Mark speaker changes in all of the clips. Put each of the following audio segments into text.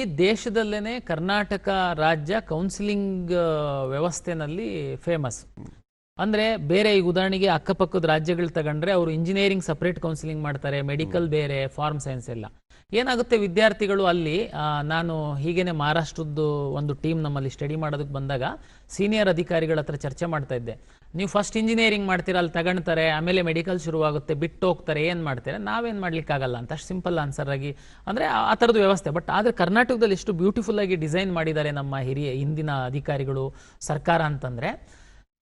Speaker 1: ಈ ದೇಶದಲ್ಲೇನೆ ಕರ್ನಾಟಕ ರಾಜ್ಯ counselling ವ್ಯವಸ್ಥೆನಲ್ಲಿ famous. ಅಂದ್ರೆ ಬೇರೆ ಈಗ ಉದಾಹರಣೆಗೆ ಅಕ್ಕಪಕ್ಕದ ರಾಜ್ಯಗಳು ತಗೊಂಡ್ರೆ ಅವರು ಇಂಜಿನಿಯರಿಂಗ್ ಸಪರೇಟ್ ಕೌನ್ಸಿಲಿಂಗ್ ಮಾಡ್ತಾರೆ, ಮೆಡಿಕಲ್ ಬೇರೆ, ಫಾರ್ಮ್ ಸೈನ್ಸ್ ಎಲ್ಲ. ಏನಾಗುತ್ತೆ ವಿದ್ಯಾರ್ಥಿಗಳು ಅಲ್ಲಿ ನಾನು ಹೀಗೇನೆ ಮಹಾರಾಷ್ಟ್ರದ್ದು ಒಂದು ಟೀಮ್ ನಮ್ಮಲ್ಲಿ ಸ್ಟಡಿ ಮಾಡೋದಕ್ಕೆ ಬಂದಾಗ ಸೀನಿಯರ್ ಅಧಿಕಾರಿಗಳ ಹತ್ರ ಚರ್ಚೆ ಮಾಡ್ತಾ ಇದ್ದೆ. ನೀವು ಫಸ್ಟ್ ಇಂಜಿನಿಯರಿಂಗ್ ಮಾಡ್ತೀರಾ, ಅಲ್ಲಿ ತಗೊಳ್ತಾರೆ, ಆಮೇಲೆ ಮೆಡಿಕಲ್ ಶುರುವಾಗುತ್ತೆ, ಬಿಟ್ಟು ಹೋಗ್ತಾರೆ, ಏನು ಮಾಡ್ತಾರೆ, ನಾವೇನು ಮಾಡ್ಲಿಕ್ಕಾಗಲ್ಲ ಅಂತ ಅಷ್ಟು ಸಿಂಪಲ್ ಆನ್ಸರ್ ಆಗಿ ಅಂದರೆ ಆ ಥರದ್ದು ವ್ಯವಸ್ಥೆ. ಬಟ್ ಆದರೆ ಕರ್ನಾಟಕದಲ್ಲಿ ಎಷ್ಟು ಬ್ಯೂಟಿಫುಲ್ ಆಗಿ ಡಿಸೈನ್ ಮಾಡಿದ್ದಾರೆ ನಮ್ಮ ಹಿಂದಿನ ಅಧಿಕಾರಿಗಳು, ಸರ್ಕಾರ ಅಂತಂದರೆ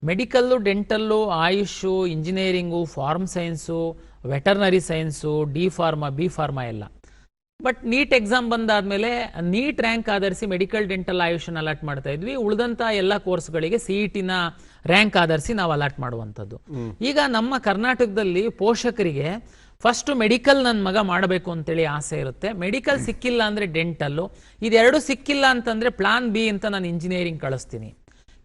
Speaker 1: medical, dental, Ayush, engineering, farm science, veterinary science, D pharma, B pharma ಎಲ್ಲ. ಬಟ್ ನೀಟ್ ಎಕ್ಸಾಮ್ ಬಂದಾದ್ಮೇಲೆ ನೀಟ್ ರ್ಯಾಂಕ್ ಆಧರಿಸಿ ಮೆಡಿಕಲ್, ಡೆಂಟಲ್, ಆಯುಷನ್ ಅಲಾಟ್ ಮಾಡ್ತಾ ಇದ್ವಿ. ಉಳಿದಂಥ ಎಲ್ಲ ಕೋರ್ಸ್ಗಳಿಗೆ CET-ನ ರ್ಯಾಂಕ್ ಆಧರಿಸಿ ನಾವು ಅಲಾಟ್ ಮಾಡುವಂಥದ್ದು. ಈಗ ನಮ್ಮ ಕರ್ನಾಟಕದಲ್ಲಿ ಪೋಷಕರಿಗೆ ಫಸ್ಟ್ ಮೆಡಿಕಲ್ ನನ್ನ ಮಗ ಮಾಡಬೇಕು ಅಂತೇಳಿ ಆಸೆ ಇರುತ್ತೆ. ಮೆಡಿಕಲ್ ಸಿಕ್ಕಿಲ್ಲ ಅಂದರೆ ಡೆಂಟಲ್ಲು, ಇದೆರಡು ಸಿಕ್ಕಿಲ್ಲ ಅಂತಂದರೆ ಪ್ಲಾನ್ ಬಿ ಅಂತ ನಾನು ಇಂಜಿನಿಯರಿಂಗ್ ಕಳಿಸ್ತೀನಿ.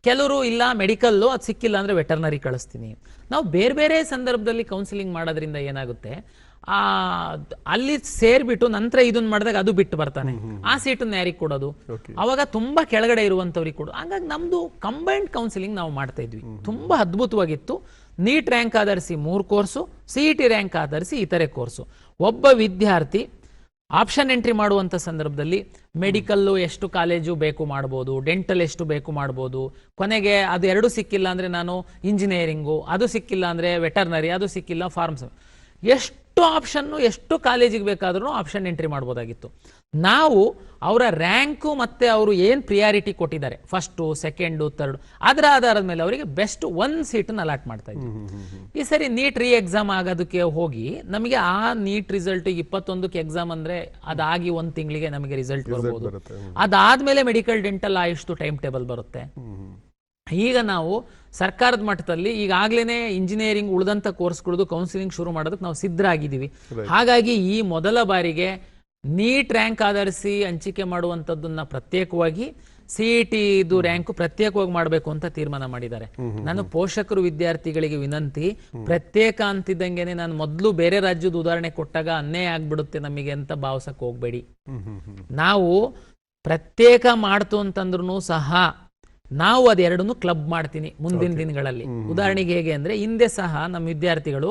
Speaker 1: ಕೆಲವರು ಇಲ್ಲ ಮೆಡಿಕಲ್ಲು ಅದು ಸಿಕ್ಕಿಲ್ಲ ಅಂದರೆ ವೆಟರ್ನರಿ ಕಳಿಸ್ತೀನಿ. ನಾವು ಬೇರೆ ಬೇರೆ ಸಂದರ್ಭದಲ್ಲಿ ಕೌನ್ಸಿಲಿಂಗ್ ಮಾಡೋದ್ರಿಂದ ಏನಾಗುತ್ತೆ, ಅಲ್ಲಿ ಸೇರ್ಬಿಟ್ಟು ನಂತರ ಇದನ್ನ ಮಾಡಿದಾಗ ಅದು ಬಿಟ್ಟು ಬರ್ತಾನೆ, ಆ ಸೀಟನ್ನು ಯಾರಿಗೆ ಕೊಡೋದು, ಅವಾಗ ತುಂಬಾ ಕೆಳಗಡೆ ಇರುವಂತವ್ರಿಗೆ ಕೊಡೋದು. ಹಂಗಾಗಿ ನಮ್ದು ಕಂಬೈನ್ಡ್ ಕೌನ್ಸಿಲಿಂಗ್ ನಾವು ಮಾಡ್ತಾ ಇದ್ವಿ, ತುಂಬಾ ಅದ್ಭುತವಾಗಿತ್ತು. ನೀಟ್ ರ್ಯಾಂಕ್ ಆಧರಿಸಿ 3 ಕೋರ್ಸು, CET ರ್ಯಾಂಕ್ ಆಧರಿಸಿ ಇತರೆ ಕೋರ್ಸು. ಒಬ್ಬ ವಿದ್ಯಾರ್ಥಿ ಆಪ್ಷನ್ ಎಂಟ್ರಿ ಮಾಡುವಂಥ ಸಂದರ್ಭದಲ್ಲಿ ಮೆಡಿಕಲ್ಲು ಎಷ್ಟು ಕಾಲೇಜು ಬೇಕು ಮಾಡ್ಬೋದು, ಡೆಂಟಲ್ ಎಷ್ಟು ಬೇಕು ಮಾಡ್ಬೋದು, ಕೊನೆಗೆ ಅದು ಎರಡು ಸಿಕ್ಕಿಲ್ಲ ಅಂದರೆ ನಾನು ಇಂಜಿನಿಯರಿಂಗು, ಅದು ಸಿಕ್ಕಿಲ್ಲ ಅಂದರೆ ವೆಟರ್ನರಿ, ಅದು ಸಿಕ್ಕಿಲ್ಲ ಫಾರ್ಮ್ಸ್, ಎಷ್ಟು ಆಪ್ಷನ್ನು ಎಷ್ಟು ಕಾಲೇಜಿಗೆ ಬೇಕಾದ್ರೂ ಆಪ್ಷನ್ ಎಂಟ್ರಿ ಮಾಡ್ಬೋದಾಗಿತ್ತು. ನಾವು ಅವರ ರ್ಯಾಂಕು ಮತ್ತು ಅವರು ಏನು ಪ್ರಿಯಾರಿಟಿ ಕೊಟ್ಟಿದ್ದಾರೆ, ಫಸ್ಟು, ಸೆಕೆಂಡು, ಥರ್ಡು, ಅದರ ಆಧಾರದ ಮೇಲೆ ಅವರಿಗೆ ಬೆಸ್ಟ್ 1 ಸೀಟನ್ನು ಅಲಾಟ್ ಮಾಡ್ತಾ ಇದ್ವಿ. ಈ ಸರಿ ನೀಟ್ ಎಕ್ಸಾಮ್ ಆಗೋದಕ್ಕೆ ಹೋಗಿ ನಮಗೆ ಆ ನೀಟ್ ರಿಸಲ್ಟ್ 21ಕ್ಕೆ ಎಕ್ಸಾಮ್ ಅಂದರೆ ಅದಾಗಿ 1 ತಿಂಗಳಿಗೆ ನಮಗೆ ರಿಸಲ್ಟ್ ಬರ್ಬೋದು. ಅದಾದಮೇಲೆ ಮೆಡಿಕಲ್, ಡೆಂಟಲ್, ಆಯುಷ್ದು ಟೈಮ್ ಟೇಬಲ್ ಬರುತ್ತೆ. ಈಗ ನಾವು ಸರ್ಕಾರದ ಮಟ್ಟದಲ್ಲಿ ಈಗಾಗಲೇ ಇಂಜಿನಿಯರಿಂಗ್ ಉಳಿದಂಥ ಕೋರ್ಸ್ಗಳದ್ದು ಕೌನ್ಸಿಲಿಂಗ್ ಶುರು ಮಾಡೋದಕ್ಕೆ ನಾವು ಸಿದ್ಧರಾಗಿದ್ದೀವಿ. ಹಾಗಾಗಿ ಈ ಮೊದಲ ಬಾರಿಗೆ ನೀಟ್ ರ್ಯಾಂಕ್ ಆಧರಿಸಿ ಹಂಚಿಕೆ ಮಾಡುವಂಥದ್ದನ್ನ ಪ್ರತ್ಯೇಕವಾಗಿ, CET ರ್ಯಾಂಕು ಪ್ರತ್ಯೇಕವಾಗಿ ಮಾಡಬೇಕು ಅಂತ ತೀರ್ಮಾನ ಮಾಡಿದ್ದಾರೆ. ನಾನು ಪೋಷಕರು ವಿದ್ಯಾರ್ಥಿಗಳಿಗೆ ವಿನಂತಿ, ಪ್ರತ್ಯೇಕ ಅಂತಿದ್ದಂಗೆನೆ ನಾನು ಮೊದಲು ಬೇರೆ ರಾಜ್ಯದ ಉದಾಹರಣೆ ಕೊಟ್ಟಾಗ ಅನ್ಯಾಯ ಆಗ್ಬಿಡುತ್ತೆ ನಮಗೆ ಅಂತ ಭಾವಿಸಕ್ಕೆ ಹೋಗ್ಬೇಡಿ. ನಾವು ಪ್ರತ್ಯೇಕ ಮಾಡ್ತು ಅಂತಂದ್ರೂ ಸಹ ನಾವು ಅದೆರಡನ್ನು ಕ್ಲಬ್ ಮಾಡ್ತೀನಿ ಮುಂದಿನ ದಿನಗಳಲ್ಲಿ. ಉದಾಹರಣೆಗೆ ಹೇಗೆ ಅಂದರೆ, ಹಿಂದೆ ಸಹ ನಮ್ಮ ವಿದ್ಯಾರ್ಥಿಗಳು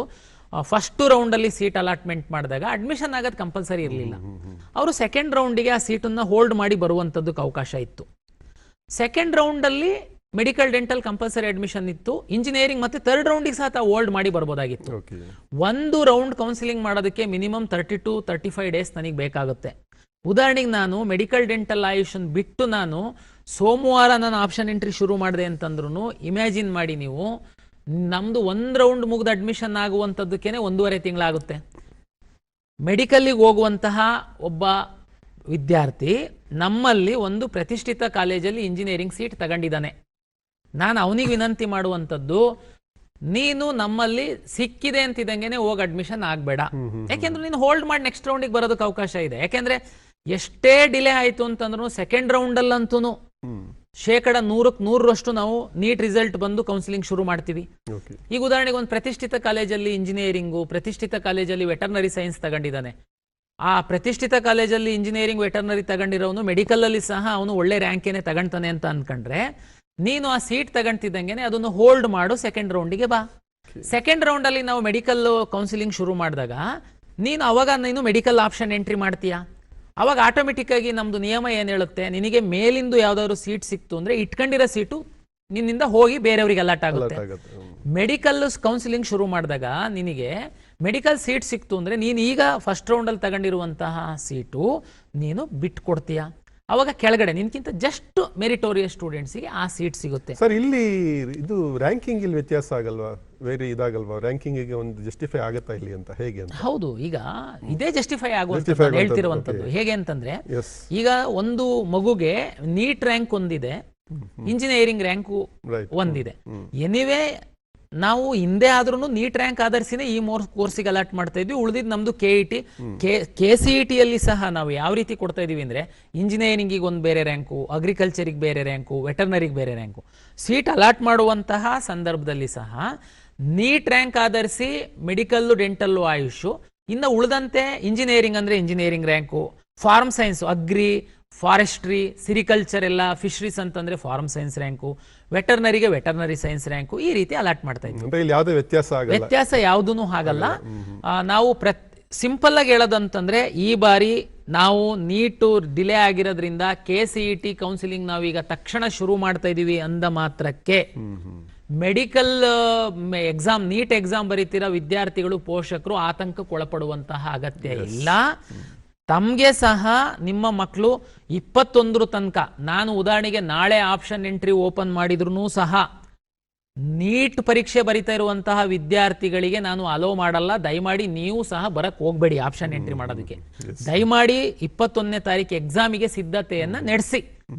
Speaker 1: ಫಸ್ಟ್ ರೌಂಡಲ್ಲಿ ಸೀಟ್ ಅಲಾಟ್ಮೆಂಟ್ ಮಾಡಿದಾಗ ಅಡ್ಮಿಷನ್ ಆಗೋದು ಕಂಪಲ್ಸರಿ ಇರಲಿಲ್ಲ. ಅವರು ಸೆಕೆಂಡ್ ರೌಂಡಿಗೆ ಆ ಸೀಟನ್ನು ಹೋಲ್ಡ್ ಮಾಡಿ ಬರುವಂಥದ್ದಕ್ಕೆ ಅವಕಾಶ ಇತ್ತು. ಸೆಕೆಂಡ್ ರೌಂಡಲ್ಲಿ ಮೆಡಿಕಲ್, ಡೆಂಟಲ್ ಕಂಪಲ್ಸರಿ ಅಡ್ಮಿಷನ್ ಇತ್ತು, ಇಂಜಿನಿಯರಿಂಗ್ ಮತ್ತು ಥರ್ಡ್ ರೌಂಡಿಗೆ ಸಹ ಹೋಲ್ಡ್ ಮಾಡಿ ಬರ್ಬೋದಾಗಿತ್ತು. ಒಂದು ರೌಂಡ್ ಕೌನ್ಸಿಲಿಂಗ್ ಮಾಡೋದಕ್ಕೆ ಮಿನಿಮಮ್ 30 to 35 ಡೇಸ್ ನನಗೆ ಬೇಕಾಗುತ್ತೆ. ಉದಾಹರಣೆಗೆ ನಾನು ಮೆಡಿಕಲ್, ಡೆಂಟಲ್, ಆಯುಷನ್ ಬಿಟ್ಟು ನಾನು ಸೋಮವಾರ ನಾನು ಆಪ್ಷನ್ ಎಂಟ್ರಿ ಶುರು ಮಾಡಿದೆ ಅಂತಂದ್ರೂ ಇಮ್ಯಾಜಿನ್ ಮಾಡಿ ನೀವು, ನಮ್ದು 1 ರೌಂಡ್ ಮುಗಿದು ಅಡ್ಮಿಷನ್ ಆಗುವಂಥದ್ದಕ್ಕೇನೆ 1.5 ತಿಂಗಳಾಗುತ್ತೆ. ಮೆಡಿಕಲ್ಲಿಗೆ ಹೋಗುವಂತಹ ಒಬ್ಬ ವಿದ್ಯಾರ್ಥಿ ನಮ್ಮಲ್ಲಿ ಒಂದು ಪ್ರತಿಷ್ಠಿತ ಕಾಲೇಜಲ್ಲಿ ಇಂಜಿನಿಯರಿಂಗ್ ಸೀಟ್ ತಗೊಂಡಿದ್ದಾನೆ. ನಾನು ಅವನಿಗೆ ವಿನಂತಿ ಮಾಡುವಂಥದ್ದು, ನೀನು ನಮ್ಮಲ್ಲಿ ಸಿಕ್ಕಿದೆ ಅಂತಿದ್ದಂಗೆನೆ ಹೋಗಿ ಅಡ್ಮಿಷನ್ ಆಗಬೇಡ. ಯಾಕೆಂದ್ರೆ ನೀನು ಹೋಲ್ಡ್ ಮಾಡಿ ನೆಕ್ಸ್ಟ್ ರೌಂಡಿಗೆ ಬರೋದಕ್ಕೆ ಅವಕಾಶ ಇದೆ. ಯಾಕೆಂದ್ರೆ ಎಷ್ಟೇ ಡಿಲೇ ಆಯಿತು ಅಂತಂದ್ರೂ ಸೆಕೆಂಡ್ ರೌಂಡಲ್ಲಂತೂ 100% ನಾವು ನೀಟ್ ರಿಸಲ್ಟ್ ಬಂದು ಕೌನ್ಸಿಲಿಂಗ್ ಶುರು ಮಾಡ್ತೀವಿ. ಈಗ ಉದಾಹರಣೆಗೆ ಒಂದು ಪ್ರತಿಷ್ಠಿತ ಕಾಲೇಜಲ್ಲಿ ಇಂಜಿನಿಯರಿಂಗು, ಪ್ರತಿಷ್ಠಿತ ಕಾಲೇಜಲ್ಲಿ ವೆಟರ್ನರಿ ಸೈನ್ಸ್ ತಗೊಂಡಿದ್ದಾನೆ. ಆ ಪ್ರತಿಷ್ಠಿತ ಕಾಲೇಜಲ್ಲಿ ಇಂಜಿನಿಯರಿಂಗ್, ವೆಟರ್ನರಿ ತಗೊಂಡಿರೋನು ಮೆಡಿಕಲಲ್ಲಿ ಸಹ ಅವನು ಒಳ್ಳೆ ರ್ಯಾಂಕೇನೆ ತಗೊಂತಾನೆ ಅಂತ ಅಂದ್ಕೊಂಡ್ರೆ, ನೀನು ಆ ಸೀಟ್ ತಗೊಂತಿದ್ದಂಗೆನೆ ಅದನ್ನು ಹೋಲ್ಡ್ ಮಾಡು, ಸೆಕೆಂಡ್ ರೌಂಡಿಗೆ ಬಾ. ಸೆಕೆಂಡ್ ರೌಂಡಲ್ಲಿ ನಾವು ಮೆಡಿಕಲ್ ಕೌನ್ಸಿಲಿಂಗ್ ಶುರು ಮಾಡಿದಾಗ ನೀನು ಮೆಡಿಕಲ್ ಆಪ್ಷನ್ ಎಂಟ್ರಿ ಮಾಡ್ತೀಯಾ, ಅವಾಗ ಆಟೋಮೆಟಿಕ್ ಆಗಿ ನಮ್ದು ನಿಯಮ ಏನು ಹೇಳುತ್ತೆ, ನಿನಗೆ ಮೇಲಿಂದು ಯಾವ್ದಾದ್ರು ಸೀಟ್ ಸಿಕ್ತು ಅಂದ್ರೆ ಇಟ್ಕೊಂಡಿರೋ ಸೀಟು ನಿನ್ನಿಂದ ಹೋಗಿ ಬೇರೆಯವ್ರಿಗೆ ಅಲಾಟ್ ಆಗುತ್ತೆ. ಮೆಡಿಕಲ್ ಕೌನ್ಸಿಲಿಂಗ್ ಶುರು ಮಾಡಿದಾಗ ನಿನಗೆ ಮೆಡಿಕಲ್ ಸೀಟ್ ಸಿಕ್ತು ಅಂದ್ರೆ ನೀನು ಈಗ ಫಸ್ಟ್ ರೌಂಡಲ್ಲಿ ತಗೊಂಡಿರುವಂತಹ ಸೀಟು ನೀನು ಬಿಟ್ಟು ಕೊಡ್ತೀಯಾ, ಅವಾಗ ಕೆಳಗಡೆ ನಿನ್ಕಿಂತ ಜಸ್ಟ್ ಮೆರಿಟೋರಿಯಸ್ ಸ್ಟೂಡೆಂಟ್ಸ್ಗೆ ಆ ಸೀಟ್ ಸಿಗುತ್ತೆ.
Speaker 2: ಸರ್, ಇಲ್ಲಿ ಇದು ರ್ಯಾಂಕಿಂಗ್ ಇಲ್ಲಿ ವ್ಯತ್ಯಾಸ ಆಗಲ್ವಾ, ಬೇರೆ ಇದಾಗಲ್ವಾ, ರ್ಯಾಂಕಿಂಗಿಗೆ ಒಂದು ಜಸ್ಟಿಫೈ ಆಗುತ್ತಾ ಇಲ್ಲಿ ಅಂತ ಹೇಗೆ ಅಂತ?
Speaker 1: ಹೌದು, ಈಗ ಇದೇ ಜಸ್ಟಿಫೈ ಆಗುವಂತ ಹೇಳ್ತಿರುವಂತದ್ದು. ಹೇಗೆ ಅಂತಂದ್ರೆ, ಈಗ ಒಂದು ಮಗುಗೆ ನೀಟ್ ರ್ಯಾಂಕ್ ಒಂದಿದೆ, ಇಂಜಿನಿಯರಿಂಗ್ ರ್ಯಾಂಕ್ ಒಂದಿದೆ. ಎನಿವೇ ನಾವು ಹಿಂದೆ ಆದ್ರೂ ನೀಟ್ ರ್ಯಾಂಕ್ ಆಧರಿಸಿನೇ ಈ ಕೋರ್ಸಿಗೆ ಅಲಾಟ್ ಮಾಡ್ತಾ ಇದ್ವಿ. ಉಳಿದಿದ್ದು ನಮ್ದು KET, KCET ಯಲ್ಲಿ ಸಹ ನಾವು ಯಾವ ರೀತಿ ಕೊಡ್ತಾ ಇದೀವಿ ಅಂದ್ರೆ, ಇಂಜಿನಿಯರಿಂಗಿಗೆ ಒಂದು ಬೇರೆ ರ್ಯಾಂಕು, ಅಗ್ರಿಕಲ್ಚರಿಗೆ ಬೇರೆ ರ್ಯಾಂಕು, ವೆಟರ್ನರಿಗೆ ಬೇರೆ ರ್ಯಾಂಕು. ಸೀಟ್ ಅಲಾಟ್ ಮಾಡುವಂತಹ ಸಂದರ್ಭದಲ್ಲಿ ಸಹ ನೀಟ್ ರ್ಯಾಂಕ್ ಆಧರಿಸಿ ಮೆಡಿಕಲ್ಲು, ಡೆಂಟಲ್ಲು, ಆಯುಷು, ಇನ್ನು ಉಳಿದಂತೆ ಇಂಜಿನಿಯರಿಂಗ್ ಅಂದ್ರೆ engineering rank, farm science, agri, forestry, sericulture ಎಲ್ಲ, ಫಿಶರೀಸ್ ಅಂತಂದರೆ ಫಾರ್ಮ್ ಸೈನ್ಸ್ ರ್ಯಾಂಕು, ವೆಟರ್ನರಿಗೆ ವೆಟರ್ನರಿ ಸೈನ್ಸ್ ರ್ಯಾಂಕು, ಈ ರೀತಿ ಅಲಾಟ್ ಮಾಡ್ತಾ ಇದ್ವಿ.
Speaker 2: ಅಂದ್ರೆ ಇಲ್ಲಿ ಯಾವುದೇ ವ್ಯತ್ಯಾಸ ಆಗಲ್ಲ,
Speaker 1: ವ್ಯತ್ಯಾಸ ಯಾವುದೂ ಆಗಲ್ಲ. ನಾವು ಸಿಂಪಲ್ ಆಗಿ ಹೇಳೋದಂತಂದ್ರೆ ಈ ಬಾರಿ ನಾವು ನೀಟು ಡಿಲೇ ಆಗಿರೋದ್ರಿಂದ KCET ಕೌನ್ಸಿಲಿಂಗ್ ನಾವೀಗ ತಕ್ಷಣ ಶುರು ಮಾಡ್ತಾ ಇದೀವಿ ಅಂದ ಮಾತ್ರಕ್ಕೆ ಮೆಡಿಕಲ್ ಎಕ್ಸಾಮ್, ನೀಟ್ ಎಕ್ಸಾಮ್ ಬರೀತಿರೋ ವಿದ್ಯಾರ್ಥಿಗಳು, ಪೋಷಕರು ಆತಂಕಕ್ಕೆ ಒಳಪಡುವಂತಹ ಅಗತ್ಯ ಇಲ್ಲ. ತಮಗೆ ಸಹ ನಿಮ್ಮ ಮಕ್ಕಳು 21 ತನಕ, ನಾನು ಉದಾಹರಣೆಗೆ ನಾಳೆ ಆಪ್ಷನ್ ಎಂಟ್ರಿ ಓಪನ್ ಮಾಡಿದ್ರು ಸಹ ನೀಟ್ ಪರೀಕ್ಷೆ ಬರಿತಾ ಇರುವಂತಹ ವಿದ್ಯಾರ್ಥಿಗಳಿಗೆ ನಾನು ಅಲೋ ಮಾಡಲ್ಲ. ದಯಮಾಡಿ ನೀವು ಸಹ ಬರಕ್ ಹೋಗ್ಬೇಡಿ ಆಪ್ಷನ್ ಎಂಟ್ರಿ ಮಾಡೋದಕ್ಕೆ. ದಯಮಾಡಿ 21ನೇ ತಾರೀಕು ಎಕ್ಸಾಮಿಗೆ ಸಿದ್ಧತೆಯನ್ನ ನಡೆಸಿ.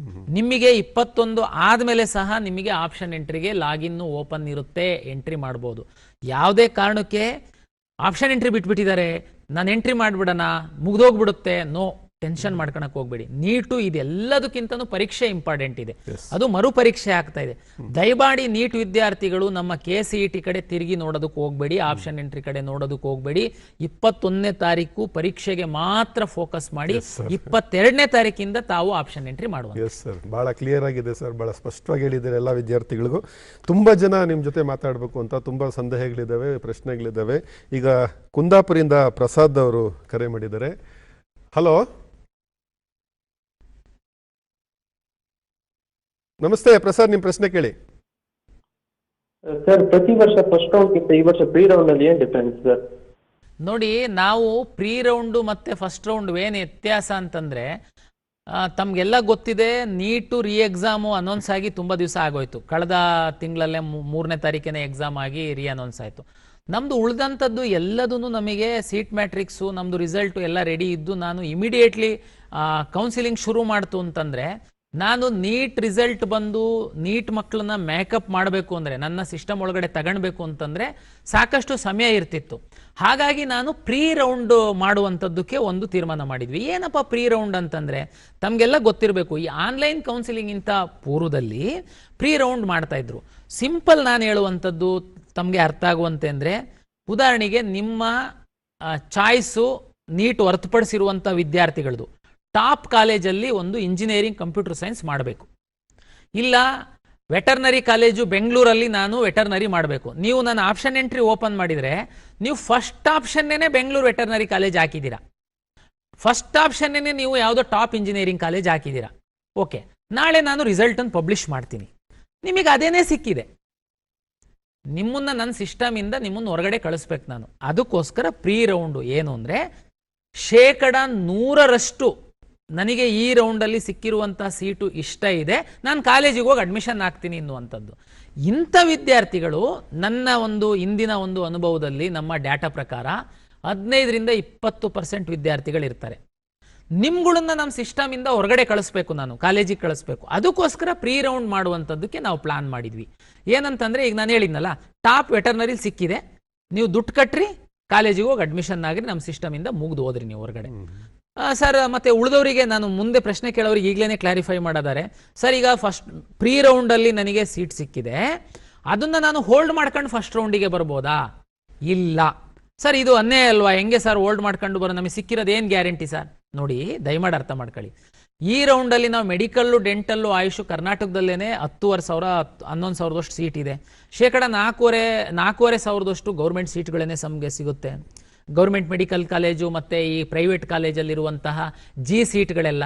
Speaker 1: ನಿಮಗೆ 21 ಆದ್ಮೇಲೆ ಸಹ ನಿಮಗೆ ಆಪ್ಷನ್ ಎಂಟ್ರಿಗೆ ಲಾಗಿನ್ ಓಪನ್ ಇರುತ್ತೆ, ಎಂಟ್ರಿ ಮಾಡ್ಬೋದು. ಯಾವುದೇ ಕಾರಣಕ್ಕೆ ಆಪ್ಷನ್ ಎಂಟ್ರಿ ಬಿಟ್ಬಿಟ್ಟಿದ್ದಾರೆ, ನಾನು ಎಂಟ್ರಿ ಮಾಡ್ಬಿಡೋಣ, ಮುಗ್ದೋಗ್ಬಿಡುತ್ತೆ, ನೋ, ಟೆನ್ಷನ್ ಮಾಡ್ಕೊಳಕ್ ಹೋಗ್ಬೇಡಿ. ನೀಟು ಇದೆಲ್ಲದಕ್ಕಿಂತನೂ ಪರೀಕ್ಷೆ ಇಂಪಾರ್ಟೆಂಟ್ ಇದೆ, ಅದು ಮರು ಪರೀಕ್ಷೆ ಆಗ್ತಾ ಇದೆ. ದಯಮಾಡಿ ನೀಟ್ ವಿದ್ಯಾರ್ಥಿಗಳು ನಮ್ಮ KCET ಕಡೆ ತಿರುಗಿ ನೋಡೋದಕ್ಕೆ ಹೋಗ್ಬೇಡಿ, ಆಪ್ಷನ್ ಎಂಟ್ರಿ ಕಡೆ ನೋಡೋದಕ್ಕೆ ಹೋಗ್ಬೇಡಿ. 21ನೇ ತಾರೀಕು ಪರೀಕ್ಷೆಗೆ ಮಾತ್ರ ಫೋಕಸ್ ಮಾಡಿ. 22ನೇ ತಾರೀಕಿಂದ ತಾವು ಆಪ್ಷನ್ ಎಂಟ್ರಿ ಮಾಡುವ.
Speaker 2: ಎಸ್ ಸರ್, ಬಹಳ ಕ್ಲಿಯರ್ ಆಗಿದೆ ಸರ್, ಬಹಳ ಸ್ಪಷ್ಟವಾಗಿ ಹೇಳಿದ್ದಾರೆ ಎಲ್ಲ ವಿದ್ಯಾರ್ಥಿಗಳಿಗೂ. ತುಂಬಾ ಜನ ನಿಮ್ಮ ಜೊತೆ ಮಾತಾಡಬೇಕು ಅಂತ ತುಂಬಾ ಸಂದೇಹಗಳಿದ್ದಾವೆ, ಪ್ರಶ್ನೆಗಳಿದ್ದಾವೆ. ಈಗ ಕುಂದಾಪುರಿಂದ ಪ್ರಸಾದ್ ಅವರು ಕರೆ ಮಾಡಿದ್ದಾರೆ. ಹಲೋ, ನಮಸ್ತೆ ಪ್ರಸಾದ್, ನಿಮ್ಮ ಪ್ರಶ್ನೆ ಕೇಳಿ.
Speaker 3: ಸರ್, ಪ್ರತಿ ವರ್ಷ ಫಸ್ಟ್ ರೌಂಡ್ಗಿಂತ ಈ ವರ್ಷ ಪ್ರೀ ರೌಂಡ್ ಅಲ್ಲಿ ಏನ್ ಡಿಫರೆನ್ಸ್ ಸರ್?
Speaker 1: ನೋಡಿ, ನಾವು ಪ್ರೀ ರೌಂಡು ಮತ್ತೆ ಫಸ್ಟ್ ರೌಂಡ್ ಏನು ವ್ಯತ್ಯಾಸ ಅಂತಂದ್ರೆ, ತಮಗೆಲ್ಲ ಗೊತ್ತಿದೆ, ನೀಟು ರೀ ಎಕ್ಸಾಮು ಅನೌನ್ಸ್ ಆಗಿ ತುಂಬ ದಿವಸ ಆಗೋಯ್ತು. ಕಳೆದ ತಿಂಗಳಲ್ಲೇ 3ನೇ ತಾರೀಕಿನ ಎಕ್ಸಾಮ್ ಆಗಿ ರೀ ಅನೌನ್ಸ್ ಆಯಿತು. ನಮ್ಮದು ಉಳಿದಂಥದ್ದು ಎಲ್ಲದೂ ನಮಗೆ ಸೀಟ್ ಮ್ಯಾಟ್ರಿಕ್ಸು, ನಮ್ಮದು ರಿಸಲ್ಟು ಎಲ್ಲ ರೆಡಿ ಇದ್ದು ನಾನು ಇಮಿಡಿಯೇಟ್ಲಿ ಕೌನ್ಸಿಲಿಂಗ್ ಶುರು ಮಾಡ್ತು ಅಂತಂದರೆ, ನಾನು ನೀಟ್ ರಿಸಲ್ಟ್ ಬಂದು ನೀಟ್ ಮಕ್ಕಳನ್ನ ಮೇಕಪ್ ಮಾಡಬೇಕು ಅಂದರೆ, ನನ್ನ ಸಿಸ್ಟಮ್ ಒಳಗಡೆ ತಗೊಳ್ಬೇಕು ಅಂತಂದರೆ ಸಾಕಷ್ಟು ಸಮಯ ಇರ್ತಿತ್ತು. ಹಾಗಾಗಿ ನಾನು ಪ್ರೀ ರೌಂಡ್ ಮಾಡುವಂಥದ್ದಕ್ಕೆ ಒಂದು ತೀರ್ಮಾನ ಮಾಡಿದ್ವಿ. ಏನಪ್ಪ ಪ್ರೀ ರೌಂಡ್ ಅಂತಂದರೆ, ತಮಗೆಲ್ಲ ಗೊತ್ತಿರಬೇಕು, ಈ ಆನ್ಲೈನ್ ಕೌನ್ಸಿಲಿಂಗಿಂತ ಪೂರ್ವದಲ್ಲಿ ಪ್ರೀ ರೌಂಡ್ ಮಾಡ್ತಾಯಿದ್ರು. ಸಿಂಪಲ್ ನಾನು ಹೇಳುವಂಥದ್ದು ತಮಗೆ ಅರ್ಥ ಆಗುವಂತೆ ಅಂದರೆ, ಉದಾಹರಣೆಗೆ ನಿಮ್ಮ ಚಾಯ್ಸು ನೀಟ್ ಹೊರತುಪಡಿಸಿರುವಂಥ ವಿದ್ಯಾರ್ಥಿಗಳದು ಟಾಪ್ ಕಾಲೇಜಲ್ಲಿ ಒಂದು ಇಂಜಿನಿಯರಿಂಗ್ ಕಂಪ್ಯೂಟರ್ ಸೈನ್ಸ್ ಮಾಡಬೇಕು, ಇಲ್ಲ ವೆಟರ್ನರಿ ಕಾಲೇಜು ಬೆಂಗಳೂರಲ್ಲಿ ನಾನು ವೆಟರ್ನರಿ ಮಾಡಬೇಕು. ನೀವು ನನ್ನ ಆಪ್ಷನ್ ಎಂಟ್ರಿ ಓಪನ್ ಮಾಡಿದರೆ ನೀವು ಫಸ್ಟ್ ಆಪ್ಷನ್ನೇ ಬೆಂಗಳೂರು ವೆಟರ್ನರಿ ಕಾಲೇಜ್ ಹಾಕಿದ್ದೀರಾ, ಫಸ್ಟ್ ಆಪ್ಷನ್ನೇ ನೀವು ಯಾವುದೋ ಟಾಪ್ ಇಂಜಿನಿಯರಿಂಗ್ ಕಾಲೇಜ್ ಹಾಕಿದ್ದೀರಾ. ಓಕೆ, ನಾಳೆ ನಾನು ರಿಸಲ್ಟನ್ನು ಪಬ್ಲಿಷ್ ಮಾಡ್ತೀನಿ, ನಿಮಗೆ ಅದೇನೇ ಸಿಕ್ಕಿದೆ, ನಿಮ್ಮನ್ನ ನನ್ನ ಸಿಸ್ಟಮಿಂದ ನಿಮ್ಮನ್ನು ಹೊರಗಡೆ ಕಳಿಸ್ಬೇಕು ನಾನು. ಅದಕ್ಕೋಸ್ಕರ ಪ್ರೀ ರೌಂಡು ಏನು ಅಂದರೆ, 100% ನನಗೆ ಈ ರೌಂಡಲ್ಲಿ ಸಿಕ್ಕಿರುವಂಥ ಸೀಟು ಇಷ್ಟ ಇದೆ, ನಾನು ಕಾಲೇಜಿಗೆ ಹೋಗಿ ಅಡ್ಮಿಷನ್ ಆಗ್ತೀನಿ ಅನ್ನುವಂಥದ್ದು. ಇಂಥ ವಿದ್ಯಾರ್ಥಿಗಳು ನನ್ನ ಒಂದು ಇಂದಿನ ಒಂದು ಅನುಭವದಲ್ಲಿ ನಮ್ಮ ಡಾಟಾ ಪ್ರಕಾರ 15ರಿಂದ 20% ವಿದ್ಯಾರ್ಥಿಗಳಿರ್ತಾರೆ. ನಿಮ್ಗಳನ್ನ ನಮ್ಮ ಸಿಸ್ಟಮಿಂದ ಹೊರಗಡೆ ಕಳಿಸ್ಬೇಕು, ನಾನು ಕಾಲೇಜಿಗೆ ಕಳಿಸ್ಬೇಕು. ಅದಕ್ಕೋಸ್ಕರ ಪ್ರೀ ರೌಂಡ್ ಮಾಡುವಂಥದ್ದಕ್ಕೆ ನಾವು ಪ್ಲಾನ್ ಮಾಡಿದ್ವಿ. ಏನಂತಂದರೆ, ಈಗ ನಾನು ಹೇಳಿದ್ನಲ್ಲ, ಟಾಪ್ ವೆಟರ್ನರಿ ಸಿಕ್ಕಿದೆ, ನೀವು ದುಡ್ಡು ಕಟ್ಟ್ರಿ, ಕಾಲೇಜಿಗೆ ಹೋಗಿ ಅಡ್ಮಿಷನ್ ಆಗ್ರಿ, ನಮ್ಮ ಸಿಸ್ಟಮಿಂದ ಮುಗಿದು ಹೋದ್ರಿ ನೀವು ಹೊರಗಡೆ. ಸರ್, ಮತ್ತೆ ಉಳಿದವರಿಗೆ ನಾನು ಮುಂದೆ ಪ್ರಶ್ನೆ ಕೇಳೋರಿಗೆ ಈಗಲೇ ಕ್ಲಾರಿಫೈ ಮಾಡಿದ್ದಾರೆ. ಸರ್, ಈಗ ಫಸ್ಟ್ ಪ್ರೀ ರೌಂಡಲ್ಲಿ ನನಗೆ ಸೀಟ್ ಸಿಕ್ಕಿದೆ, ಅದನ್ನು ನಾನು ಹೋಲ್ಡ್ ಮಾಡ್ಕೊಂಡು ಫಸ್ಟ್ ರೌಂಡಿಗೆ ಬರ್ಬೋದಾ? ಇಲ್ಲ ಸರ್, ಇದು ಅನ್ಯಾಯ ಅಲ್ವಾ, ಹೆಂಗೆ ಸರ್ ಹೋಲ್ಡ್ ಮಾಡ್ಕೊಂಡು ಬರೋ, ನಮಗೆ ಸಿಕ್ಕಿರೋದು ಏನು ಗ್ಯಾರಂಟಿ ಸರ್? ನೋಡಿ, ದಯಮಾಡಿ ಅರ್ಥ ಮಾಡ್ಕೊಳ್ಳಿ. ಈ ರೌಂಡಲ್ಲಿ ನಾವು ಮೆಡಿಕಲ್ಲು, ಡೆಂಟಲ್ಲು, ಆಯುಷು ಕರ್ನಾಟಕದಲ್ಲೇ 10,000 11,000 ಸೀಟ್ ಇದೆ. 4,500 ಗೌರ್ಮೆಂಟ್ ಸೀಟ್ಗಳೇ ನಮಗೆ ಸಿಗುತ್ತೆ. ಗೌರ್ಮೆಂಟ್ ಮೆಡಿಕಲ್ ಕಾಲೇಜು ಮತ್ತು ಈ ಪ್ರೈವೇಟ್ ಕಾಲೇಜಲ್ಲಿರುವಂತಹ ಸೀಟ್ಗಳೆಲ್ಲ.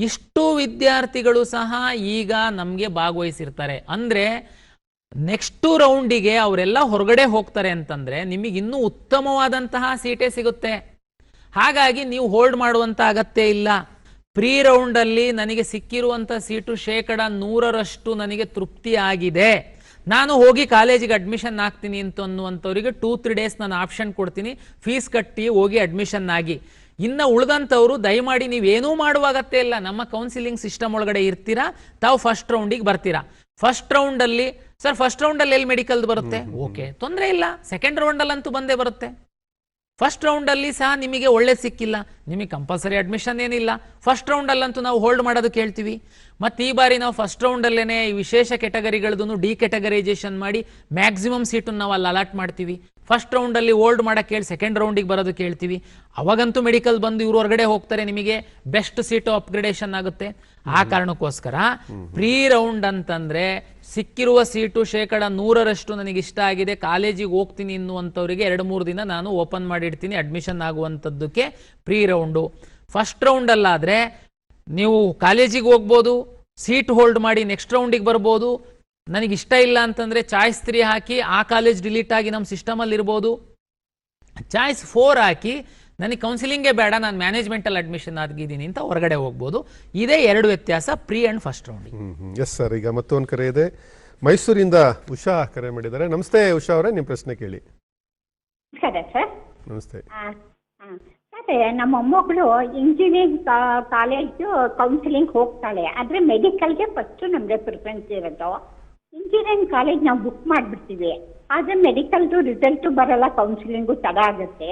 Speaker 1: ಇಷ್ಟು ವಿದ್ಯಾರ್ಥಿಗಳು ಸಹ ಈಗ ನಮಗೆ ಭಾಗವಹಿಸಿರ್ತಾರೆ. ಅಂದರೆ ನೆಕ್ಸ್ಟ್ ರೌಂಡಿಗೆ ಅವರೆಲ್ಲ ಹೊರಗಡೆ ಹೋಗ್ತಾರೆ ಅಂತಂದರೆ ನಿಮಗೆ ಇನ್ನೂ ಉತ್ತಮವಾದಂತಹ ಸೀಟೇ ಸಿಗುತ್ತೆ. ಹಾಗಾಗಿ ನೀವು ಹೋಲ್ಡ್ ಮಾಡುವಂಥ ಅಗತ್ಯ ಇಲ್ಲ. ಪ್ರೀ ರೌಂಡಲ್ಲಿ ನನಗೆ ಸಿಕ್ಕಿರುವಂಥ ಸೀಟು 100% ನನಗೆ ತೃಪ್ತಿ ಆಗಿದೆ, ನಾನು ಹೋಗಿ ಕಾಲೇಜಿಗೆ ಅಡ್ಮಿಷನ್ ಆಗ್ತೀನಿ ಅನ್ನುವಂಥವ್ರಿಗೆ 2-3 ಡೇಸ್ ನಾನು ಆಪ್ಷನ್ ಕೊಡ್ತೀನಿ, ಫೀಸ್ ಕಟ್ಟಿ ಹೋಗಿ ಅಡ್ಮಿಷನ್ ಆಗಿ. ಇನ್ನು ಉಳಿದಂಥವ್ರು ದಯಮಾಡಿ ನೀವೇನೂ ಮಾಡುವ ಅಗತ್ಯ ಇಲ್ಲ, ನಮ್ಮ ಕೌನ್ಸಿಲಿಂಗ್ ಸಿಸ್ಟಮ್ ಒಳಗಡೆ ಇರ್ತೀರಾ, ತಾವು ಫಸ್ಟ್ ರೌಂಡಿಗೆ ಬರ್ತೀರಾ. ಫಸ್ಟ್ ರೌಂಡಲ್ಲಿ ಸರ್, ಫಸ್ಟ್ ರೌಂಡಲ್ಲಿ ಎಲ್ಲಿ ಮೆಡಿಕಲ್ದು ಬರುತ್ತೆ? ಓಕೆ, ತೊಂದರೆ ಇಲ್ಲ, ಸೆಕೆಂಡ್ ರೌಂಡಲ್ಲಂತೂ ಬಂದೇ ಬರುತ್ತೆ. ಫಸ್ಟ್ ರೌಂಡಲ್ಲಿ ಸಹ ನಿಮಗೆ ಒಳ್ಳೆ ಸಿಕ್ಕಿಲ್ಲ, ನಿಮಗೆ ಕಂಪಲ್ಸರಿ ಅಡ್ಮಿಷನ್ ಏನಿಲ್ಲ, ಫಸ್ಟ್ ರೌಂಡಲ್ಲಂತೂ ನಾವು ಹೋಲ್ಡ್ ಮಾಡೋದಕ್ಕೆ ಹೇಳ್ತೀವಿ. ಮತ್ತು ಈ ಬಾರಿ ನಾವು ಫಸ್ಟ್ ರೌಂಡಲ್ಲೇ ವಿಶೇಷ ಕೆಟಗರಿಗಳದನ್ನು ಡಿ ಕೆಟಗರೈಸೇಷನ್ ಮಾಡಿ ಮ್ಯಾಕ್ಸಿಮಮ್ ಸೀಟನ್ನು ನಾವು ಅಲ್ಲಿ ಅಲಾಟ್ ಮಾಡ್ತೀವಿ. ಫಸ್ಟ್ ರೌಂಡಲ್ಲಿ ಹೋಲ್ಡ್ ಮಾಡಕ್ಕೆ ಹೇಳಿ ಸೆಕೆಂಡ್ ರೌಂಡಿಗೆ ಬರೋದಕ್ಕೆ ಹೇಳ್ತೀವಿ. ಅವಾಗಂತೂ ಮೆಡಿಕಲ್ ಬಂದು ಇವ್ರು ಹೊರಗಡೆ ಹೋಗ್ತಾರೆ, ನಿಮಗೆ ಬೆಸ್ಟ್ ಸೀಟು ಅಪ್ಗ್ರೇಡೇಷನ್ ಆಗುತ್ತೆ. ಆ ಕಾರಣಕ್ಕೋಸ್ಕರ ಪ್ರೀ ರೌಂಡ್ ಅಂತಂದ್ರೆ ಸಿಕ್ಕಿರುವ ಸೀಟು 100% ನನಗೆ ಇಷ್ಟ ಆಗಿದೆ, ಕಾಲೇಜಿಗೆ ಹೋಗ್ತೀನಿ ಅನ್ನುವಂಥವ್ರಿಗೆ 2-3 ದಿನ ನಾನು ಓಪನ್ ಮಾಡಿಡ್ತೀನಿ ಅಡ್ಮಿಷನ್ ಆಗುವಂಥದ್ದಕ್ಕೆ ಪ್ರೀ ರೌಂಡು. ಫಸ್ಟ್ ರೌಂಡಲ್ಲಾದರೆ ನೀವು ಕಾಲೇಜಿಗೆ ಹೋಗ್ಬೋದು, ಸೀಟ್ ಹೋಲ್ಡ್ ಮಾಡಿ ನೆಕ್ಸ್ಟ್ ರೌಂಡಿಗೆ ಬರ್ಬೋದು. ನನಗೆ ಇಷ್ಟ ಇಲ್ಲ ಅಂತಂದರೆ ಚಾಯ್ಸ್ 3 ಹಾಕಿ ಆ ಕಾಲೇಜ್ ಡಿಲೀಟ್ ಆಗಿ ನಮ್ಮ ಸಿಸ್ಟಮಲ್ಲಿ ಇರ್ಬೋದು. ಚಾಯ್ಸ್ 4 ಹಾಕಿ ನನಗೆ ಕೌನ್ಸಿಲಿಂಗೇ ಬೇಡ, ನಾನು ಮ್ಯಾನೇಜ್ಮೆಂಟಲ್ಲಿ ಅಡ್ಮಿಷನ್ ಆಗಿದ್ದೀನಿ ಅಂತ ಹೊರಗಡೆ ಹೋಗ್ಬೋದು. ಇದೇ 2 ವ್ಯತ್ಯಾಸ ಪ್ರೀ ಆ್ಯಂಡ್ ಫಸ್ಟ್ ರೌಂಡಿಗೆ.
Speaker 2: ಎಸ್ ಸರ್, ಈಗ ಮತ್ತೊಂದು ಕರೆ ಇದೆ. ಮೈಸೂರಿಂದ ಉಷಾ ಕರೆ ಮಾಡಿದ್ದಾರೆ. ನಮಸ್ತೆ ಉಷಾ ಅವರೇ, ನಿಮ್ಮ ಪ್ರಶ್ನೆ ಕೇಳಿ.
Speaker 4: ಸರ್
Speaker 2: ನಮಸ್ತೆ.
Speaker 4: ಅದೇ ನಮ್ಮ ಮೊಮ್ಮಗಳು ಇಂಜಿನಿಯರಿಂಗ್ ಕಾಲೇಜು ಕೌನ್ಸಿಲಿಂಗ್ ಹೋಗ್ತಾಳೆ, ಆದರೆ ಮೆಡಿಕಲ್ಗೆ ಫಸ್ಟು ನಮಗೆ ಪ್ರಿಫರೆನ್ಸ್ ಇರೋದು. ಇಂಜಿನಿಯರಿಂಗ್ ಕಾಲೇಜ್ ನಾವು ಬುಕ್ ಮಾಡಿಬಿಡ್ತೀವಿ, ಆದರೆ ಮೆಡಿಕಲ್ದು ರಿಸಲ್ಟು ಬರಲ್ಲ, ಕೌನ್ಸಿಲಿಂಗು ತಡ ಆಗುತ್ತೆ.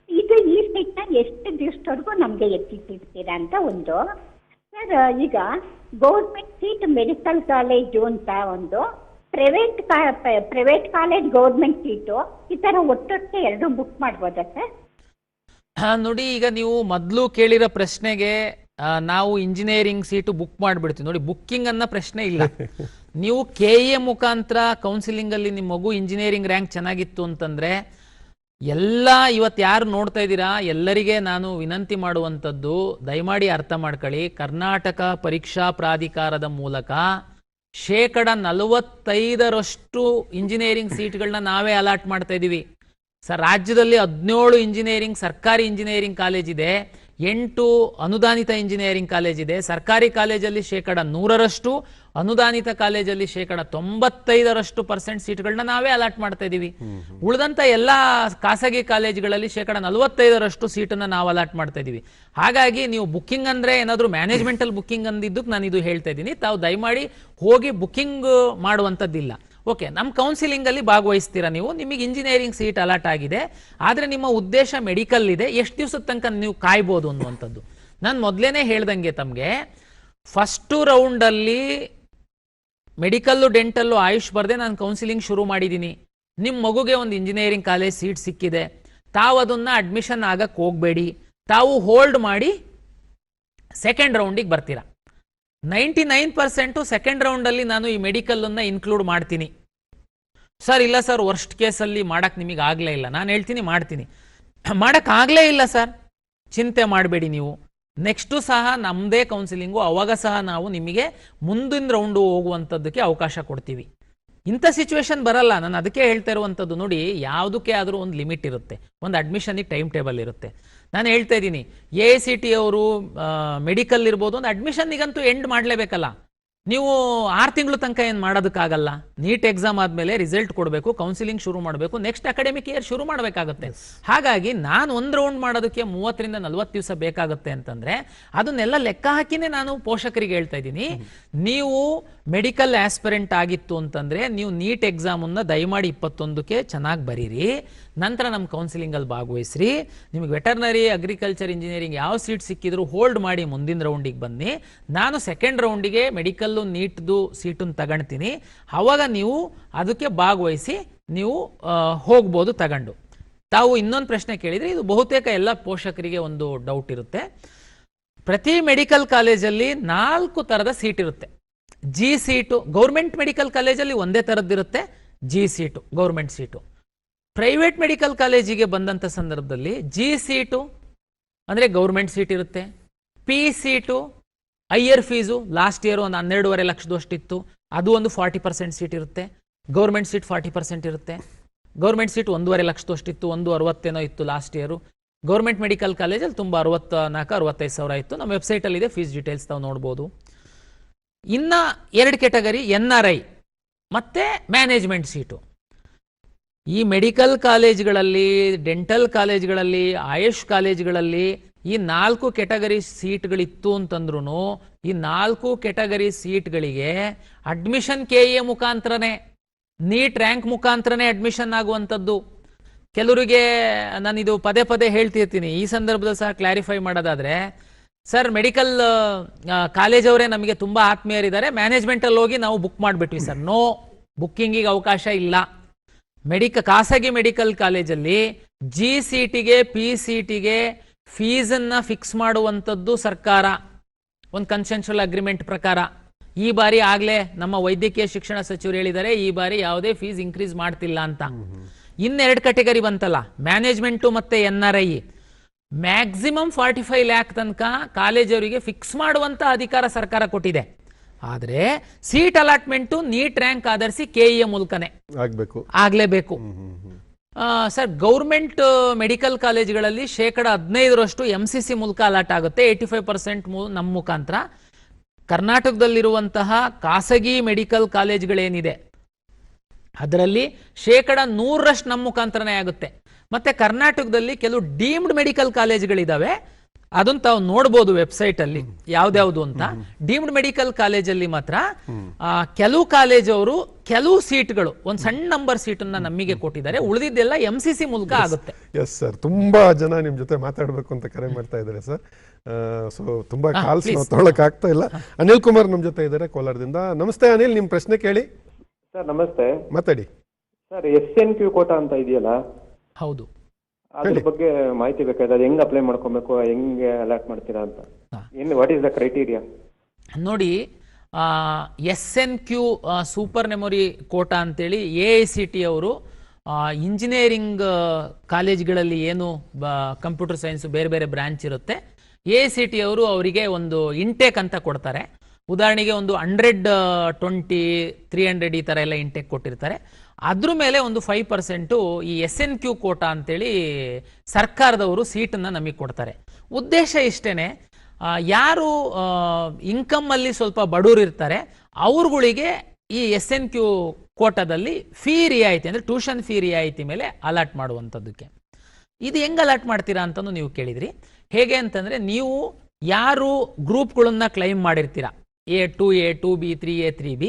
Speaker 4: ಇದು ಈ ಸೀಟ್ನ ಎಷ್ಟು ದಿವಸದವರೆಗೂ ನಮಗೆ ಎತ್ತಿಟ್ಟಿರ್ತೀರಾ ಅಂತ ಒಂದು. ಸರ್, ಈಗ ಗೌರ್ಮೆಂಟ್ ಸೀಟ್ ಮೆಡಿಕಲ್ ಕಾಲೇಜು ಅಂತ ಒಂದು, ಪ್ರೈವೇಟ್ ಕಾಲೇಜ್ ಗೌರ್ಮೆಂಟ್ ಸೀಟು, ಈ ಥರ ಒಟ್ಟೊಟ್ಟೆ 2 ಬುಕ್ ಮಾಡ್ಬೋದಾ ಸರ್?
Speaker 1: ನೋಡಿ, ಈಗ ನೀವು ಮೊದಲು ಕೇಳಿರೋ ಪ್ರಶ್ನೆಗೆ ನಾವು ಇಂಜಿನಿಯರಿಂಗ್ ಸೀಟು ಬುಕ್ ಮಾಡಿಬಿಡ್ತೀವಿ. ನೋಡಿ, ಬುಕ್ಕಿಂಗ್ ಅನ್ನೋ ಪ್ರಶ್ನೆ ಇಲ್ಲ. ನೀವು KA ಮುಖಾಂತರ ಕೌನ್ಸಿಲಿಂಗಲ್ಲಿ ನಿಮ್ಮ ಮಗು ಇಂಜಿನಿಯರಿಂಗ್ ರ್ಯಾಂಕ್ ಚೆನ್ನಾಗಿತ್ತು ಅಂತಂದರೆ ಎಲ್ಲ ಇವತ್ತು ಯಾರು ನೋಡ್ತಾ ಇದ್ದೀರಾ ಎಲ್ಲರಿಗೆ ನಾನು ವಿನಂತಿ ಮಾಡುವಂಥದ್ದು, ದಯಮಾಡಿ ಅರ್ಥ ಮಾಡ್ಕೊಳ್ಳಿ. ಕರ್ನಾಟಕ ಪರೀಕ್ಷಾ ಪ್ರಾಧಿಕಾರದ ಮೂಲಕ 45% ಇಂಜಿನಿಯರಿಂಗ್ ಸೀಟ್ಗಳನ್ನ ನಾವೇ ಅಲಾಟ್ ಮಾಡ್ತಾ ಇದ್ದೀವಿ. ರಾಜ್ಯದಲ್ಲಿ 17 ಇಂಜಿನಿಯರಿಂಗ್ ಸರ್ಕಾರಿ ಇಂಜಿನಿಯರಿಂಗ್ ಕಾಲೇಜ್ ಇದೆ, 8 ಅನುದಾನಿತ ಇಂಜಿನಿಯರಿಂಗ್ ಕಾಲೇಜ್ ಇದೆ. ಸರ್ಕಾರಿ ಕಾಲೇಜಲ್ಲಿ 100%, ಅನುದಾನಿತ ಕಾಲೇಜಲ್ಲಿ 95% ಸೀಟ್ಗಳನ್ನ ನಾವೇ ಅಲಾಟ್ ಮಾಡ್ತಾ ಇದ್ದೀವಿ. ಉಳಿದಂತ ಎಲ್ಲ ಖಾಸಗಿ ಕಾಲೇಜುಗಳಲ್ಲಿ 45% ಸೀಟನ್ನ ನಾವು ಅಲಾಟ್ ಮಾಡ್ತಾ ಇದ್ದೀವಿ. ಹಾಗಾಗಿ ನೀವು ಬುಕ್ಕಿಂಗ್ ಅಂದ್ರೆ ಏನಾದರೂ ಮ್ಯಾನೇಜ್ಮೆಂಟಲ್ ಬುಕ್ಕಿಂಗ್ ಅಂದಿದ್ದಕ್ಕೆ ನಾನು ಇದು ಹೇಳ್ತಾ ಇದ್ದೀನಿ. ತಾವು ದಯಮಾಡಿ ಹೋಗಿ ಬುಕ್ಕಿಂಗ್ ಮಾಡುವಂಥದ್ದಿಲ್ಲ. ಓಕೆ, ನಮ್ಮ ಕೌನ್ಸಿಲಿಂಗಲ್ಲಿ ಭಾಗವಹಿಸ್ತೀರಾ ನೀವು, ನಿಮಗೆ ಇಂಜಿನಿಯರಿಂಗ್ ಸೀಟ್ ಅಲಾಟ್ ಆಗಿದೆ, ಆದರೆ ನಿಮ್ಮ ಉದ್ದೇಶ ಮೆಡಿಕಲ್ ಇದೆ, ಎಷ್ಟು ದಿವಸದ ತನಕ ನೀವು ಕಾಯ್ಬೋದು ಅನ್ನುವಂಥದ್ದು. ನಾನು ಮೊದಲೇನೆ ಹೇಳ್ದಂಗೆ ತಮಗೆ ಫಸ್ಟು ರೌಂಡಲ್ಲಿ ಮೆಡಿಕಲ್ಲು, ಡೆಂಟಲ್ಲು, ಆಯುಷ್ ಬರದೆ ನಾನು ಕೌನ್ಸಿಲಿಂಗ್ ಶುರು ಮಾಡಿದ್ದೀನಿ. ನಿಮ್ಮ ಮಗುಗೆ ಒಂದು ಇಂಜಿನಿಯರಿಂಗ್ ಕಾಲೇಜ್ ಸೀಟ್ ಸಿಕ್ಕಿದೆ, ತಾವು ಅದನ್ನು ಅಡ್ಮಿಷನ್ ಆಗಕ್ಕೆ ಹೋಗಬೇಡಿ, ತಾವು ಹೋಲ್ಡ್ ಮಾಡಿ ಸೆಕೆಂಡ್ ರೌಂಡಿಗೆ ಬರ್ತೀರಾ. 99% ಸೆಕೆಂಡ್ ರೌಂಡಲ್ಲಿ ನಾನು ಈ ಮೆಡಿಕಲನ್ನು ಇನ್ಕ್ಲೂಡ್ ಮಾಡ್ತೀನಿ. ಸರ್ ಇಲ್ಲ ಸರ್, ವರ್ಸ್ಟ್ ಕೇಸಲ್ಲಿ ಮಾಡೋಕ್ಕೆ ನಿಮಗೆ ಆಗಲೇ ಇಲ್ಲ. ನಾನು ಹೇಳ್ತೀನಿ ಮಾಡ್ತೀನಿ. ಮಾಡೋಕ್ಕಾಗಲೇ ಇಲ್ಲ ಸರ್, ಚಿಂತೆ ಮಾಡಬೇಡಿ ನೀವು. ನೆಕ್ಸ್ಟು ಸಹ ನಮ್ಮದೇ ಕೌನ್ಸಿಲಿಂಗು, ಅವಾಗ ಸಹ ನಾವು ನಿಮಗೆ ಮುಂದಿನ ರೌಂಡು ಹೋಗುವಂಥದ್ದಕ್ಕೆ ಅವಕಾಶ ಕೊಡ್ತೀವಿ. ಇಂಥ ಸಿಚುವೇಶನ್ ಬರಲ್ಲ. ನಾನು ಅದಕ್ಕೆ ಹೇಳ್ತಾ ಇರುವಂಥದ್ದು, ನೋಡಿ, ಯಾವುದಕ್ಕೆ ಆದರೂ ಒಂದು ಲಿಮಿಟ್ ಇರುತ್ತೆ, ಒಂದು ಅಡ್ಮಿಷನಿಗೆ ಟೈಮ್ ಟೇಬಲ್ ಇರುತ್ತೆ. ನಾನು ಹೇಳ್ತಾ ಇದ್ದೀನಿ, AICTE ಅವರು ಮೆಡಿಕಲ್ ಇರ್ಬೋದು, ಒಂದು ಅಡ್ಮಿಷನ್ನಿಗಂತೂ ಎಂಡ್ ಮಾಡಲೇಬೇಕಲ್ಲ. ನೀವು 6 ತಿಂಗಳು ತನಕ ಏನು ಮಾಡೋದಕ್ಕಾಗಲ್ಲ. ನೀಟ್ ಎಕ್ಸಾಮ್ ಆದಮೇಲೆ ರಿಸಲ್ಟ್ ಕೊಡಬೇಕು, ಕೌನ್ಸಿಲಿಂಗ್ ಶುರು ಮಾಡಬೇಕು, ನೆಕ್ಸ್ಟ್ ಅಕಾಡೆಮಿಕ್ ಇಯರ್ ಶುರು ಮಾಡಬೇಕಾಗುತ್ತೆ. ಹಾಗಾಗಿ ನಾನು ಒಂದು ರೌಂಡ್ ಮಾಡೋದಕ್ಕೆ 30ರಿಂದ 40 ದಿವಸ ಬೇಕಾಗುತ್ತೆ ಅಂತಂದರೆ ಅದನ್ನೆಲ್ಲ ಲೆಕ್ಕ ಹಾಕಿನೇ ನಾನು ಪೋಷಕರಿಗೆ ಹೇಳ್ತಾ ಇದ್ದೀನಿ. ನೀವು ಮೆಡಿಕಲ್ ಆಸ್ಪಿರೆಂಟ್ ಆಗಿತ್ತು ಅಂತಂದರೆ ನೀವು ನೀಟ್ ಎಕ್ಸಾಮನ್ನು ದಯಮಾಡಿ 21ಕ್ಕೆ ಚೆನ್ನಾಗಿ ಬರೀರಿ, ನಂತರ ನಮ್ಮ ಕೌನ್ಸಿಲಿಂಗಲ್ಲಿ ಭಾಗವಹಿಸ್ರಿ. ನಿಮಗೆ ವೆಟರ್ನರಿ, ಅಗ್ರಿಕಲ್ಚರ್, ಇಂಜಿನಿಯರಿಂಗ್ ಯಾವ ಸೀಟ್ ಸಿಕ್ಕಿದ್ರು ಹೋಲ್ಡ್ ಮಾಡಿ ಮುಂದಿನ ರೌಂಡಿಗೆ ಬನ್ನಿ. ನಾನು ಸೆಕೆಂಡ್ ರೌಂಡಿಗೆ ಮೆಡಿಕಲ್ಲು, ನೀಟ್ದು ಸೀಟನ್ನು ತಗೊಳ್ತೀನಿ. ಆವಾಗ ನೀವು ಅದಕ್ಕೆ ಭಾಗವಹಿಸಿ ನೀವು ಹೋಗ್ಬೋದು ತಗೊಂಡು. ತಾವು ಇನ್ನೊಂದು ಪ್ರಶ್ನೆ ಕೇಳಿದರೆ, ಇದು ಬಹುತೇಕ ಎಲ್ಲ ಪೋಷಕರಿಗೆ ಒಂದು ಡೌಟ್ ಇರುತ್ತೆ. ಪ್ರತಿ ಮೆಡಿಕಲ್ ಕಾಲೇಜಲ್ಲಿ 4 ಥರದ ಸೀಟ್ ಇರುತ್ತೆ. G ಸೀಟು ಗೌರ್ಮೆಂಟ್ ಮೆಡಿಕಲ್ ಕಾಲೇಜಲ್ಲಿ ಒಂದೇ ಥರದ್ದಿರುತ್ತೆ, G seat government seat. Private medical ಕಾಲೇಜಿಗೆ ಬಂದಂಥ ಸಂದರ್ಭದಲ್ಲಿ G ಸೀಟು ಅಂದರೆ ಗೌರ್ಮೆಂಟ್ ಸೀಟ್ ಇರುತ್ತೆ, P seat higher fees last year ಒಂದು 12.5 ಲಕ್ಷದಷ್ಟಿತ್ತು, ಅದು ಒಂದು 40% ಸೀಟ್ ಇರುತ್ತೆ. ಗೌರ್ಮೆಂಟ್ ಸೀಟ್ 40% ಇರುತ್ತೆ. ಗೌರ್ಮೆಂಟ್ ಸೀಟ್ 1.5 ಲಕ್ಷದಷ್ಟಿತ್ತು, 1.60 ಇತ್ತು ಲಾಸ್ಟ್ ಇಯರು. ಗೌರ್ಮೆಂಟ್ ಮೆಡಿಕಲ್ ಕಾಲೇಜಲ್ಲಿ ತುಂಬ 64-65 ಸಾವಿರ ಇತ್ತು. ನಮ್ಮ ವೆಬ್ಸೈಟಲ್ಲಿದೆ, ಫೀಸ್ ಡೀಟೇಲ್ಸ್ ತಾವು ನೋಡ್ಬೋದು. ಇನ್ನು 2 ಕೆಟಗರಿ NRI ಮತ್ತು ಮ್ಯಾನೇಜ್ಮೆಂಟ್ ಸೀಟು. ಈ ಮೆಡಿಕಲ್ ಕಾಲೇಜ್ಗಳಲ್ಲಿ, ಡೆಂಟಲ್ ಕಾಲೇಜ್ಗಳಲ್ಲಿ, ಆಯುಷ್ ಕಾಲೇಜ್ಗಳಲ್ಲಿ ಈ 4 ಕೆಟಗರಿ ಸೀಟ್ಗಳಿತ್ತು ಅಂತಂದ್ರೂ ಈ 4 ಕೆಟಗರಿ ಸೀಟ್ಗಳಿಗೆ ಅಡ್ಮಿಷನ್ KA ಮುಖಾಂತರನೇ, ನೀಟ್ ರ್ಯಾಂಕ್ ಮುಖಾಂತರನೇ ಅಡ್ಮಿಷನ್ ಆಗುವಂಥದ್ದು. ಕೆಲವರಿಗೆ ನಾನಿದು ಪದೇ ಪದೇ ಹೇಳ್ತಿರ್ತೀನಿ, ಈ ಸಂದರ್ಭದಲ್ಲಿ ಸಹ ಕ್ಲಾರಿಫೈ ಮಾಡೋದಾದರೆ, ಸರ್ ಮೆಡಿಕಲ್ ಕಾಲೇಜವರೇ ನಮಗೆ ತುಂಬ ಆತ್ಮೀಯರಿದ್ದಾರೆ, ಮ್ಯಾನೇಜ್ಮೆಂಟಲ್ಲಿ ಹೋಗಿ ನಾವು ಬುಕ್ ಮಾಡಿಬಿಟ್ವಿ ಸರ್. ನೋ, ಬುಕ್ಕಿಂಗಿಗೆ ಅವಕಾಶ ಇಲ್ಲ. ಖಾಸಗಿ ಮೆಡಿಕಲ್ ಕಾಲೇಜಲ್ಲಿ GCTಗೆ PCTಗೆ ಫೀಸನ್ನು ಫಿಕ್ಸ್ ಮಾಡುವಂಥದ್ದು ಸರ್ಕಾರ ಒಂದು ಕನ್ಸೆನ್ಷುವಲ್ ಅಗ್ರಿಮೆಂಟ್ ಪ್ರಕಾರ. ಈ ಬಾರಿ ಆಗಲೇ ನಮ್ಮ ವೈದ್ಯಕೀಯ ಶಿಕ್ಷಣ ಸಚಿವರು ಹೇಳಿದ್ದಾರೆ, ಈ ಬಾರಿ ಯಾವುದೇ ಫೀಸ್ ಇನ್ಕ್ರೀಸ್ ಮಾಡ್ತಿಲ್ಲ ಅಂತ. ಇನ್ನೆರಡು ಕ್ಯಾಟಗರಿ ಬಂತಲ್ಲ, ಮ್ಯಾನೇಜ್ಮೆಂಟು ಮತ್ತು NRI. ಮ್ಯಾಕ್ಸಿಮಮ್ 45 ಲ್ಯಾಕ್ ತನಕ ಕಾಲೇಜವರಿಗೆ ಫಿಕ್ಸ್ ಮಾಡುವಂಥ ಅಧಿಕಾರ ಸರ್ಕಾರ ಕೊಟ್ಟಿದೆ. ಆದರೆ ಸೀಟ್ ಅಲಾಟ್ಮೆಂಟು ನೀಟ್ ರ್ಯಾಂಕ್ ಆಧರಿಸಿ KEA ಮೂಲಕನೇ ಆಗಲೇಬೇಕು. ಸರ್, ಗೌರ್ಮೆಂಟ್ ಮೆಡಿಕಲ್ ಕಾಲೇಜುಗಳಲ್ಲಿ 15% MCC ಮೂಲಕ ಅಲಾಟ್ ಆಗುತ್ತೆ, 85% ನಮ್ಮ ಮುಖಾಂತರ. ಕರ್ನಾಟಕದಲ್ಲಿರುವಂತಹ ಖಾಸಗಿ ಮೆಡಿಕಲ್ ಕಾಲೇಜುಗಳೇನಿದೆ ಅದರಲ್ಲಿ 100% ನಮ್ಮ ಮುಖಾಂತರನೇ ಆಗುತ್ತೆ. ಮತ್ತೆ ಕರ್ನಾಟಕದಲ್ಲಿ ಕೆಲವು ಡೀಮ್ಡ್ ಮೆಡಿಕಲ್ ಕಾಲೇಜುಗಳಿದಾವೆ, ಅದನ್ನು ತಾವು ನೋಡ್ಬೋದು ವೆಬ್ಸೈಟ್ ಅಲ್ಲಿ ಯಾವ್ದ್ಯಾವ್ದು ಅಂತ. ಡೀಮ್ಡ್ ಮೆಡಿಕಲ್ ಕಾಲೇಜಲ್ಲಿ ಮಾತ್ರ ಕೆಲವು ಕಾಲೇಜವರು ಕೆಲವು ಸೀಟ್ಗಳು ಒಂದು ಸಣ್ಣ ನಂಬರ್ ಸೀಟನ್ನ ನಮಗೆ ಕೊಟ್ಟಿದ್ದಾರೆ, ಉಳಿದಿದ್ದೆಲ್ಲ MCC ಮೂಲಕ ಆಗುತ್ತೆ.
Speaker 2: ಎಸ್ ಸರ್, ತುಂಬಾ ಜನ ನಿಮ್ ಜೊತೆ ಮಾತಾಡ್ಬೇಕು ಅಂತ ಕರೆ ಮಾಡ್ತಾ ಇದ್ದಾರೆ ಸರ್. ಸೊ ತುಂಬಾ ಕಾಲ್ಸ್ ತೊಗೊಳಕ್ ಆಗ್ತಾ ಇಲ್ಲ. ಅನಿಲ್ ಕುಮಾರ್ ನಮ್ ಜೊತೆ ಇದ್ದಾರೆ ಕೋಲಾರದಿಂದ. ನಮಸ್ತೆ ಅನಿಲ್, ನಿಮ್ ಪ್ರಶ್ನೆ ಕೇಳಿ
Speaker 3: ಸರ್. ನಮಸ್ತೆ, ಮಾತಾಡಿ
Speaker 2: ಸರ್.
Speaker 3: SNQ ಕೋಟಾ ಅಂತ ಇದೆಯಲ್ಲ,
Speaker 1: ಹೌದು,
Speaker 3: ಅದ್ರ ಬಗ್ಗೆ ಮಾಹಿತಿ ಬೇಕಾದ್ರೆ ಅದು ಹೆಂಗ್ ಅಪ್ಲೈ ಮಾಡ್ಕೊಬೇಕು, ಹೆಂಗೆ ಅಲಾಟ್ ಮಾಡ್ತೀರಾ ಅಂತ, ವಾಟ್ ಇಸ್ ದ ಕ್ರೈಟೀರಿಯಾ?
Speaker 1: ನೋಡಿ, SNQ ಸೂಪರ್ ಮೆಮೊರಿ ಕೋಟಾ ಅಂತೇಳಿ AICT ಅವರು ಇಂಜಿನಿಯರಿಂಗ್ ಕಾಲೇಜ್ಗಳಲ್ಲಿ ಏನು ಕಂಪ್ಯೂಟರ್ ಸೈನ್ಸ್ ಬೇರೆ ಬೇರೆ ಬ್ರಾಂಚ್ ಇರುತ್ತೆ, AICT ಅವರು ಅವರಿಗೆ ಒಂದು ಇಂಟೇಕ್ ಅಂತ ಕೊಡ್ತಾರೆ. ಉದಾಹರಣೆಗೆ ಒಂದು 120, 300 ಈ ಥರ ಎಲ್ಲ ಇಂಟೇಕ್ ಕೊಟ್ಟಿರ್ತಾರೆ. ಅದ್ರ ಮೇಲೆ ಒಂದು 5% ಈ SNQ ಕೋಟಾ ಅಂತೇಳಿ ಸರ್ಕಾರದವರು ಸೀಟನ್ನು ನಮಗೆ ಕೊಡ್ತಾರೆ. ಉದ್ದೇಶ ಇಷ್ಟೇನೆ, ಯಾರು ಇನ್ಕಮ್ಮಲ್ಲಿ ಸ್ವಲ್ಪ ಬಡವರು ಇರ್ತಾರೆ ಅವ್ರುಗಳಿಗೆ ಈ SNQ ಕೋಟಾದಲ್ಲಿ ಫೀ ರಿಯಾಯಿತಿ ಅಂದರೆ ಟ್ಯೂಷನ್ ಫೀ ರಿಯಾಯಿತಿ ಮೇಲೆ ಅಲಾಟ್ ಮಾಡುವಂಥದ್ದಕ್ಕೆ. ಇದು ಹೆಂಗೆ ಅಲಾಟ್ ಮಾಡ್ತೀರಾ ಅಂತಲೂ ನೀವು ಕೇಳಿದ್ರಿ. ಹೇಗೆ ಅಂತಂದರೆ, ನೀವು ಯಾರು ಗ್ರೂಪ್ಗಳನ್ನು claim ಮಾಡಿರ್ತೀರ, A2A, 2B, 3A, 3B,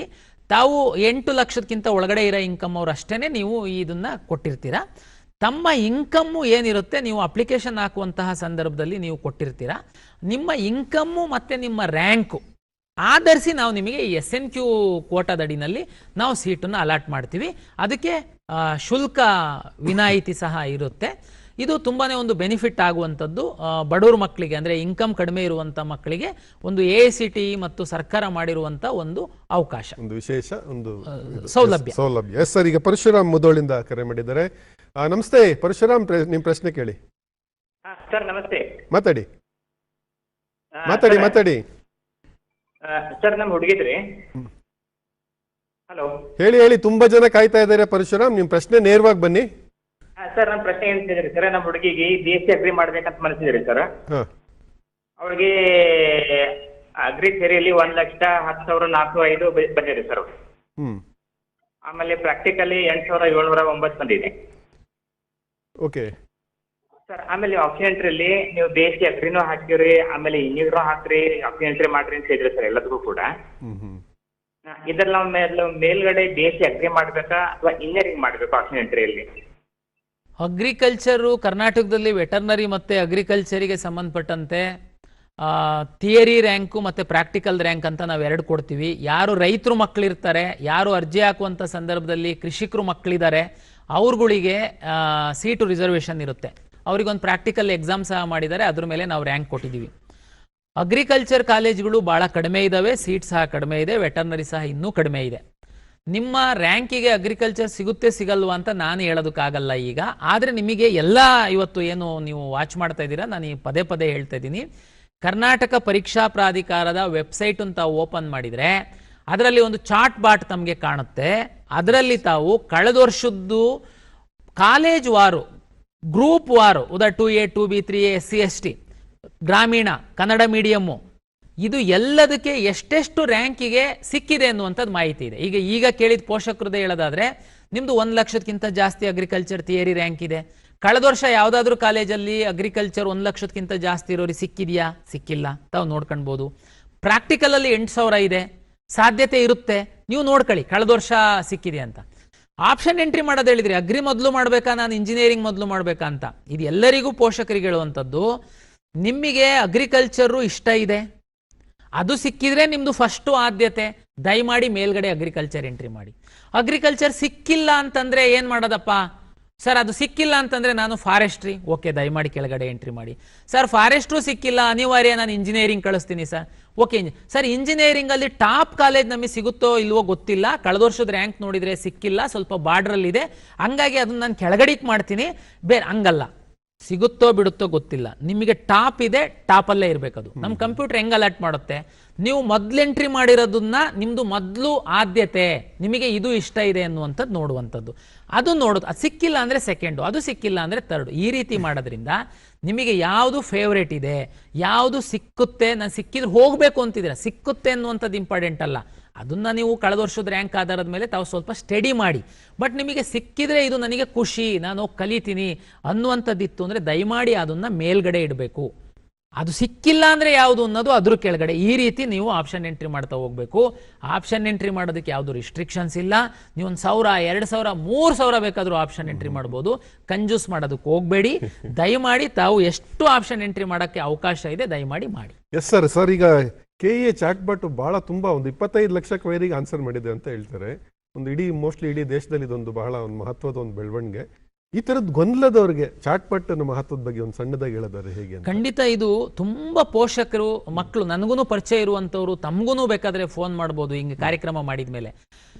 Speaker 1: ತಾವು 8 ಲಕ್ಷಕ್ಕಿಂತ ಒಳಗಡೆ ಇರೋ ಇನ್ಕಮ್ ಅವ್ರು ಅಷ್ಟೇ ನೀವು ಇದನ್ನ ಕೊಟ್ಟಿರ್ತೀರಾ. ತಮ್ಮ ಇನ್ಕಮ್ಮು ಏನಿರುತ್ತೆ ನೀವು ಅಪ್ಲಿಕೇಶನ್ ಹಾಕುವಂತಹ ಸಂದರ್ಭದಲ್ಲಿ ನೀವು ಕೊಟ್ಟಿರ್ತೀರಾ. ನಿಮ್ಮ ಇನ್ಕಮ್ಮು ಮತ್ತು ನಿಮ್ಮ ರ್ಯಾಂಕು ಆಧರಿಸಿ ನಾವು ನಿಮಗೆ ಈ SNQ ಕೋಟಾದಡಿನಲ್ಲಿ ನಾವು ಸೀಟನ್ನು ಅಲಾಟ್ ಮಾಡ್ತೀವಿ. ಅದಕ್ಕೆ ಶುಲ್ಕ ವಿನಾಯಿತಿ ಸಹ ಇರುತ್ತೆ. ಇದು ತುಂಬಾ ಒಂದು ಬೆನಿಫಿಟ್ ಆಗುವಂಥದ್ದು ಬಡವ್ರ ಮಕ್ಕಳಿಗೆ, ಅಂದರೆ ಇನ್ಕಮ್ ಕಡಿಮೆ ಇರುವಂಥ ಮಕ್ಕಳಿಗೆ ಒಂದು AICT ಮತ್ತು ಸರ್ಕಾರ ಮಾಡಿರುವಂಥ ಒಂದು ಅವಕಾಶ,
Speaker 2: ಒಂದು ವಿಶೇಷ ಒಂದು
Speaker 1: ಸೌಲಭ್ಯ.
Speaker 2: ಎಸ್ ಸರ್, ಈಗ ಪರಶುರಾಮ್ ಮುದೋಳಿಂದ ಕರೆ ಮಾಡಿದ್ದಾರೆ. ನಮಸ್ತೆ ಪರಶುರಾಮ್, ನಿಮ್ಮ ಪ್ರಶ್ನೆ ಕೇಳಿ.
Speaker 5: ಸರ್ ನಮಸ್ತೆ,
Speaker 2: ಮಾತಾಡಿ ಮಾತಾಡಿ.
Speaker 5: ಸರ್ ನಮ್ಮ ಹುಡುಗಿದ್ರಿ. ಹಲೋ,
Speaker 2: ಹೇಳಿ. ತುಂಬಾ ಜನ ಕಾಯ್ತಾ ಇದ್ದಾರೆ ಪರಶುರಾಮ್, ನಿಮ್ ಪ್ರಶ್ನೆ ನೇರವಾಗಿ ಬನ್ನಿ.
Speaker 5: ಸರ್ ನಮ್ಮ ಪ್ರಶ್ನೆ ಏನಿದ್ರಿ ಸರ್, ನಮ್ಮ ಹುಡುಗಿಗೆ BSc ಅಗ್ರಿ ಮಾಡ್ಬೇಕಂತ ಮನಸ್ಸಿದ್ರಿ ಸರ್. ಅವಳಿಗೆ ಅಗ್ರಿ ಥಿಯರಿಯಲ್ಲಿ 1,10,405 ಬಂದಿದೆ ಸರ್. ಆಮೇಲೆ ಪ್ರಾಕ್ಟಿಕಲಿ 8,709 ಬಂದಿದೆ.
Speaker 2: ಓಕೆ
Speaker 5: ಸರ್, ಆಮೇಲೆ ಆಪ್ಷನ್ ಎಂಟ್ರಿಯಲ್ಲಿ ನೀವು BSc ಅಗ್ರಿನೂ ಹಾಕಿರಿ, ಆಮೇಲೆ ಇಂಜಿನಿಯರ್ ಹಾಕ್ರಿ, ಆಪ್ಷನ್ ಎಂಟ್ರಿ ಮಾಡ್ರಿ ಅಂತ ಹೇಳಿದ್ರಿ ಸರ್ ಎಲ್ಲದಕ್ಕೂ ಕೂಡ. ಇದ್ರಲ್ಲಿ ನಾವು ಮೇಲ್ಗಡೆ BSc ಅಗ್ರಿ ಮಾಡ್ಬೇಕಾ ಅಥವಾ ಇಂಜಿನಿಯರಿಂಗ್ ಮಾಡ್ಬೇಕಾ ಆಪ್ಷನ್ ಎಂಟ್ರಿಯಲ್ಲಿ?
Speaker 1: ಅಗ್ರಿಕಲ್ಚರು ಕರ್ನಾಟಕದಲ್ಲಿ ವೆಟರ್ನರಿ ಮತ್ತು ಅಗ್ರಿಕಲ್ಚರಿಗೆ ಸಂಬಂಧಪಟ್ಟಂತೆ ಥಿಯರಿ ರ್ಯಾಂಕು ಮತ್ತು ಪ್ರಾಕ್ಟಿಕಲ್ ರ್ಯಾಂಕ್ ಅಂತ ನಾವು ಎರಡು ಕೊಡ್ತೀವಿ. ಯಾರು ರೈತರು ಮಕ್ಕಳಿರ್ತಾರೆ, ಯಾರು ಅರ್ಜಿ ಹಾಕುವಂಥ ಸಂದರ್ಭದಲ್ಲಿ ಕೃಷಿಕರು ಮಕ್ಕಳಿದ್ದಾರೆ, ಅವ್ರುಗಳಿಗೆ ಸೀಟು ರಿಸರ್ವೇಷನ್ ಇರುತ್ತೆ. ಅವ್ರಿಗೊಂದು ಪ್ರಾಕ್ಟಿಕಲ್ ಎಕ್ಸಾಮ್ ಸಹ ಮಾಡಿದ್ದಾರೆ, ಅದ್ರ ಮೇಲೆ ನಾವು ರ್ಯಾಂಕ್ ಕೊಟ್ಟಿದ್ದೀವಿ. ಅಗ್ರಿಕಲ್ಚರ್ ಕಾಲೇಜುಗಳು ಭಾಳ ಕಡಿಮೆ ಇದ್ದಾವೆ, ಸೀಟ್ ಸಹ ಕಡಿಮೆ ಇದೆ, ವೆಟರ್ನರಿ ಸಹ ಇನ್ನೂ ಕಡಿಮೆ ಇದೆ. ನಿಮ್ಮ ರ್ಯಾಂಕಿಗೆ ಅಗ್ರಿಕಲ್ಚರ್ ಸಿಗುತ್ತೆ ಸಿಗಲ್ವಾ ಅಂತ ನಾನು ಹೇಳೋದಕ್ಕಾಗಲ್ಲ ಈಗ. ಆದರೆ ನಿಮಗೆ ಎಲ್ಲ ಇವತ್ತು ಏನು ನೀವು ವಾಚ್ ಮಾಡ್ತಾ ಇದ್ದೀರಾ, ನಾನು ಈ ಪದೇ ಪದೇ ಹೇಳ್ತಾ ಇದ್ದೀನಿ, ಕರ್ನಾಟಕ ಪರೀಕ್ಷಾ ಪ್ರಾಧಿಕಾರದ ವೆಬ್ಸೈಟ್ ಅಂತ ಓಪನ್ ಮಾಡಿದರೆ ಅದರಲ್ಲಿ ಒಂದು ಚಾರ್ಟ್ ಬಾಟ್ ತಮಗೆ ಕಾಣುತ್ತೆ. ಅದರಲ್ಲಿ ತಾವು ಕಳೆದ ವರ್ಷದ್ದು ಕಾಲೇಜ್ ವಾರು, ಗ್ರೂಪ್ ವಾರು, ಉದಾ 2A, 2B, 3A, SC, ST, ಗ್ರಾಮೀಣ, ಕನ್ನಡ ಮೀಡಿಯಮ್ಮು, ಇದು ಎಲ್ಲದಕ್ಕೆ ಎಷ್ಟೆಷ್ಟು ರ್ಯಾಂಕಿಗೆ ಸಿಕ್ಕಿದೆ ಅನ್ನುವಂಥದ್ದು ಮಾಹಿತಿ ಇದೆ. ಈಗ ಕೇಳಿದ ಪೋಷಕರದೇ ಹೇಳೋದಾದ್ರೆ, ನಿಮ್ಮದು 1 ಲಕ್ಷಕ್ಕಿಂತ ಜಾಸ್ತಿ ಅಗ್ರಿಕಲ್ಚರ್ ಥಿಯರಿ ರ್ಯಾಂಕ್ ಇದೆ. ಕಳೆದ ವರ್ಷ ಯಾವುದಾದ್ರೂ ಕಾಲೇಜಲ್ಲಿ ಅಗ್ರಿಕಲ್ಚರ್ 1 ಲಕ್ಷಕ್ಕಿಂತ ಜಾಸ್ತಿ ಇರೋರಿಗೆ ಸಿಕ್ಕಿದೆಯಾ? ಸಿಕ್ಕಿಲ್ಲ, ತಾವು ನೋಡ್ಕೊಳ್ಬೋದು. ಪ್ರಾಕ್ಟಿಕಲಲ್ಲಿ 8,000 ಇದೆ, ಸಾಧ್ಯತೆ ಇರುತ್ತೆ, ನೀವು ನೋಡ್ಕೊಳ್ಳಿ ಕಳೆದ ವರ್ಷ ಸಿಕ್ಕಿದೆ ಅಂತ. ಆಪ್ಷನ್ ಎಂಟ್ರಿ ಮಾಡೋದು ಹೇಳಿದ್ರಿ, ಅಗ್ರಿ ಮೊದಲು ಮಾಡಬೇಕಾ ನಾನು ಇಂಜಿನಿಯರಿಂಗ್ ಮೊದಲು ಮಾಡಬೇಕಾ ಅಂತ. ಇದು ಎಲ್ಲರಿಗೂ ಪೋಷಕರಿಗೆ ಹೇಳುವಂಥದ್ದು. ನಿಮಗೆ ಅಗ್ರಿಕಲ್ಚರು ಇಷ್ಟ ಇದೆ, ಅದು ಸಿಕ್ಕಿದ್ರೆ ನಿಮ್ಮದು ಫಸ್ಟು ಆದ್ಯತೆ. ದಯಮಾಡಿ ಮೇಲ್ಗಡೆ ಅಗ್ರಿಕಲ್ಚರ್ ಎಂಟ್ರಿ ಮಾಡಿ. ಅಗ್ರಿಕಲ್ಚರ್ ಸಿಕ್ಕಿಲ್ಲ ಅಂತಂದ್ರೆ ಏನ್ ಮಾಡೋದಪ್ಪ ಸರ್? ಅದು ಸಿಕ್ಕಿಲ್ಲ ಅಂತಂದ್ರೆ ನಾನು ಫಾರೆಸ್ಟ್ರಿ, ಓಕೆ ದಯಮಾಡಿ ಕೆಳಗಡೆ ಎಂಟ್ರಿ ಮಾಡಿ. ಸರ್ ಫಾರೆಸ್ಟ್ರು ಸಿಕ್ಕಿಲ್ಲ, ಅನಿವಾರ್ಯ ನಾನು ಇಂಜಿನಿಯರಿಂಗ್ ಕಳಿಸ್ತೀನಿ ಸರ್, ಓಕೆ ಸರ್ ಇಂಜಿನಿಯರಿಂಗ್ ಅಲ್ಲಿ ಟಾಪ್ ಕಾಲೇಜ್ ನಮಗೆ ಸಿಗುತ್ತೋ ಇಲ್ವೋ ಗೊತ್ತಿಲ್ಲ, ಕಳೆದ ವರ್ಷದ ರ್ಯಾಂಕ್ ನೋಡಿದ್ರೆ ಸಿಕ್ಕಿಲ್ಲ, ಸ್ವಲ್ಪ ಬಾರ್ಡ್ರಲ್ಲಿ ಇದೆ, ಹಂಗಾಗಿ ಅದನ್ನ ನಾನು ಕೆಳಗಡೆಗೆ ಮಾಡ್ತೀನಿ, ಬೇರೆ ಹಂಗಲ್ಲ, ಸಿಗುತ್ತೋ ಬಿಡುತ್ತೋ ಗೊತ್ತಿಲ್ಲ, ನಿಮಗೆ ಟಾಪ್ ಇದೆ, ಟಾಪಲ್ಲೇ ಇರಬೇಕದು. ನಮ್ಮ ಕಂಪ್ಯೂಟರ್ ಹೆಂಗ್ ಅಲರ್ಟ್ ಮಾಡುತ್ತೆ, ನೀವು ಮೊದಲು ಎಂಟ್ರಿ ಮಾಡಿರೋದನ್ನ ನಿಮ್ದು ಮೊದಲು ಆದ್ಯತೆ, ನಿಮಗೆ ಇದು ಇಷ್ಟ ಇದೆ ಅನ್ನುವಂಥದ್ದು ನೋಡುವಂಥದ್ದು, ಅದು ನೋಡೋದು. ಅದು ಸಿಕ್ಕಿಲ್ಲ ಅಂದರೆ ಸೆಕೆಂಡು, ಅದು ಸಿಕ್ಕಿಲ್ಲ ಅಂದರೆ ತರ್ಡು. ಈ ರೀತಿ ಮಾಡೋದ್ರಿಂದ ನಿಮಗೆ ಯಾವುದು ಫೇವ್ರೇಟ್ ಇದೆ, ಯಾವುದು ಸಿಕ್ಕುತ್ತೆ, ನಾನು ಸಿಕ್ಕಿದ್ರೆ ಹೋಗಬೇಕು ಅಂತಿದ್ದೀರಾ, ಸಿಕ್ಕುತ್ತೆ ಅನ್ನುವಂಥದ್ದು ಇಂಪಾರ್ಟೆಂಟ್ ಅಲ್ಲ, ಅದನ್ನು ನೀವು ಕಳೆದ ವರ್ಷದ ರ್ಯಾಂಕ್ ಆಧಾರದ ಮೇಲೆ ತಾವು ಸ್ವಲ್ಪ ಸ್ಟಡಿ ಮಾಡಿ. ಬಟ್ ನಿಮಗೆ ಸಿಕ್ಕಿದ್ರೆ ಇದು ನನಗೆ ಖುಷಿ, ನಾನು ಕಲಿತೀನಿ ಅನ್ನುವಂಥದ್ದಿತ್ತು ಅಂದರೆ ದಯಮಾಡಿ ಅದನ್ನು ಮೇಲ್ಗಡೆ ಇಡಬೇಕು. ಅದು ಸಿಕ್ಕಿಲ್ಲ ಅಂದರೆ ಯಾವುದು ಅನ್ನೋದು ಅದ್ರ ಕೆಳಗಡೆ. ಈ ರೀತಿ ನೀವು ಆಪ್ಷನ್ ಎಂಟ್ರಿ ಮಾಡ್ತಾ ಹೋಗಬೇಕು. ಆಪ್ಷನ್ ಎಂಟ್ರಿ ಮಾಡೋದಕ್ಕೆ ಯಾವುದು ರಿಸ್ಟ್ರಿಕ್ಷನ್ಸ್ ಇಲ್ಲ. ನೀವು 1,000, 2,000, 3,000 ಬೇಕಾದರೂ ಆಪ್ಷನ್ ಎಂಟ್ರಿ ಮಾಡ್ಬೋದು. ಕಂಜೂಸ್ ಮಾಡೋದಕ್ಕೆ ಹೋಗಬೇಡಿ. ದಯಮಾಡಿ ತಾವು ಎಷ್ಟು ಆಪ್ಷನ್ ಎಂಟ್ರಿ ಮಾಡೋಕ್ಕೆ ಅವಕಾಶ ಇದೆ ದಯಮಾಡಿ ಮಾಡಿ.
Speaker 2: Yes sir. ಸರ್ ಈಗ KEA ಚಾಟ್ ಬಾಟ್ ಬಹಳ ತುಂಬ ಒಂದು 25 ಲಕ್ಷ ಕ್ವೈರಿಗೆ ಆನ್ಸರ್ ಮಾಡಿದೆ ಅಂತ ಹೇಳ್ತಾರೆ. ಒಂದು ಮೋಸ್ಟ್ಲಿ ಇಡೀ ದೇಶದಲ್ಲಿ ಇದೊಂದು ಬಹಳ ಒಂದು ಮಹತ್ವದ ಒಂದು ಬೆಳವಣಿಗೆ. ಈ ಥರದ್ದು ಗೊಂದಲದವ್ರಿಗೆ ಚಾಟ್ ಬಾಟ್ನ ಮಹತ್ವದ ಬಗ್ಗೆ ಒಂದು ಸಣ್ಣದಾಗಿ ಹೇಳಿದ್ದಾರೆ ಹೇಗೆ?
Speaker 1: ಖಂಡಿತ ಇದು ತುಂಬ ಪೋಷಕರು, ಮಕ್ಕಳು, ನನಗೂ ಪರಿಚಯ ಇರುವಂಥವ್ರು ತಮಗೂ ಬೇಕಾದರೆ ಫೋನ್ ಮಾಡ್ಬೋದು ಹಿಂಗೆ ಕಾರ್ಯಕ್ರಮ ಮಾಡಿದ ಮೇಲೆ.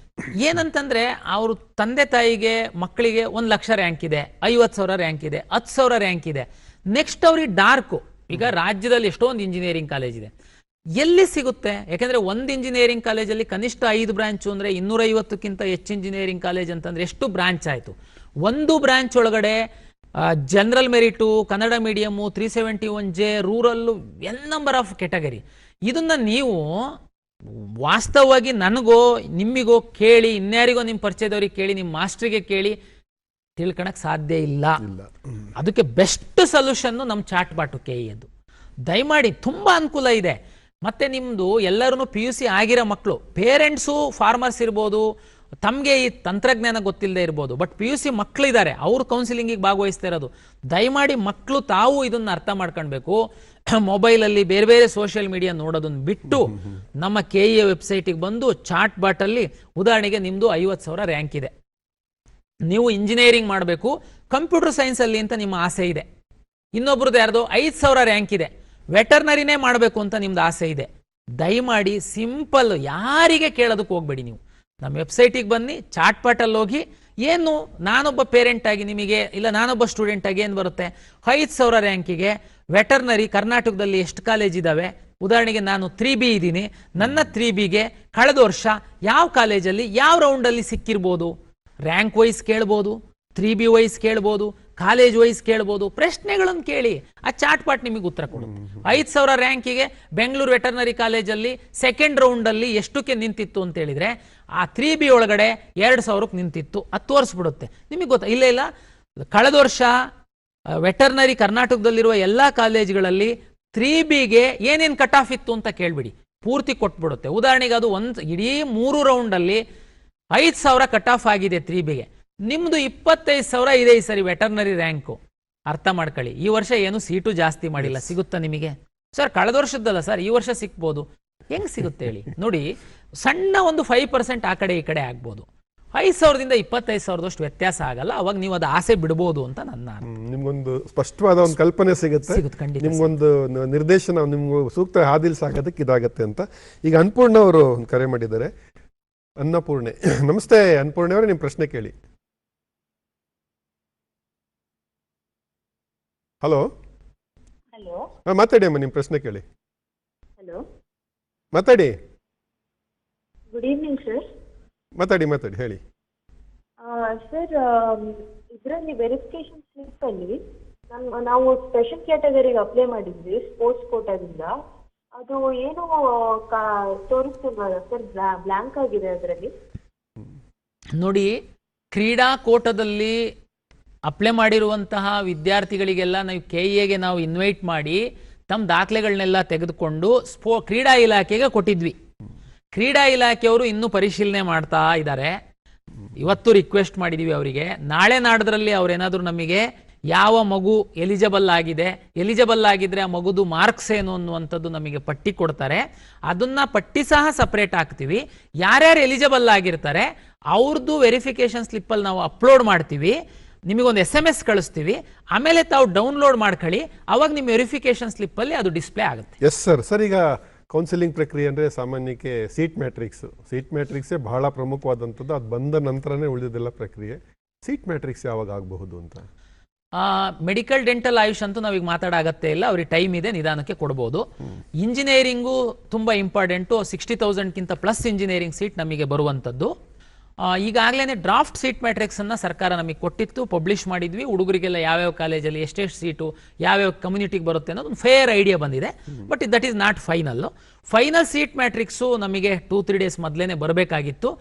Speaker 1: ಏನಂತಂದ್ರೆ ಅವರು ತಂದೆ ತಾಯಿಗೆ ಮಕ್ಕಳಿಗೆ 1,00,000 ರ್ಯಾಂಕ್ ಇದೆ, 50,000 ರ್ಯಾಂಕ್ ಇದೆ, 10,000 ರ್ಯಾಂಕ್ ಇದೆ. ನೆಕ್ಸ್ಟ್ ಅವ್ರಿಗೆ ಡಾರ್ಕು. ಈಗ ರಾಜ್ಯದಲ್ಲಿ ಎಷ್ಟೊಂದು ಇಂಜಿನಿಯರಿಂಗ್ ಕಾಲೇಜ್ ಇದೆ, ಎಲ್ಲಿ ಸಿಗುತ್ತೆ? ಯಾಕಂದ್ರೆ ಒಂದು ಇಂಜಿನಿಯರಿಂಗ್ ಕಾಲೇಜಲ್ಲಿ ಕನಿಷ್ಠ 5 ಬ್ರಾಂಚು ಅಂದರೆ 250ಕ್ಕಿಂತ ಹೆಚ್ಚು ಇಂಜಿನಿಯರಿಂಗ್ ಕಾಲೇಜ್ ಅಂತಂದ್ರೆ ಎಷ್ಟು ಬ್ರಾಂಚ್ ಆಯಿತು? ಒಂದು ಬ್ರಾಂಚ್ ಒಳಗಡೆ general merit, Kannada medium, 371J, rural, N number of category. ಇದನ್ನ ನೀವು ವಾಸ್ತವವಾಗಿ ನನಗೋ ನಿಮ್ಮಿಗೋ ಕೇಳಿ, ಇನ್ಯಾರಿಗೋ ನಿಮ್ಮ ಪರಿಚಯದವ್ರಿಗೆ ಕೇಳಿ, ನಿಮ್ಮ ಮಾಸ್ಟ್ರಿಗೆ ಕೇಳಿ ತಿಳ್ಕೊಳಕ್ ಸಾಧ್ಯ ಇಲ್ಲ. ಅದಕ್ಕೆ ಬೆಸ್ಟ್ ಸೊಲ್ಯೂಷನ್ ನಮ್ಮ ಚಾಟ್ ಬಾಟು KEAದು. ದಯಮಾಡಿ ತುಂಬ ಅನುಕೂಲ ಇದೆ. ಮತ್ತೆ ನಿಮ್ಮದು ಎಲ್ಲರೂ PUC ಆಗಿರೋ ಮಕ್ಕಳು, ಪೇರೆಂಟ್ಸು ಫಾರ್ಮರ್ಸ್ ಇರ್ಬೋದು, ತಮಗೆ ಈ ತಂತ್ರಜ್ಞಾನ ಗೊತ್ತಿಲ್ಲದೆ ಇರ್ಬೋದು, ಬಟ್ PUC ಮಕ್ಕಳಿದ್ದಾರೆ, ಅವ್ರು ಕೌನ್ಸಿಲಿಂಗಿಗೆ ಭಾಗವಹಿಸ್ತಾ ಇರೋದು. ದಯಮಾಡಿ ಮಕ್ಕಳು ತಾವು ಇದನ್ನು ಅರ್ಥ ಮಾಡ್ಕೊಳ್ಬೇಕು. ಮೊಬೈಲಲ್ಲಿ ಬೇರೆ ಬೇರೆ ಸೋಷಿಯಲ್ ಮೀಡಿಯಾ ನೋಡೋದನ್ನು ಬಿಟ್ಟು ನಮ್ಮ KEA ವೆಬ್ಸೈಟಿಗೆ ಬಂದು ಚಾಟ್ ಬಾಟಲ್ಲಿ, ಉದಾಹರಣೆಗೆ ನಿಮ್ಮದು 50,000 ರ್ಯಾಂಕ್ ಇದೆ, ನೀವು ಇಂಜಿನಿಯರಿಂಗ್ ಮಾಡಬೇಕು ಕಂಪ್ಯೂಟರ್ ಸೈನ್ಸಲ್ಲಿ ಅಂತ ನಿಮ್ಮ ಆಸೆ ಇದೆ, ಇನ್ನೊಬ್ರದ್ದು ಯಾರ್ದು 5,000 ರ್ಯಾಂಕ್ ಇದೆ, ವೆಟರ್ನರಿನೇ ಮಾಡಬೇಕು ಅಂತ ನಿಮ್ದು ಆಸೆ ಇದೆ, ದಯಮಾಡಿ ಸಿಂಪಲ್, ಯಾರಿಗೆ ಕೇಳೋದಕ್ಕೆ ಹೋಗ್ಬೇಡಿ. ನೀವು ನಮ್ಮ ವೆಬ್ಸೈಟಿಗೆ ಬನ್ನಿ, ಚಾಟ್ ಬಾಟಲ್ಲಿ ಹೋಗಿ, ಏನು ನಾನೊಬ್ಬ ಪೇರೆಂಟ್ ಆಗಿ ನಿಮಗೆ, ಇಲ್ಲ ನಾನೊಬ್ಬ ಸ್ಟೂಡೆಂಟ್ ಆಗಿ ಏನು ಬರುತ್ತೆ, 5,000 ರ್ಯಾಂಕಿಗೆ ವೆಟರ್ನರಿ ಕರ್ನಾಟಕದಲ್ಲಿ ಎಷ್ಟು ಕಾಲೇಜ್ ಇದ್ದಾವೆ, ಉದಾಹರಣೆಗೆ ನಾನು 3B ಇದ್ದೀನಿ, ನನ್ನ 3Bಗೆ ಕಳೆದ ವರ್ಷ ಯಾವ ಕಾಲೇಜಲ್ಲಿ ಯಾವ ರೌಂಡಲ್ಲಿ ಸಿಕ್ಕಿರ್ಬೋದು, ರ್ಯಾಂಕ್ ವೈಸ್ ಕೇಳ್ಬೋದು, 3B ವೈಸ್ ಕೇಳ್ಬೋದು, ಕಾಲೇಜ್ ವೈಸ್ ಕೇಳ್ಬೋದು, ಪ್ರಶ್ನೆಗಳನ್ನು ಕೇಳಿ, ಆ ಚಾಟ್ ಬಾಟ್ ನಿಮಗೆ ಉತ್ತರ ಕೊಡುತ್ತೆ. 5,000 ರ್ಯಾಂಕಿಗೆ ಬೆಂಗಳೂರು ವೆಟರ್ನರಿ ಕಾಲೇಜಲ್ಲಿ ಸೆಕೆಂಡ್ ರೌಂಡಲ್ಲಿ ಎಷ್ಟಕ್ಕೆ ನಿಂತಿತ್ತು ಅಂತ ಹೇಳಿದ್ರೆ, ಆ 3B ಒಳಗಡೆ 2,000ಕ್ಕೆ ನಿಂತಿತ್ತು, ಅದು ತೋರಿಸ್ಬಿಡುತ್ತೆ ನಿಮಗೆ ಗೊತ್ತಾ. ಇಲ್ಲ ಕಳೆದ ವರ್ಷ ವೆಟರ್ನರಿ ಕರ್ನಾಟಕದಲ್ಲಿರುವ ಎಲ್ಲ ಕಾಲೇಜುಗಳಲ್ಲಿ 3Bಗೆ ಏನೇನು ಕಟ್ ಆಫ್ ಇತ್ತು ಅಂತ ಕೇಳ್ಬಿಡಿ, ಪೂರ್ತಿ ಕೊಟ್ಬಿಡುತ್ತೆ. ಉದಾಹರಣೆಗೆ ಅದು ಇಡೀ 3 ರೌಂಡಲ್ಲಿ 5,000 ಕಟ್ ಆಫ್ ಆಗಿದೆ 3Bಗೆ, ನಿಮ್ದು 25,000 ಇದೆ ಈ ಸರಿ ವೆಟರ್ನರಿ ರ್ಯಾಂಕು. ಅರ್ಥ ಮಾಡ್ಕೊಳ್ಳಿ, ಈ ವರ್ಷ ಏನು ಸೀಟು ಜಾಸ್ತಿ ಮಾಡಿಲ್ಲ, ಸಿಗುತ್ತಾ ನಿಮಗೆ? ಸರ್ ಕಳೆದ ವರ್ಷದ್ದಲ್ಲ ಸರ್, ಈ ವರ್ಷ ಸಿಕ್ಬೋದು. ಹೆಂಗ್ ಸಿಗುತ್ತೆ ಹೇಳಿ? ನೋಡಿ, ಸಣ್ಣ ಒಂದು 5% ಆ ಕಡೆ ಈ ಕಡೆ ಆಗ್ಬೋದು, 5,000ದಿಂದ 25,000ದಷ್ಟು ವ್ಯತ್ಯಾಸ ಆಗಲ್ಲ. ಅವಾಗ ನೀವು ಅದು ಆಸೆ ಬಿಡ್ಬೋದು ಅಂತ ನನ್ನ
Speaker 2: ನಿಮ್ಗೊಂದು ಸ್ಪಷ್ಟವಾದ ಒಂದು ಕಲ್ಪನೆ ಸಿಗುತ್ತೆ, ನಿಮ್ಗೊಂದು ನಿರ್ದೇಶನ, ನಿಮ್ಗೆ ಸೂಕ್ತ ಹಾದಿಲ್ ಸಾಗೋದಕ್ಕೆ ಇದಾಗತ್ತೆ ಅಂತ. ಈಗ ಅನ್ನಪೂರ್ಣ ಅವರು ಕರೆ ಮಾಡಿದ್ದಾರೆ. ಅನ್ನಪೂರ್ಣೆ, ನಮಸ್ತೆ ಅನ್ನಪೂರ್ಣೆ ಅವರೇ, ನಿಮ್ಮ ಪ್ರಶ್ನೆ ಕೇಳಿ. ಹಲೋ.
Speaker 6: ಹಲೋ.
Speaker 2: ಮಾತಾಡಿ ಅಮ್ಮ, ನಿಮ್ಮ ಪ್ರಶ್ನೆ ಕೇಳಿ.
Speaker 6: ಹಲೋ,
Speaker 2: ಮಾತಾಡಿ.
Speaker 6: Good evening sir.
Speaker 2: ಮಾತಾಡಿ ಹೇಳಿ.
Speaker 6: ಸರ್, ಇದರಲ್ಲಿ ವೆರಿಫಿಕೇಶನ್ ಸ್ಲಿಪ್ ಅಲ್ಲಿ ನಾವು ಸ್ಪೆಷಲ್ ಕ್ಯಾಟಗರಿಗೆ ಅಪ್ಲೈ ಮಾಡಿದ್ವಿ ಸ್ಪೋರ್ಟ್ಸ್ ಕೋಟಾದಿಂದ. ಅದು ಏನು ತೋರಿಸ್ತಿಲ್ವಲ್ಲ ಸರ್, ಬ್ಲ್ಯಾಂಕ್ ಆಗಿದೆ ಅದರಲ್ಲಿ.
Speaker 1: ನೋಡಿ, ಕ್ರೀಡಾ ಕೋಟದಲ್ಲಿ ಅಪ್ಲೈ ಮಾಡಿರುವಂತಹ ವಿದ್ಯಾರ್ಥಿಗಳಿಗೆಲ್ಲ ನಾವು KEAಗೆ ನಾವು ಇನ್ವೈಟ್ ಮಾಡಿ ತಮ್ಮ ದಾಖಲೆಗಳನ್ನೆಲ್ಲ ತೆಗೆದುಕೊಂಡು ಕ್ರೀಡಾ ಇಲಾಖೆಗೆ ಕೊಟ್ಟಿದ್ವಿ. ಕ್ರೀಡಾ ಇಲಾಖೆಯವರು ಇನ್ನೂ ಪರಿಶೀಲನೆ ಮಾಡ್ತಾ ಇದ್ದಾರೆ. ಇವತ್ತು ರಿಕ್ವೆಸ್ಟ್ ಮಾಡಿದೀವಿ ಅವರಿಗೆ, ನಾಳೆ ನಾಡದ್ರಲ್ಲಿ ಅವ್ರೇನಾದರೂ ನಮಗೆ ಯಾವ ಮಗು ಎಲಿಜಿಬಲ್ ಆಗಿದ್ರೆ ಆ ಮಗುದು ಮಾರ್ಕ್ಸ್ ಏನು ಅನ್ನುವಂಥದ್ದು ನಮಗೆ ಪಟ್ಟಿ ಕೊಡ್ತಾರೆ. ಅದನ್ನ ಪಟ್ಟಿ ಸಹ ಸಪರೇಟ್ ಹಾಕ್ತೀವಿ. ಯಾರ್ಯಾರು ಎಲಿಜಿಬಲ್ ಆಗಿರ್ತಾರೆ ಅವ್ರದ್ದು ವೆರಿಫಿಕೇಶನ್ ಸ್ಲಿಪ್ಪಲ್ಲಿ ನಾವು ಅಪ್ಲೋಡ್ ಮಾಡ್ತೀವಿ. ನಿಮಗೊಂದು SMS ಕಳಿಸ್ತೀವಿ. ಆಮೇಲೆ ತಾವು ಡೌನ್ಲೋಡ್ ಮಾಡ್ಕೊಳ್ಳಿ. ಅವಾಗ ನಿಮ್ಮ ವೆರಿಫಿಕೇಶನ್ ಸ್ಲಿಪ್ಪಲ್ಲಿ ಅದು ಡಿಸ್ಪ್ಲೇ ಆಗುತ್ತೆ.
Speaker 2: S sir. ಈಗ ಕೌನ್ಸಿಲಿಂಗ್ ಪ್ರಕ್ರಿಯೆ ಅಂದರೆ ಸಾಮಾನ್ಯಕ್ಕೆ ಸೀಟ್ ಮ್ಯಾಟ್ರಿಕ್ಸೇ ಬಹಳ ಪ್ರಮುಖವಾದಂಥದ್ದು. ಅದು ಬಂದ ನಂತರನೇ ಉಳಿದಿದ್ದೆಲ್ಲ ಪ್ರಕ್ರಿಯೆ. ಸೀಟ್ ಮ್ಯಾಟ್ರಿಕ್ಸ್ ಯಾವಾಗ ಆಗಬಹುದು ಅಂತ?
Speaker 1: ಮೆಡಿಕಲ್ ಡೆಂಟಲ್ ಆಯುಷ್ ಅಂತೂ ನಾವೀಗ ಮಾತಾಡಾಗತ್ತೇ ಇಲ್ಲ. ಅವ್ರಿಗೆ ಟೈಮ್ ಇದೆ, ನಿಧಾನಕ್ಕೆ ಕೊಡ್ಬೋದು. ಇಂಜಿನಿಯರಿಂಗು ತುಂಬ ಇಂಪಾರ್ಟೆಂಟು. 60,000ಕ್ಕಿಂತ ಪ್ಲಸ್ ಇಂಜಿನಿಯರಿಂಗ್ ಸೀಟ್ ನಮಗೆ ಬರುವಂಥದ್ದು. ಈಗಾಗಲೇ ಡ್ರಾಫ್ಟ್ ಸೀಟ್ ಮ್ಯಾಟ್ರಿಕ್ಸ್ ಅನ್ನ ಸರ್ಕಾರ ನಮಗೆ ಕೊಟ್ಟಿತ್ತು, ಪಬ್ಲಿಷ್ ಮಾಡಿದ್ವಿ. ಹುಡುಗರಿಗೆಲ್ಲ ಯಾವ್ಯಾವ ಕಾಲೇಜಲ್ಲಿ ಎಷ್ಟೆಷ್ಟು ಸೀಟು ಯಾವ್ಯಾವ ಕಮ್ಯುನಿಟಿಗೆ ಬರುತ್ತೆ ಅನ್ನೋದು ಒಂದು ಫೇರ್ ಐಡಿಯಾ ಬಂದಿದೆ. But that is not final seat matrix ನಮಗೆ 2-3 ಡೇಸ್ ಮೊದಲೇ ಬರಬೇಕಾಗಿತ್ತು.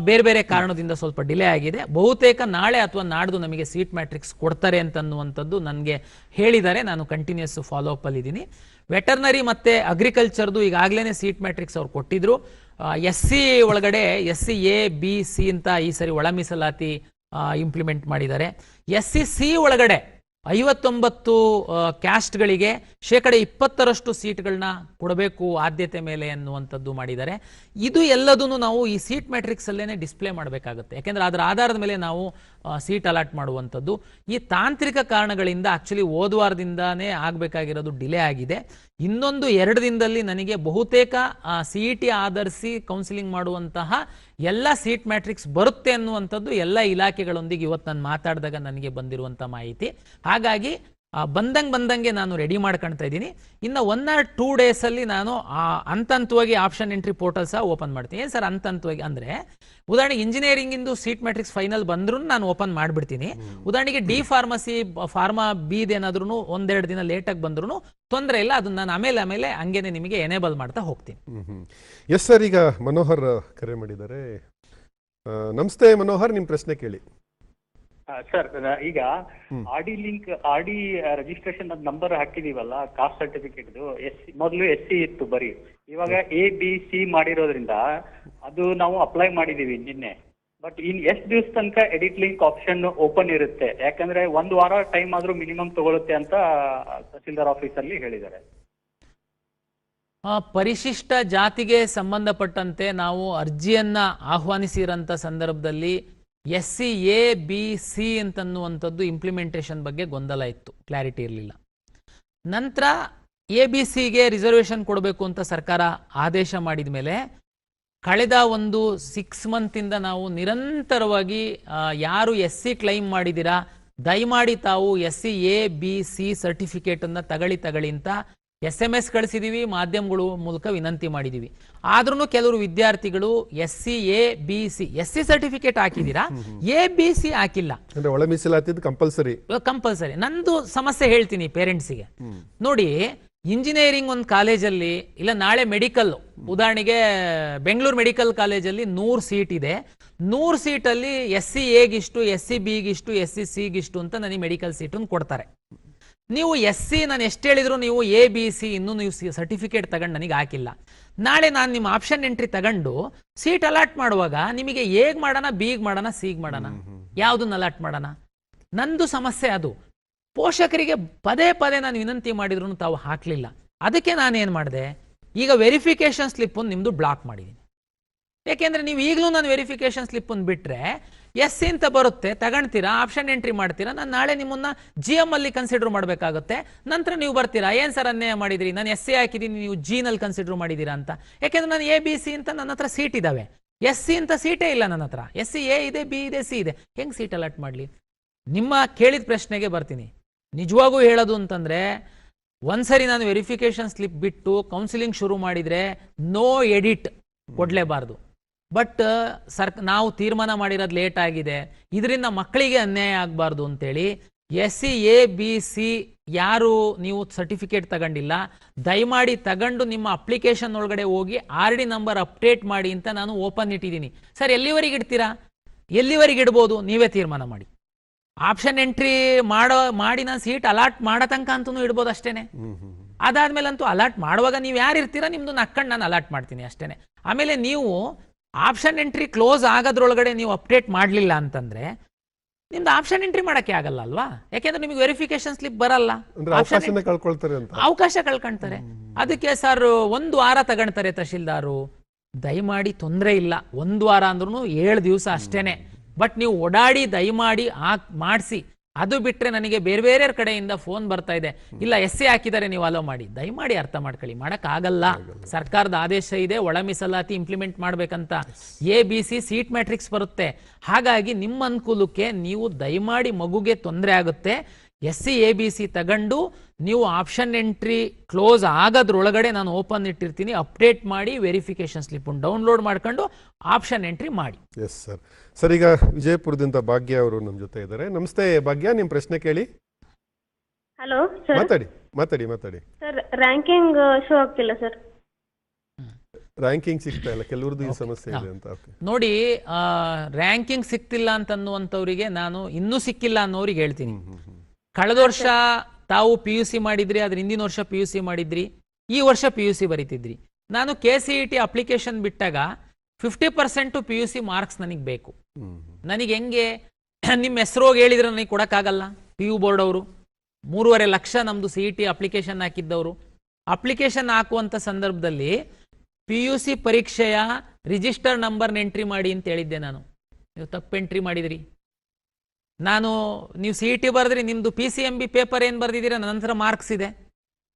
Speaker 1: ಬೇರೆ ಬೇರೆ ಕಾರಣದಿಂದ ಸ್ವಲ್ಪ ಡಿಲೇ ಆಗಿದೆ. ಬಹುತೇಕ ನಾಳೆ ಅಥವಾ ನಾಡ್ದು ನಮಗೆ ಸೀಟ್ ಮ್ಯಾಟ್ರಿಕ್ಸ್ ಕೊಡ್ತಾರೆ ಅಂತನ್ನುವಂಥದ್ದು ನನಗೆ ಹೇಳಿದ್ದಾರೆ. ನಾನು ಕಂಟಿನ್ಯೂಸ್ ಫಾಲೋ ಅಪ್ ಅಲ್ಲಿ ಇದ್ದೀನಿ. ವೆಟರ್ನರಿ ಮತ್ತೆ ಅಗ್ರಿಕಲ್ಚರ್ದು ಈಗಾಗಲೇ ಸೀಟ್ ಮ್ಯಾಟ್ರಿಕ್ಸ್ ಅವ್ರು ಕೊಟ್ಟಿದ್ರು. SC ಒಳಗಡೆ SC A B C ಅಂತ ಈ ಸರಿ ಒಳ ಮೀಸಲಾತಿ ಇಂಪ್ಲಿಮೆಂಟ್ ಮಾಡಿದ್ದಾರೆ. SC C ಒಳಗಡೆ 59 ಕ್ಯಾಸ್ಟ್ಗಳಿಗೆ 20% ಸೀಟ್ಗಳನ್ನ ಕೊಡಬೇಕು ಆದ್ಯತೆ ಮೇಲೆ ಅನ್ನುವಂಥದ್ದು ಮಾಡಿದ್ದಾರೆ. ಇದು ಎಲ್ಲದನ್ನು ನಾವು ಈ ಸೀಟ್ ಮ್ಯಾಟ್ರಿಕ್ಸ್ ಅಲ್ಲೇನೆ ಡಿಸ್ಪ್ಲೇ ಮಾಡಬೇಕಾಗುತ್ತೆ. ಯಾಕೆಂದ್ರೆ ಅದರ ಆಧಾರದ ಮೇಲೆ ನಾವು ಸೀಟ್ ಅಲಾಟ್ ಮಾಡುವಂಥದ್ದು. ಈ ತಾಂತ್ರಿಕ ಕಾರಣಗಳಿಂದ ಆಕ್ಚುಲಿ ಹೋದ ವಾರದಿಂದಾನೇ ಆಗಬೇಕಾಗಿರೋದು ಡಿಲೇ ಆಗಿದೆ. ಇನ್ನೊಂದು 2 ದಿನದಲ್ಲಿ ನನಗೆ ಬಹುತೇಕ CET ಆಧರಿಸಿ ಕೌನ್ಸಿಲಿಂಗ್ ಮಾಡುವಂತಹ ಎಲ್ಲ ಸೀಟ್ ಮ್ಯಾಟ್ರಿಕ್ಸ್ ಬರುತ್ತೆ ಅನ್ನುವಂಥದ್ದು ಎಲ್ಲ ಇಲಾಖೆಗಳೊಂದಿಗೆ ಇವತ್ತು ನಾನು ಮಾತಾಡಿದಾಗ ನನಗೆ ಬಂದಿರುವಂಥ ಮಾಹಿತಿ. ಹಾಗಾಗಿ ಬಂದಂಗೆ ನಾನು ರೆಡಿ ಮಾಡ್ಕೊಳ್ತಾ ಇದ್ದೀನಿ. ಇನ್ನು 1 or 2 ಡೇಸಲ್ಲಿ ನಾನು ಹಂತವಾಗಿ ಆಪ್ಷನ್ ಎಂಟ್ರಿ ಪೋರ್ಟಲ್ ಸಹ ಓಪನ್ ಮಾಡ್ತೀನಿ. ಏನು ಸರ್ ಹಂತವಾಗಿ ಅಂದರೆ, ಉದಾಹರಣೆಗೆ ಇಂಜಿನಿಯರಿಂಗ್ ಇಂದು ಸೀಟ್ ಮ್ಯಾಟ್ರಿಕ್ಸ್ ಫೈನಲ್ ಬಂದ್ರೂ ನಾನು ಓಪನ್ ಮಾಡಿಬಿಡ್ತೀನಿ. ಉದಾಹರಣೆಗೆ ಡಿ ಫಾರ್ಮಸಿ ಫಾರ್ಮಾ ಬಿದೇನಾದ್ರೂ 1-2 ದಿನ ಲೇಟಾಗಿ ಬಂದ್ರೂ ತೊಂದರೆ ಇಲ್ಲ. ಅದನ್ನ ನಾನು ಆಮೇಲೆ ಹಂಗೇನೆ ನಿಮಗೆ ಎನೇಬಲ್ ಮಾಡ್ತಾ ಹೋಗ್ತೀನಿ.
Speaker 2: S sir. ಈಗ ಮನೋಹರ್ ಕರೆ ಮಾಡಿದ್ದಾರೆ. ನಮಸ್ತೆ ಮನೋಹರ್, ನಿಮ್ಮ ಪ್ರಶ್ನೆ ಕೇಳಿ.
Speaker 7: ಸರ್, ಈಗ ಆರ್ಡಿ ರಿಜಿಸ್ಟ್ರೇಷನ್ ನಂಬರ್ ಹಾಕಿದೀವಲ್ಲ, ಕಾಸ್ಟ್ ಸರ್ಟಿಫಿಕೇಟ್ ಮೊದಲು SC ಇತ್ತು ಬರೀ. ಇವಾಗ ABC ಮಾಡಿರೋದ್ರಿಂದ ಅದು ನಾವು ಅಪ್ಲೈ ಮಾಡಿದೀವಿ ನಿನ್ನೆ. ಬಟ್ ಇನ್ ಎಷ್ಟು ದಿವಸ ತನಕ ಎಡಿಟ್ ಲಿಂಕ್ ಆಪ್ಷನ್ ಓಪನ್ ಇರುತ್ತೆ? ಯಾಕಂದ್ರೆ 1 ವಾರ ಟೈಮ್ ಆದ್ರೂ ಮಿನಿಮಮ್ ತಗೊಳುತ್ತೆ ಅಂತ ತಹಸೀಲ್ದಾರ್ ಆಫೀಸ್ ಅಲ್ಲಿ ಹೇಳಿದ್ದಾರೆ.
Speaker 1: ಪರಿಶಿಷ್ಟ ಜಾತಿಗೆ ಸಂಬಂಧಪಟ್ಟಂತೆ ನಾವು ಅರ್ಜಿಯನ್ನ ಆಹ್ವಾನಿಸಿರಂತ ಸಂದರ್ಭದಲ್ಲಿ SC A B C ಅಂತನ್ನುವಂಥದ್ದು ಇಂಪ್ಲಿಮೆಂಟೇಷನ್ ಬಗ್ಗೆ ಗೊಂದಲ ಇತ್ತು, ಕ್ಲಾರಿಟಿ ಇರಲಿಲ್ಲ. ನಂತರ ABCಗೆ ರಿಸರ್ವೇಷನ್ ಕೊಡಬೇಕು ಅಂತ ಸರ್ಕಾರ ಆದೇಶ ಮಾಡಿದ ಮೇಲೆ ಕಳೆದ ಒಂದು 6 ಮಂತಿಂದ ನಾವು ನಿರಂತರವಾಗಿ ಯಾರು SC ಕ್ಲೈಮ್ ಮಾಡಿದ್ದೀರಾ ದಯಮಾಡಿ ತಾವು SC A B C certificate ಅನ್ನ ತಗೊಳ್ಳಿ ಅಂತ SMS ಕಳಿಸಿದೀವಿ, ಮಾಧ್ಯಮಗಳು ಮೂಲಕ ವಿನಂತಿ ಮಾಡಿದೀವಿ. ಆದ್ರೂ ಕೆಲವರು ವಿದ್ಯಾರ್ಥಿಗಳು SC A B C SC certificate ಹಾಕಿದೀರಾ, ABC ಹಾಕಿಲ್ಲ.
Speaker 2: ಒಳ ಮೀಸಲಾತಿ ಕಂಪಲ್ಸರಿ. ನಂದು ಸಮಸ್ಯೆ ಹೇಳ್ತೀನಿ ಪೇರೆಂಟ್ಸಿಗೆ. ನೋಡಿ, ಇಂಜಿನಿಯರಿಂಗ್ ಒಂದು ಕಾಲೇಜಲ್ಲಿ ಇಲ್ಲ ನಾಳೆ ಮೆಡಿಕಲ್, ಉದಾಹರಣೆಗೆ ಬೆಂಗಳೂರು ಮೆಡಿಕಲ್ ಕಾಲೇಜಲ್ಲಿ 100 ಸೀಟ್ ಇದೆ. 100 ಸೀಟಲ್ಲಿ SC Aಗಿಷ್ಟು, SC Bಗಿಷ್ಟು, SC Cಗಿಷ್ಟು ಅಂತ ನನಗೆ ಮೆಡಿಕಲ್ ಸೀಟನ್ನು ಕೊಡ್ತಾರೆ. ನೀವು SC ನಾನು ಎಷ್ಟು ಹೇಳಿದ್ರು ನೀವು ABC ಇನ್ನೂ ನೀವು ಸರ್ಟಿಫಿಕೇಟ್ ತಗೊಂಡು ನನಗೆ ಹಾಕಿಲ್ಲ. ನಾಳೆ ನಾನು ನಿಮ್ಮ ಆಪ್ಷನ್ ಎಂಟ್ರಿ ತಗೊಂಡು ಸೀಟ್ ಅಲಾಟ್ ಮಾಡುವಾಗ ನಿಮಗೆ Aಗ್ ಮಾಡೋಣ, Bಗ್ ಮಾಡೋಣ, Cಗ್ ಮಾಡೋಣ, ಯಾವುದನ್ನ ಅಲಾಟ್ ಮಾಡೋಣ? ನಂದು ಸಮಸ್ಯೆ ಅದು. ಪೋಷಕರಿಗೆ ಪದೇ ನಾನು ವಿನಂತಿ ಮಾಡಿದ್ರು ತಾವು ಹಾಕಲಿಲ್ಲ. ಅದಕ್ಕೆ ನಾನೇನು ಮಾಡಿದೆ, ಈಗ ವೆರಿಫಿಕೇಶನ್ ಸ್ಲಿಪ್ ನಿಮ್ಮದು ಬ್ಲಾಕ್ ಮಾಡಿದ್ದೀನಿ. ಯಾಕೆಂದ್ರೆ ನೀವು ಈಗಲೂ ನಾನು ವೆರಿಫಿಕೇಶನ್ ಸ್ಲಿಪ್ ಬಿಟ್ರೆ SC ಅಂತ ಬರುತ್ತೆ, ತಗೊಳ್ತೀರಾ, ಆಪ್ಷನ್ ಎಂಟ್ರಿ ಮಾಡ್ತೀರಾ, ನಾನು ನಾಳೆ ನಿಮ್ಮನ್ನ GM ಅಲ್ಲಿ ಕನ್ಸಿಡರ್ ಮಾಡಬೇಕಾಗುತ್ತೆ. ನಂತರ ನೀವು ಬರ್ತೀರಾ, ಏನು ಸರ್ ಅನ್ಯಾಯ ಮಾಡಿದಿರಿ, ನಾನು SC ಹಾಕಿದ್ದೀನಿ, ನೀವು G ನಲ್ಲಿ ಕನ್ಸಿಡರ್ ಮಾಡಿದ್ದೀರಾ ಅಂತ. ಯಾಕೆಂದ್ರೆ ನಾನು ABC ಅಂತ ನನ್ನ ಹತ್ರ ಸೀಟ್ ಇದಾವೆ, SC ಅಂತ ಸೀಟೇ ಇಲ್ಲ ನನ್ನ ಹತ್ರ. SC A ಇದೆ, B ಇದೆ, C ಇದೆ, ಹೆಂಗೆ ಸೀಟ್ ಅಲಾಟ್ ಮಾಡಲಿ? ನಿಮ್ಮ ಕೇಳಿದ ಪ್ರಶ್ನೆಗೆ ಬರ್ತೀನಿ. ನಿಜವಾಗೂ ಹೇಳೋದು ಅಂತಂದ್ರೆ, ಒಂದ್ಸರಿ ನಾನು ವೆರಿಫಿಕೇಶನ್ ಸ್ಲಿಪ್ ಬಿಟ್ಟು ಕೌನ್ಸಿಲಿಂಗ್ ಶುರು ಮಾಡಿದ್ರೆ ನೋ ಎಡಿಟ್ ಕೊಡಲೇಬಾರ್ದು. ಬಟ್ ನಾವು ತೀರ್ಮಾನ ಮಾಡಿರೋದು ಲೇಟ್ ಆಗಿದೆ, ಇದರಿಂದ ಮಕ್ಕಳಿಗೆ ಅನ್ಯಾಯ ಆಗಬಾರ್ದು ಅಂತೇಳಿ SC A B C ಯಾರು ನೀವು ಸರ್ಟಿಫಿಕೇಟ್ ತಗೊಂಡಿಲ್ಲ ದಯಮಾಡಿ ತಗೊಂಡು ನಿಮ್ಮ ಅಪ್ಲಿಕೇಶನ್ ಒಳಗಡೆ ಹೋಗಿ RD ನಂಬರ್ ಅಪ್ಡೇಟ್ ಮಾಡಿ ಅಂತ ನಾನು ಓಪನ್ ಇಟ್ಟಿದ್ದೀನಿ. ಸರ್ ಎಲ್ಲಿವರೆಗೆ ಇಡ್ತೀರಾ? ಎಲ್ಲಿವರೆಗೆ ಇಡ್ಬೋದು ನೀವೇ ತೀರ್ಮಾನ ಮಾಡಿ. ಆಪ್ಷನ್ ಎಂಟ್ರಿ ಮಾಡಿ ನಾನು ಸೀಟ್ ಅಲಾಟ್ ಮಾಡೋ ತನಕ ಅಂತೂ ಇಡ್ಬೋದು ಅಷ್ಟೇನೆ. ಅದಾದ್ಮೇಲೆ ಅಂತೂ ಅಲಾಟ್ ಮಾಡುವಾಗ ನೀವು ಯಾರು ಇರ್ತೀರಾ ನಿಮ್ದು ನಕ್ಕಂಡು ನಾನು ಅಲಾಟ್ ಮಾಡ್ತೀನಿ ಅಷ್ಟೇನೆ. ಆಮೇಲೆ ನೀವು ಆಪ್ಷನ್ ಎಂಟ್ರಿ ಕ್ಲೋಸ್ ಆಗೋದ್ರೊಳಗಡೆ ನೀವು ಅಪ್ಡೇಟ್ ಮಾಡಲಿಲ್ಲ ಅಂತಂದ್ರೆ
Speaker 1: ನಿಮ್ದು ಆಪ್ಷನ್ ಎಂಟ್ರಿ ಮಾಡಕ್ಕೆ ಆಗಲ್ಲ ಅಲ್ವಾ, ಯಾಕೆಂದ್ರೆ ನಿಮಗೆ ವೆರಿಫಿಕೇಶನ್ ಸ್ಲಿಪ್ ಬರಲ್ಲ,
Speaker 2: ಅಂದ್ರೆ ಅವಕಾಶನ ಕಳ್ಕೊಳ್ತಾರೆ ಅಂತ.
Speaker 1: ಅವಕಾಶ ಕಳ್ಕೊಂತಾರೆ. ಅದಕ್ಕೆ ಸರ್ 1 ವಾರ ತಗೊಳ್ತಾರೆ ತಹಶೀಲ್ದಾರು. ದಯಮಾಡಿ ತೊಂದರೆ ಇಲ್ಲ, 1 ವಾರ ಅಂದ್ರೂ 7 ದಿವಸ ಅಷ್ಟೇನೆ. ಬಟ್ ನೀವು ಓಡಾಡಿ ದಯಮಾಡಿ ಮಾಡಿಸಿ. ಅದು ಬಿಟ್ರೆ ನನಗೆ ಬೇರೆ ಬೇರೆ ಕಡೆಯಿಂದ ಫೋನ್ ಬರ್ತಾ ಇದೆ, ಇಲ್ಲ SC ಹಾಕಿದ್ದಾರೆ ನೀವು ಅಲೋ ಮಾಡಿ. ದಯಮಾಡಿ ಅರ್ಥ ಮಾಡ್ಕೊಳ್ಳಿ, ಮಾಡಕ್ಕಾಗಲ್ಲ. ಸರ್ಕಾರದ ಆದೇಶ ಇದೆ, ಒಳ ಮೀಸಲಾತಿ ಇಂಪ್ಲಿಮೆಂಟ್ ಮಾಡ್ಬೇಕಂತ. ABC ಸೀಟ್ ಮ್ಯಾಟ್ರಿಕ್ಸ್ ಬರುತ್ತೆ. ಹಾಗಾಗಿ ನಿಮ್ಮ ಅನುಕೂಲಕ್ಕೆ ನೀವು ದಯಮಾಡಿ, ಮಗುಗೆ ತೊಂದರೆ ಆಗುತ್ತೆ, SC ABC ತಗೊಂಡು ನೀವು ಆಪ್ಷನ್ ಎಂಟ್ರಿ ಕ್ಲೋಸ್ ಆಗೋದ್ರೊಳಗಡೆ ನಾನು ಓಪನ್ ಇಟ್ಟಿರ್ತೀನಿ, ಅಪ್ಡೇಟ್ ಮಾಡಿ ವೆರಿಫಿಕೇಶನ್ ಸ್ಲಿಪ್ ಡೌನ್ಲೋಡ್ ಮಾಡ್ಕೊಂಡು ಆಪ್ಷನ್ ಎಂಟ್ರಿ ಮಾಡಿ.
Speaker 2: Yes sir. ಸರ್, ಈಗ ವಿಜಯಪುರದಿಂದ ಭಾಗ್ಯ ಅವರು ನಮ್ಮ ಜೊತೆ ಇದ್ದಾರೆ. ನಮಸ್ತೆ ಭಾಗ್ಯ, ನಿಮ್ಮ ಪ್ರಶ್ನೆ ಕೇಳಿ.
Speaker 8: Hello sir.
Speaker 2: ಮಾತಾಡಿ.
Speaker 8: ಸರ್, ರ್ಯಾಂಕಿಂಗ್ ಶೋ ಆಗ್ತಿಲ್ಲ ಸರ್.
Speaker 2: ರ್ಯಾಂಕಿಂಗ್ ಸಿಗ್ತಾ ಇಲ್ಲ, ಕೆಲವ್ರದ್ದು ಈ ಸಮಸ್ಯೆ ಇದೆ ಅಂತ.
Speaker 1: ನೋಡಿ, ರ್ಯಾಂಕಿಂಗ್ ಸಿಗ್ತಿಲ್ಲ ಅಂತನ್ನುವಂಥವ್ರಿಗೆ ನಾನು ಇನ್ನೂ ಸಿಕ್ಕಿಲ್ಲ ಅನ್ನೋರಿಗೆ ಹೇಳ್ತೀನಿ. ಕಳೆದ ವರ್ಷ ತಾವು PUC ಮಾಡಿದ್ರಿ, ಅದ್ರ ಹಿಂದಿನ ವರ್ಷ PUC ಮಾಡಿದ್ರಿ, ಈ ವರ್ಷ PUC ಬರೀತಿದ್ರಿ. ನಾನು KCET ಅಪ್ಲಿಕೇಶನ್ ಬಿಟ್ಟಾಗ 50% PUC ಮಾರ್ಕ್ಸ್ ನನಗೆ ಬೇಕು. ನನಗೆ ಹೆಂಗೆ ನಿಮ್ಮ ಹೆಸರೋಗಿ ಹೇಳಿದ್ರೆ ನನಗೆ ಕೊಡೋಕ್ಕಾಗಲ್ಲ. PU ಬೋರ್ಡ್ ಅವರು 3.5 ಲಕ್ಷ ನಮ್ಮದು CET ಅಪ್ಲಿಕೇಶನ್ ಹಾಕಿದ್ದವರು. ಅಪ್ಲಿಕೇಶನ್ ಹಾಕುವಂಥ ಸಂದರ್ಭದಲ್ಲಿ PUC ಪರೀಕ್ಷೆಯ ರಿಜಿಸ್ಟರ್ ನಂಬರ್ನ ಎಂಟ್ರಿ ಮಾಡಿ ಅಂತ ಹೇಳಿದ್ದೆ ನಾನು. ನೀವು ತಪ್ಪು ಎಂಟ್ರಿ ಮಾಡಿದ್ರಿ. ನೀವು CET ಬರೆದ್ರಿ, ನಿಮ್ಮದು PCMB ಪೇಪರ್ ಏನು ಬರೆದಿದ್ದೀರ, ನಂತರ ಮಾರ್ಕ್ಸ್ ಇದೆ.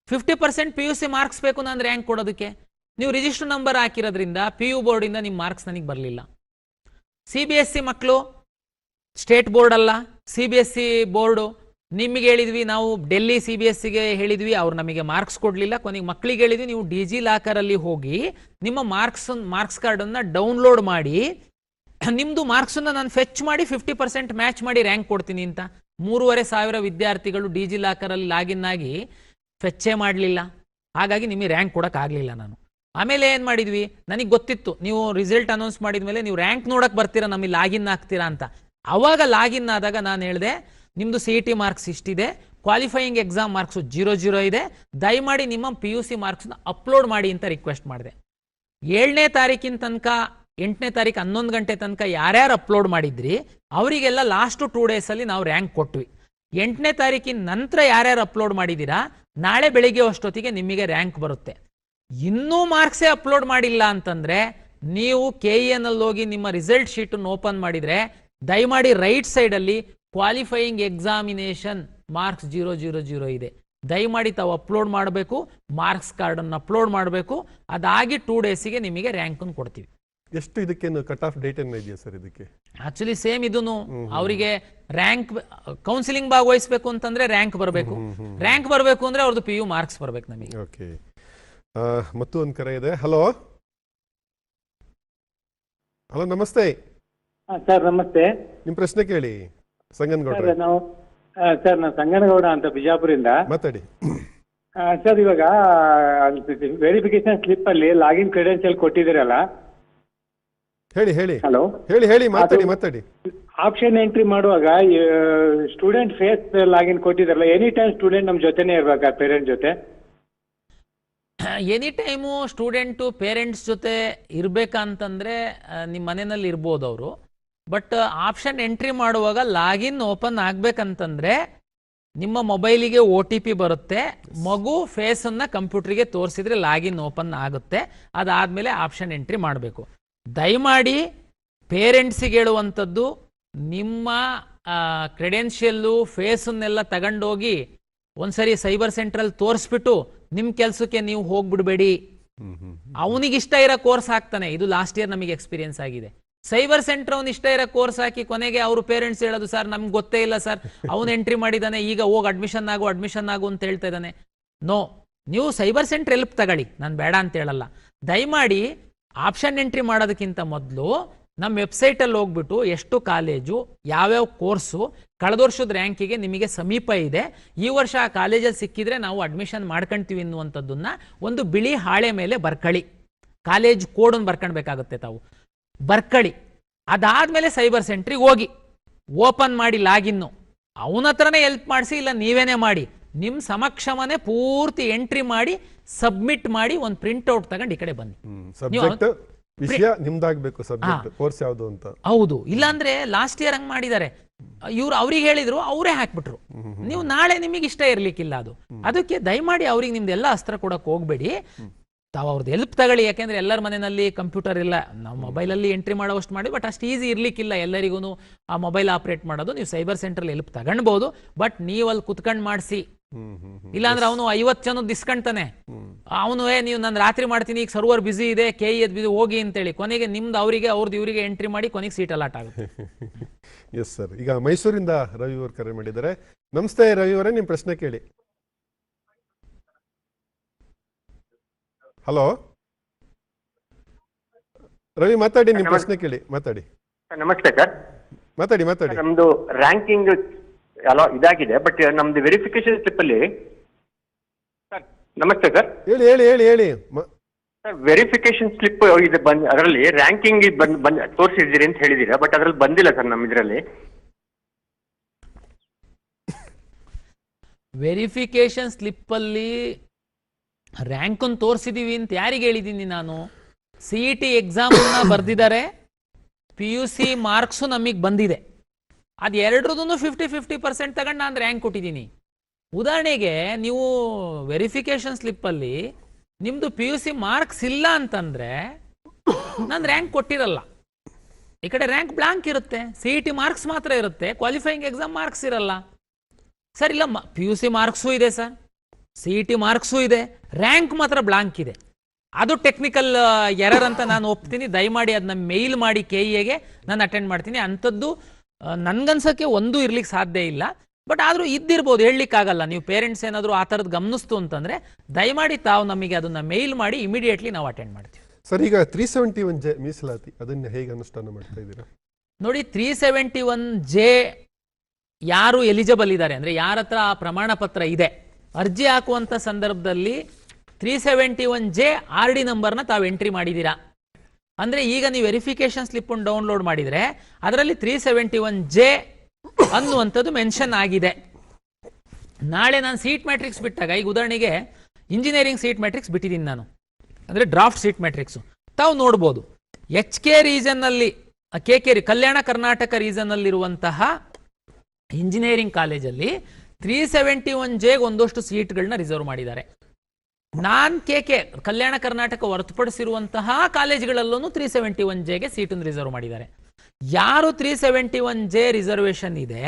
Speaker 1: 50% PUC ಮಾರ್ಕ್ಸ್ ಬೇಕು ನಾನು ರ್ಯಾಂಕ್ ಕೊಡೋದಕ್ಕೆ. ನೀವು ರಿಜಿಸ್ಟರ್ ನಂಬರ್ ಹಾಕಿರೋದ್ರಿಂದ PU ಬೋರ್ಡಿಂದ ನಿಮ್ಮ ಮಾರ್ಕ್ಸ್ ನನಗೆ ಬರಲಿಲ್ಲ. CBSE ಮಕ್ಕಳು, ಸ್ಟೇಟ್ ಬೋರ್ಡ್ ಅಲ್ಲ, CBSE ಬೋರ್ಡು. ನಿಮಗೆ ಹೇಳಿದ್ವಿ ನಾವು, ಡೆಲ್ಲಿ CBSEಗೆ ಹೇಳಿದ್ವಿ, ಅವ್ರು ನಮಗೆ ಮಾರ್ಕ್ಸ್ ಕೊಡಲಿಲ್ಲ. ಕೊನೆಗೆ ಮಕ್ಕಳಿಗೆ ಹೇಳಿದ್ವಿ, ನೀವು DG ಲಾಕರಲ್ಲಿ ಹೋಗಿ ನಿಮ್ಮ ಮಾರ್ಕ್ಸ್ ಕಾರ್ಡನ್ನು ಡೌನ್ಲೋಡ್ ಮಾಡಿ, ನಿಮ್ಮದು ಮಾರ್ಕ್ಸನ್ನು ನಾನು ಫೆಚ್ ಮಾಡಿ 50% ಮ್ಯಾಚ್ ಮಾಡಿ ರ್ಯಾಂಕ್ ಕೊಡ್ತೀನಿ ಅಂತ. 3,500 ವಿದ್ಯಾರ್ಥಿಗಳು DG ಲಾಕರಲ್ಲಿ ಲಾಗಿನ್ ಆಗಿ ಫೆಚ್ಚೇ ಮಾಡಲಿಲ್ಲ. ಹಾಗಾಗಿ ನಿಮಗೆ ರ್ಯಾಂಕ್ ಕೊಡೋಕ್ಕಾಗಲಿಲ್ಲ ನಾನು. ಆಮೇಲೆ ಏನು ಮಾಡಿದ್ವಿ, ನನಗೆ ಗೊತ್ತಿತ್ತು ನೀವು ರಿಸಲ್ಟ್ ಅನೌನ್ಸ್ ಮಾಡಿದ ಮೇಲೆ ನೀವು ರ್ಯಾಂಕ್ ನೋಡೋಕೆ ಬರ್ತೀರಾ, ನಮಗೆ ಲಾಗಿನ್ ಆಗ್ತೀರಾ ಅಂತ. ಆವಾಗ ಲಾಗಿನ್ ಆದಾಗ ನಾನು ಹೇಳಿದೆ, ನಿಮ್ಮದು CET ಮಾರ್ಕ್ಸ್ ಇಷ್ಟಿದೆ, ಕ್ವಾಲಿಫೈಯಿಂಗ್ ಎಕ್ಸಾಮ್ ಮಾರ್ಕ್ಸು 0 ಇದೆ, ದಯಮಾಡಿ ನಿಮ್ಮ PUC ಮಾರ್ಕ್ಸ್ನ ಅಪ್ಲೋಡ್ ಮಾಡಿ ಅಂತ ರಿಕ್ವೆಸ್ಟ್ ಮಾಡಿದೆ. 7ನೇ ತಾರೀಕಿನ ತನಕ, 8ನೇ ತಾರೀಕು 11 ಗಂಟೆ ತನಕ ಯಾರ್ಯಾರು ಅಪ್ಲೋಡ್ ಮಾಡಿದ್ರಿ ಅವರಿಗೆಲ್ಲ ಲಾಸ್ಟ್ 2 ಡೇಸಲ್ಲಿ ನಾವು ರ್ಯಾಂಕ್ ಕೊಟ್ವಿ. 8ನೇ ತಾರೀಕಿನ ನಂತರ ಯಾರ್ಯಾರು ಅಪ್ಲೋಡ್ ಮಾಡಿದ್ದೀರಾ, ನಾಳೆ ಬೆಳಿಗ್ಗೆ ಅಷ್ಟೊತ್ತಿಗೆ ನಿಮಗೆ ರ್ಯಾಂಕ್ ಬರುತ್ತೆ. ಇನ್ನೂ ಮಾರ್ಕ್ಸೇ ಅಪ್ಲೋಡ್ ಮಾಡಿಲ್ಲ ಅಂತಂದರೆ ನೀವು KEನಲ್ಲಿ ಹೋಗಿ ನಿಮ್ಮ ರಿಸಲ್ಟ್ ಶೀಟನ್ನು ಓಪನ್ ಮಾಡಿದರೆ ದಯಮಾಡಿ ರೈಟ್ ಸೈಡಲ್ಲಿ ಕ್ವಾಲಿಫೈಯಿಂಗ್ ಎಕ್ಸಾಮಿನೇಷನ್ ಮಾರ್ಕ್ಸ್ 000 ಇದೆ. ದಯಮಾಡಿ ತಾವು ಅಪ್ಲೋಡ್ ಮಾಡಬೇಕು, ಮಾರ್ಕ್ಸ್ ಕಾರ್ಡನ್ನು ಅಪ್ಲೋಡ್ ಮಾಡಬೇಕು. ಅದಾಗಿ 2 ಡೇಸಿಗೆ ನಿಮಗೆ ರ್ಯಾಂಕನ್ನು ಕೊಡ್ತೀವಿ.
Speaker 2: ಎಷ್ಟು ಇದಕ್ಕೇನು ಕಟ್ ಆಫ್ ಡೇಟ್ ಏನು ಇದೆಯಾ ಸರ್ ಇದಕ್ಕೆ?
Speaker 1: ಆಕ್ಚುಲಿ ಸೇಮ್ ಇದೂನು. ಅವರಿಗೆ ರ್ಯಾಂಕ್ ಕೌನ್ಸಿಲಿಂಗ್ ಭಾಗವಹಿಸಬೇಕು ಅಂತಂದ್ರೆ ರ್ಯಾಂಕ್ ಬರಬೇಕು, ರ್ಯಾಂಕ್ ಬರಬೇಕು ಅಂದ್ರೆ ಅವ್ರದ್ದು PU ಮಾರ್ಕ್ಸ್ ಬರಬೇಕು ನಮಗೆ.
Speaker 2: ಓಕೆ, ಮತ್ತು ಒಂದು ಕರೆ ಇದೆ. ಹಲೋ ನಮಸ್ತೆ
Speaker 9: ಸರ್. ನಮಸ್ತೆ,
Speaker 2: ನಿಮ್ಮ ಪ್ರಶ್ನೆ ಕೇಳಿ. ಸಂಗನಗೌಡ
Speaker 9: ಸರ್, ನಾನು ಸಂಗನಗೌಡ ಅಂತ ಬಿಜಾಪುರಿಂದ
Speaker 2: ಮಾತಾಡಿ.
Speaker 9: ಸರ್, ಇವಾಗ ವೆರಿಫಿಕೇಶನ್ ಸ್ಲಿಪ್ ಅಲ್ಲಿ ಲಾಗಿನ್ ಕ್ರೆಡೆನ್ಷಿಯಲ್ ಕೊಟ್ಟಿದ್ದೀರಲ್ಲ,
Speaker 2: ಹೇಳಿ ಮಾತಾಡಿ.
Speaker 9: ಆಪ್ಷನ್ ಎಂಟ್ರಿ ಮಾಡುವಾಗ ಸ್ಟೂಡೆಂಟ್ ಫೇಸ್ ಲಾಗಿನ್ ಕೊಟ್ಟಿದಾರಲ್ಲ, ಎನಿ ಟೈಮ್ ಸ್ಟೂಡೆಂಟ್ ನಮ್ಮ ಜೊತೆನೇ ಇರ್ಬೇಕಾ, ಪೇರೆಂಟ್ ಜೊತೆ?
Speaker 1: ಎನಿ ಟೈಮು ಸ್ಟೂಡೆಂಟು ಪೇರೆಂಟ್ಸ್ ಜೊತೆ ಇರಬೇಕಂತಂದರೆ ನಿಮ್ಮ ಮನೆಯಲ್ಲಿ ಇರ್ಬೋದು ಅವರು. ಬಟ್ ಆಪ್ಷನ್ ಎಂಟ್ರಿ ಮಾಡುವಾಗ ಲಾಗಿನ್ ಓಪನ್ ಆಗಬೇಕಂತಂದರೆ ನಿಮ್ಮ ಮೊಬೈಲಿಗೆ OTP ಬರುತ್ತೆ. ಮಗು ಫೇಸನ್ನು ಕಂಪ್ಯೂಟ್ರಿಗೆ ತೋರಿಸಿದ್ರೆ ಲಾಗಿನ್ ಓಪನ್ ಆಗುತ್ತೆ. ಅದಾದಮೇಲೆ ಆಪ್ಷನ್ ಎಂಟ್ರಿ ಮಾಡಬೇಕು. ದಯಮಾಡಿ ಪೇರೆಂಟ್ಸಿಗೆ ಹೇಳುವಂಥದ್ದು, ನಿಮ್ಮ ಕ್ರೆಡೆನ್ಷಿಯಲ್ಲು ಫೇಸನ್ನೆಲ್ಲ ತಗೊಂಡೋಗಿ ಒಂದ್ಸರಿ ಸೈಬರ್ ಸೆಂಟ್ರಲ್ಲಿ ತೋರಿಸ್ಬಿಟ್ಟು ನಿಮ್ಮ ಕೆಲಸಕ್ಕೆ ನೀವು ಹೋಗ್ಬಿಡ್ಬೇಡಿ. ಅವನಿಗಿಷ್ಟ ಇರೋ ಕೋರ್ಸ್ ಹಾಕ್ತಾನೆ. ಇದು ಲಾಸ್ಟ್ ಇಯರ್ ನಮಗೆ ಎಕ್ಸ್ಪೀರಿಯನ್ಸ್ ಆಗಿದೆ. ಸೈಬರ್ ಸೆಂಟರ್ ಅವ್ನು ಇಷ್ಟ ಇರೋ ಕೋರ್ಸ್ ಹಾಕಿ ಕೊನೆಗೆ ಅವರು ಪೇರೆಂಟ್ಸ್ ಹೇಳೋದು, ಸರ್ ನಮ್ಗೆ ಗೊತ್ತೇ ಇಲ್ಲ ಸರ್, ಅವನು ಎಂಟ್ರಿ ಮಾಡಿದ್ದಾನೆ, ಈಗ ಹೋಗಿ ಅಡ್ಮಿಷನ್ ಆಗು ಅಂತ ಹೇಳ್ತಾ ಇದ್ದಾನೆ. ನೋ, ನೀವು ಸೈಬರ್ ಸೆಂಟರ್ ಹೆಲ್ಪ್ ತಗೊಳ್ಳಿ, ನಾನು ಬೇಡ ಅಂತ ಹೇಳಲ್ಲ. ದಯಮಾಡಿ ಆಪ್ಷನ್ ಎಂಟ್ರಿ ಮಾಡೋದಕ್ಕಿಂತ ಮೊದಲು ನಮ್ಮ ವೆಬ್ಸೈಟಲ್ಲಿ ಹೋಗ್ಬಿಟ್ಟು ಎಷ್ಟು ಕಾಲೇಜು, ಯಾವ್ಯಾವ ಕೋರ್ಸು, ಕಳೆದ ವರ್ಷದ ರ್ಯಾಂಕಿಗೆ ನಿಮಗೆ ಸಮೀಪ ಇದೆ, ಈ ವರ್ಷ ಆ ಕಾಲೇಜಲ್ಲಿ ಸಿಕ್ಕಿದ್ರೆ ನಾವು ಅಡ್ಮಿಷನ್ ಮಾಡ್ಕೊಳ್ತೀವಿ ಅನ್ನುವಂಥದ್ದನ್ನು ಒಂದು ಬಿಳಿ ಹಾಳೆ ಮೇಲೆ ಬರ್ಕೊಳ್ಳಿ. ಕಾಲೇಜ್ ಕೋಡನ್ನು ಬರ್ಕೊಳ್ಬೇಕಾಗುತ್ತೆ, ತಾವು ಬರ್ಕೊಳ್ಳಿ. ಅದಾದಮೇಲೆ ಸೈಬರ್ ಸೆಂಟ್ರಿಗೆ ಹೋಗಿ ಓಪನ್ ಮಾಡಿ ಲಾಗಿನ್ನು, ಅವನ ಹತ್ರನೇ ಹೆಲ್ಪ್ ಮಾಡಿಸಿ, ಇಲ್ಲ ನೀವೇನೇ ಮಾಡಿ, ನಿಮ್ಮ ಸಮಕ್ಷಮನೆ ಪೂರ್ತಿ ಎಂಟ್ರಿ ಮಾಡಿ ಸಬ್ಮಿಟ್ ಮಾಡಿ ಒಂದು ಪ್ರಿಂಟ್ಔಟ್ ತಗೊಂಡು ಈ ಕಡೆ ಬನ್ನಿ.
Speaker 2: ವಿಷಯ ನಿಮ್ದಾಗ್ಬೇಕು, ಸಬ್ಜೆಕ್ಟ್ ಕೋರ್ಸ್ ಯಾವುದು ಅಂತ.
Speaker 1: ಹೌದು, ಇಲ್ಲಾಂದ್ರೆ ಲಾಸ್ಟ್ ಇಯರ್ ಹಂಗ್ ಮಾಡಿದ್ದಾರೆ. ಇವ್ರು ಅವ್ರಿಗೆ ಹೇಳಿದ್ರು, ಅವರೇ ಹಾಕ್ಬಿಟ್ರು. ನೀವು ನಾಳೆ ನಿಮಗೆ ಇಷ್ಟ ಇರ್ಲಿಕ್ಕಿಲ್ಲ ಅದು. ಅದಕ್ಕೆ ದಯಮಾಡಿ ಅವ್ರಿಗೆ ನಿಮ್ದೆಲ್ಲ ಅಸ್ತ್ರ ಕೊಡಕ್ ಹೋಗ್ಬೇಡಿ, ತಾವು ಅವ್ರದ್ದು ಹೆಲ್ಪ್ ತಗೊಳ್ಳಿ. ಯಾಕೆಂದ್ರೆ ಎಲ್ಲರ ಮನೆಯಲ್ಲಿ ಕಂಪ್ಯೂಟರ್ ಇಲ್ಲ, ನಾವು ಮೊಬೈಲಲ್ಲಿ ಎಂಟ್ರಿ ಮಾಡೋವಷ್ಟು ಮಾಡಿ, ಬಟ್ ಅಷ್ಟು ಈಸಿ ಇರ್ಲಿಕ್ಕಿಲ್ಲ ಎಲ್ಲರಿಗೂ ಆ ಮೊಬೈಲ್ ಆಪರೇಟ್ ಮಾಡೋದು. ನೀವು ಸೈಬರ್ ಸೆಂಟ್ರಲ್ಲಿ ಹೆಲ್ಪ್ ತಗೊಳ್ಬಹುದು, ಬಟ್ ನೀವು ಅಲ್ಲಿ ಕುತ್ಕೊಂಡು ಮಾಡಿಸಿ. ಇಲ್ಲಾಂದ್ರೆ ಅವನು 50 ಜನದ್ದು ಇಸ್ಕೊಂತಾನೆ, ಅವನು ನೀವು ನಾನು ರಾತ್ರಿ ಮಾಡ್ತೀನಿ, ಈಗ ಸರ್ವರ್ ಬಿಸಿ ಇದೆ, KE ಬಿಸಿ ಹೋಗಿ ಅಂತೇಳಿ, ಕೊನೆಗೆ ನಿಮ್ದು ಅವರಿಗೆ ಅವ್ರದ್ದು ಇವರಿಗೆ ಎಂಟ್ರಿ ಮಾಡಿ ಕೊನೆಗೆ ಸೀಟ್ ಅಲಾಟ್ ಆಗುತ್ತೆ.
Speaker 2: S sir. ಈಗ ಮೈಸೂರಿಂದ ರವಿ ಅವರು ಕರೆ ಮಾಡಿದ್ದಾರೆ. ನಮಸ್ತೆ ರವಿ ಅವರೇ, ನಿಮ್ಮ ಪ್ರಶ್ನೆ ಕೇಳಿ. ಹಲೋ ರವಿ, ಮಾತಾಡಿ, ನಿಮ್ಮ ಪ್ರಶ್ನೆ ಕೇಳಿ, ಮಾತಾಡಿ.
Speaker 10: ನಮಸ್ತೆ ಸರ್.
Speaker 2: ಮಾತಾಡಿ.
Speaker 10: ನಮ್ದು ರ್ಯಾಂಕಿಂಗ್ ಎಲ್ಲ ಇದಾಗಿದೆ, ಬಟ್ ನಮ್ದು ವೆರಿಫಿಕೇಶನ್ ಸ್ಲಿಪ್ ಅಲ್ಲಿ ಸರ್. ನಮಸ್ತೆ ಸರ್.
Speaker 2: ಹೇಳಿ.
Speaker 10: ಸರ್, ವೆರಿಫಿಕೇಶನ್ ಸ್ಲಿಪ್ ಇದು ಅದರಲ್ಲಿ ರ್ಯಾಂಕಿಂಗ್ ತೋರಿಸಿದ್ದೀರಿ ಅಂತ ಹೇಳಿದೀರಾ, ಬಟ್ ಅದ್ರಲ್ಲಿ ಬಂದಿಲ್ಲ ಸರ್ ನಮ್ಮ ಇದರಲ್ಲಿ.
Speaker 1: ವೆರಿಫಿಕೇಶನ್ ಸ್ಲಿಪ್ ಅಲ್ಲಿ ರ್ಯಾಂಕ್ ಅನ್ನು ತೋರಿಸಿದೀವಿ ಅಂತ ಯಾರಿಗೆ ಹೇಳಿದ್ದೀನಿ ನಾನು? CET ಎಕ್ಸಾಮ್ ಬರ್ದಿದ್ದಾರೆ, PUC ಮಾರ್ಕ್ಸು ನಮಗೆ ಬಂದಿದೆ. ಅದು ಎರಡರದೂ 50-50% ತಗೊಂಡು ನಾನು ರ್ಯಾಂಕ್ ಕೊಟ್ಟಿದ್ದೀನಿ. ಉದಾಹರಣೆಗೆ ನೀವು ವೆರಿಫಿಕೇಶನ್ ಸ್ಲಿಪ್ಪಲ್ಲಿ ನಿಮ್ಮದು PUC ಮಾರ್ಕ್ಸ್ ಇಲ್ಲ ಅಂತಂದರೆ ನಾನು ರ್ಯಾಂಕ್ ಕೊಟ್ಟಿರಲ್ಲ. ಈ ಕಡೆ ರ್ಯಾಂಕ್ ಬ್ಲಾಂಕ್ ಇರುತ್ತೆ, CET ಮಾರ್ಕ್ಸ್ ಮಾತ್ರ ಇರುತ್ತೆ, ಕ್ವಾಲಿಫೈಯಿಂಗ್ ಎಕ್ಸಾಮ್ ಮಾರ್ಕ್ಸ್ ಇರಲ್ಲ. ಸರ್ ಇಲ್ಲ, PUC ಮಾರ್ಕ್ಸೂ ಇದೆ ಸರ್, CET ಮಾರ್ಕ್ಸೂ ಇದೆ, ರ್ಯಾಂಕ್ ಮಾತ್ರ ಬ್ಲಾಂಕ್ ಇದೆ. ಅದು ಟೆಕ್ನಿಕಲ್ ಎರರ್ ಅಂತ ನಾನು ಒಪ್ತೀನಿ. ದಯಮಾಡಿ ಅದನ್ನ ಮೇಲ್ ಮಾಡಿ KEಗೆ, ನಾನು ಅಟೆಂಡ್ ಮಾಡ್ತೀನಿ. ಅಂಥದ್ದು ನನ್ಗನ್ಸೋಕ್ಕೆ ಒಂದೂ ಇರ್ಲಿಕ್ಕೆ ಸಾಧ್ಯ ಇಲ್ಲ. ಬಟ್ ಆದರೂ ಇದ್ದಿರ್ಬೋದು, ಹೇಳಲಿಕ್ಕಾಗಲ್ಲ. ನೀವು ಪೇರೆಂಟ್ಸ್ ಏನಾದರೂ ಆ ಥರದ್ದು ಗಮನಿಸ್ತು ಅಂತಂದರೆ ದಯಮಾಡಿ ತಾವು ನಮಗೆ ಅದನ್ನು ಮೇಲ್ ಮಾಡಿ, ಇಮಿಡಿಯೇಟ್ಲಿ ನಾವು ಅಟೆಂಡ್ ಮಾಡ್ತೀವಿ.
Speaker 2: ಸರ್, ಈಗ 371J ಮೀಸಲಾತಿ ಅದನ್ನು ಹೇಗೆ ಅನುಷ್ಠಾನ ಮಾಡ್ತಾ ಇದ್ದೀರಾ?
Speaker 1: ನೋಡಿ, 371J ಯಾರು ಎಲಿಜಿಬಲ್ ಇದ್ದಾರೆ ಅಂದರೆ ಯಾರ ಹತ್ರ ಆ ಪ್ರಮಾಣ ಪತ್ರ ಇದೆ, ಅರ್ಜಿ ಹಾಕುವಂಥ ಸಂದರ್ಭದಲ್ಲಿ 371J RD ನಂಬರ್ನ ತಾವು ಎಂಟ್ರಿ ಮಾಡಿದ್ದೀರಾ ಅಂದರೆ ಈಗ ನೀವು ವೆರಿಫಿಕೇಶನ್ ಸ್ಲಿಪ್ಪನ್ನು ಡೌನ್ಲೋಡ್ ಮಾಡಿದರೆ ಅದರಲ್ಲಿ 371J ಅನ್ನುವಂಥದ್ದು ಮೆನ್ಷನ್ ಆಗಿದೆ. ನಾಳೆ ನಾನು ಸೀಟ್ ಮ್ಯಾಟ್ರಿಕ್ಸ್ ಬಿಟ್ಟಾಗ, ಈಗ ಉದಾಹರಣೆಗೆ ಇಂಜಿನಿಯರಿಂಗ್ ಸೀಟ್ ಮ್ಯಾಟ್ರಿಕ್ಸ್ ಬಿಟ್ಟಿದ್ದೀನಿ ನಾನು, ಅಂದರೆ ಡ್ರಾಫ್ಟ್ ಸೀಟ್ ಮ್ಯಾಟ್ರಿಕ್ಸು ತಾವು ನೋಡ್ಬೋದು. HK ರೀಜನ್ನಲ್ಲಿ, KK ಕಲ್ಯಾಣ ಕರ್ನಾಟಕ ರೀಜನ್ನಲ್ಲಿರುವಂತಹ ಇಂಜಿನಿಯರಿಂಗ್ ಕಾಲೇಜಲ್ಲಿ 371Jಗೆ ಒಂದಷ್ಟು ಸೀಟ್ಗಳನ್ನ ರಿಸರ್ವ್ ಮಾಡಿದ್ದಾರೆ. KK ಕಲ್ಯಾಣ ಕರ್ನಾಟಕ ಹೊರತುಪಡಿಸಿರುವಂತಹ ಕಾಲೇಜುಗಳಲ್ಲೂ 371Jಗೆ ಸೀಟನ್ನು ರಿಸರ್ವ್ ಮಾಡಿದ್ದಾರೆ. ಯಾರು 371J ರಿಸರ್ವೇಷನ್ ಇದೆ,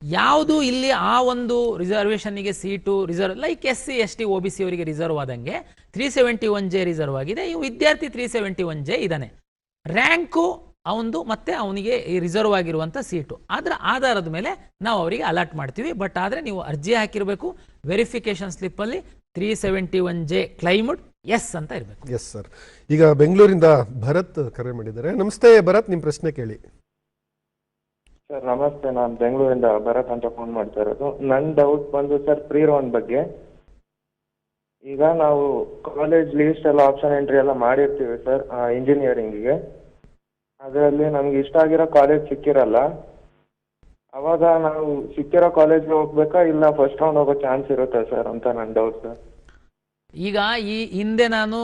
Speaker 1: ಯಾವುದು ಇಲ್ಲಿ ಆ ಒಂದು ರಿಸರ್ವೇಷನ್ಗೆ seat reserve, like SC ST OBC ಅವರಿಗೆ ರಿಸರ್ವ್ ಆದಂಗೆ 371J ರಿಸರ್ವ್ ಆಗಿದೆ. ಈ ವಿದ್ಯಾರ್ಥಿ 371J ಇದ್ದಾನೆ, ರ್ಯಾಂಕು ಅವನದು ಮತ್ತೆ ಅವನಿಗೆ ಈ ರಿಸರ್ವ್ ಆಗಿರುವಂಥ ಸೀಟು, ಅದರ ಆಧಾರದ ಮೇಲೆ ನಾವು ಅವರಿಗೆ ಅಲಾಟ್ ಮಾಡ್ತೀವಿ. ಬಟ್ ಆದರೆ ನೀವು ಅರ್ಜಿ ಹಾಕಿರಬೇಕು, ವೆರಿಫಿಕೇಶನ್ ಸ್ಲಿಪ್ಪಲ್ಲಿ 371J ಕ್ಲೈಮ್ಡ್ ಎಸ್ ಅಂತ ಇರಬೇಕು.
Speaker 2: S sir. ಈಗ ಬೆಂಗಳೂರಿಂದ ಭರತ್ ಕರೆ ಮಾಡಿದ್ದಾರೆ. ನಮಸ್ತೆ ಭರತ್, ನಿಮ್ಮ ಪ್ರಶ್ನೆ ಕೇಳಿ.
Speaker 3: ಸರ್ ನಮಸ್ತೆ, ನಾನು ಬೆಂಗಳೂರಿಂದ ಭರತ್ ಅಂತ ಫೋನ್ ಮಾಡ್ತಾ ಇರೋದು. ನನ್ನ ಡೌಟ್ ಬಂದು ಸರ್ ಪ್ರೀ ರೌಂಡ್ ಬಗ್ಗೆ. ಈಗ ನಾವು ಕಾಲೇಜ್ ಲೀಸ್ಟ್ ಎಲ್ಲ ಆಪ್ಷನ್ ಎಂಟ್ರಿ ಎಲ್ಲ ಮಾಡಿರ್ತೀವಿ ಸರ್ ಇಂಜಿನಿಯರಿಂಗಿಗೆ, ಅದರಲ್ಲಿ ನಮ್ಗೆ ಇಷ್ಟ ಆಗಿರೋ ಕಾಲೇಜ್ ಸಿಕ್ಕಿರಲ್ಲ. ಅವಾಗ ನಾವು ಸಿಕ್ಕಿರೋ ಕಾಲೇಜ್ಗೆ ಹೋಗ್ಬೇಕಾ ಇಲ್ಲ ಫಸ್ಟ್ ರೌಂಡ್ ಹೋಗೋ ಚಾನ್ಸ್ ಇರುತ್ತೆ ಸರ್ ಅಂತ ನನ್ನ ಡೌಟ್ ಸರ್.
Speaker 1: ಈಗ ಈ ಹಿಂದೆ ನಾನು